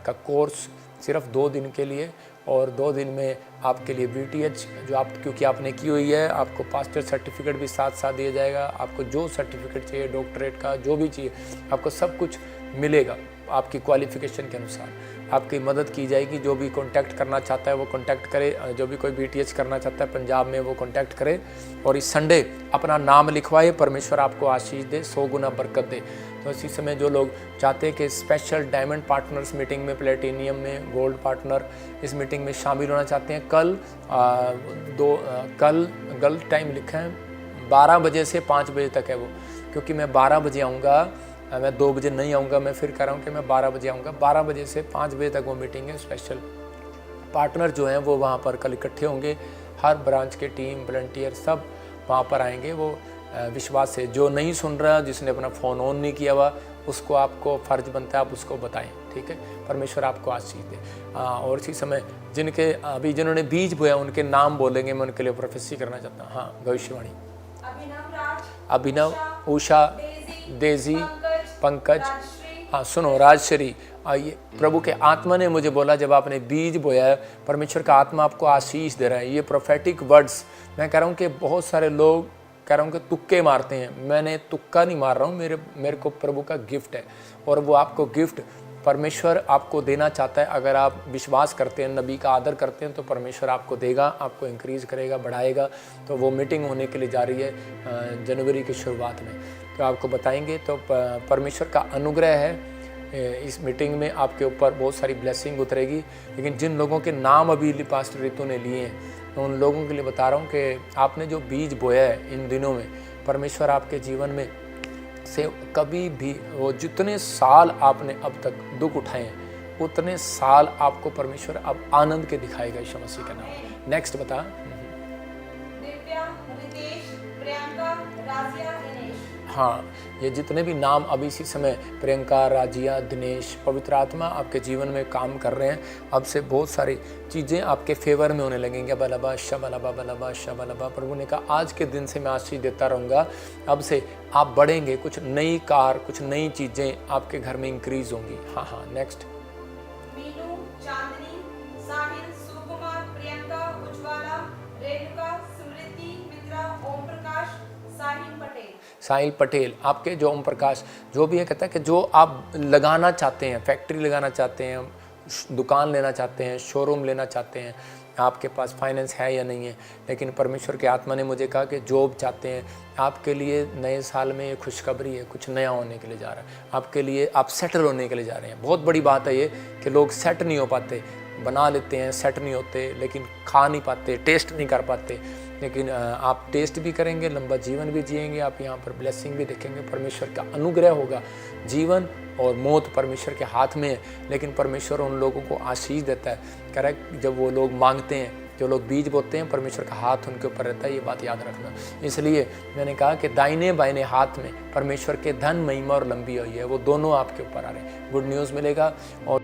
का कोर्स सिर्फ 2 दिन के लिए, और 2 दिन में आपके लिए BTH जो आप क्योंकि आपने की हुई है, आपको पास्टर सर्टिफिकेट भी साथ साथ दिया जाएगा। आपको जो सर्टिफिकेट चाहिए, डॉक्टरेट का जो भी चाहिए, आपको सब कुछ मिलेगा आपकी क्वालिफ़िकेशन के अनुसार। आपकी मदद की जाएगी। जो भी कांटेक्ट करना चाहता है वो कांटेक्ट करे, जो भी कोई BTH करना चाहता है पंजाब में वो कांटेक्ट करे और इस संडे अपना नाम लिखवाए। परमेश्वर आपको आशीष दे, 100 गुना बरकत दे। तो इसी समय जो लोग चाहते हैं कि स्पेशल डायमंड पार्टनर्स मीटिंग में, प्लेटिनियम में, गोल्ड पार्टनर इस मीटिंग में शामिल होना चाहते हैं, कल गलत टाइम लिखा है, 12 बजे से 5 बजे तक है वो, क्योंकि मैं 12 बजे आऊँगा, मैं 2 बजे नहीं आऊँगा। मैं फिर कह रहा हूँ कि मैं 12 बजे आऊँगा। 12 बजे से 5 बजे तक वो मीटिंग है स्पेशल पार्टनर जो हैं वो वहाँ पर कल इकट्ठे होंगे। हर ब्रांच के टीम वॉलंटियर सब वहाँ पर आएंगे। वो विश्वास से, जो नहीं सुन रहा, जिसने अपना फ़ोन ऑन नहीं किया हुआ, उसको आपको फ़र्ज बनता है आप उसको बताएं, ठीक है। परमेश्वर आपको आशीष दे। और इसी समय जिन्होंने बीज बोया उनके नाम बोलेंगे, मैं उनके लिए प्रोफेसी करना चाहता हूँ। हाँ, भविष्यवाणी। अभिनव, उषा, डेजी, पंकज, हाँ सुनो, राजश्री। ये प्रभु के आत्मा ने मुझे बोला जब आपने बीज बोया है, परमेश्वर का आत्मा आपको आशीष दे रहा है। ये प्रोफेटिक वर्ड्स मैं कह रहा हूँ कि बहुत सारे लोग कह रहा हूँ कि तुक्के मारते हैं। मैंने तुक्का नहीं मार रहा हूँ, मेरे को प्रभु का गिफ्ट है और वो आपको गिफ्ट परमेश्वर आपको देना चाहता है। अगर आप विश्वास करते हैं, नबी का आदर करते हैं, तो परमेश्वर आपको देगा, आपको इंक्रीज़ करेगा, बढ़ाएगा। तो वो मीटिंग होने के लिए जा रही है जनवरी की शुरुआत में, तो आपको बताएंगे। तो परमेश्वर का अनुग्रह है इस मीटिंग में, आपके ऊपर बहुत सारी ब्लेसिंग उतरेगी। लेकिन जिन लोगों के नाम अभी पास्टर रितु ने लिए हैं, तो उन लोगों के लिए बता रहा हूँ कि आपने जो बीज बोया है इन दिनों में, परमेश्वर आपके जीवन में से कभी भी, वो जितने साल आपने अब तक दुख उठाए हैं, उतने साल आपको परमेश्वर अब आनंद के दिखाएगा यीशु मसीह का नाम। नेक्स्ट बता। दिव्या, रितेश, प्रियंका, राजिया, दिनेश। हाँ, ये जितने भी नाम अभी इसी समय प्रियंका, राजिया, दिनेश, पवित्र आत्मा आपके जीवन में काम कर रहे हैं। अब से बहुत सारी चीज़ें आपके फेवर में होने लगेंगी। बलबा शबलबा बलबा शबलबा। प्रभु ने कहा आज के दिन से मैं आशीष देता रहूँगा। अब से आप बढ़ेंगे, कुछ नई कार, कुछ नई चीज़ें आपके घर में इंक्रीज होंगी। हाँ हाँ, नेक्स्ट। मीनू, चांदनी, साहिल, सुकुमार, प्रियंका, उज्ज्वला, रेणुका, स्मृति, मित्रा, ओम प्रकाश, साहिल पटेल, आपके जो ओम प्रकाश जो भी है, कहता है कि जो आप लगाना चाहते हैं, फैक्ट्री लगाना चाहते हैं, दुकान लेना चाहते हैं, शोरूम लेना चाहते हैं, आपके पास फाइनेंस है या नहीं है, लेकिन परमेश्वर के आत्मा ने मुझे कहा कि जॉब चाहते हैं, आपके लिए नए साल में ये खुशखबरी है, कुछ नया होने के लिए जा रहा है आपके लिए। आप सेटल होने के लिए जा रहे हैं। बहुत बड़ी बात है ये कि लोग सेट नहीं हो पाते, बना लेते हैं, सेट नहीं होते, लेकिन खा नहीं पाते, टेस्ट नहीं कर पाते। लेकिन आप टेस्ट भी करेंगे, लंबा जीवन भी जिएंगे, आप यहाँ पर ब्लेसिंग भी देखेंगे, परमेश्वर का अनुग्रह होगा। जीवन और मौत परमेश्वर के हाथ में है, लेकिन परमेश्वर उन लोगों को आशीष देता है। करेक्ट, जब वो लोग मांगते हैं, जो लोग बीज बोते हैं, परमेश्वर का हाथ उनके ऊपर रहता है। ये बात याद रखना। इसलिए मैंने कहा कि दाहिने बाइने हाथ में परमेश्वर के धन, महिमा और लंबी हुई है, वो दोनों आपके ऊपर आ रहे हैं। गुड न्यूज़ मिलेगा। और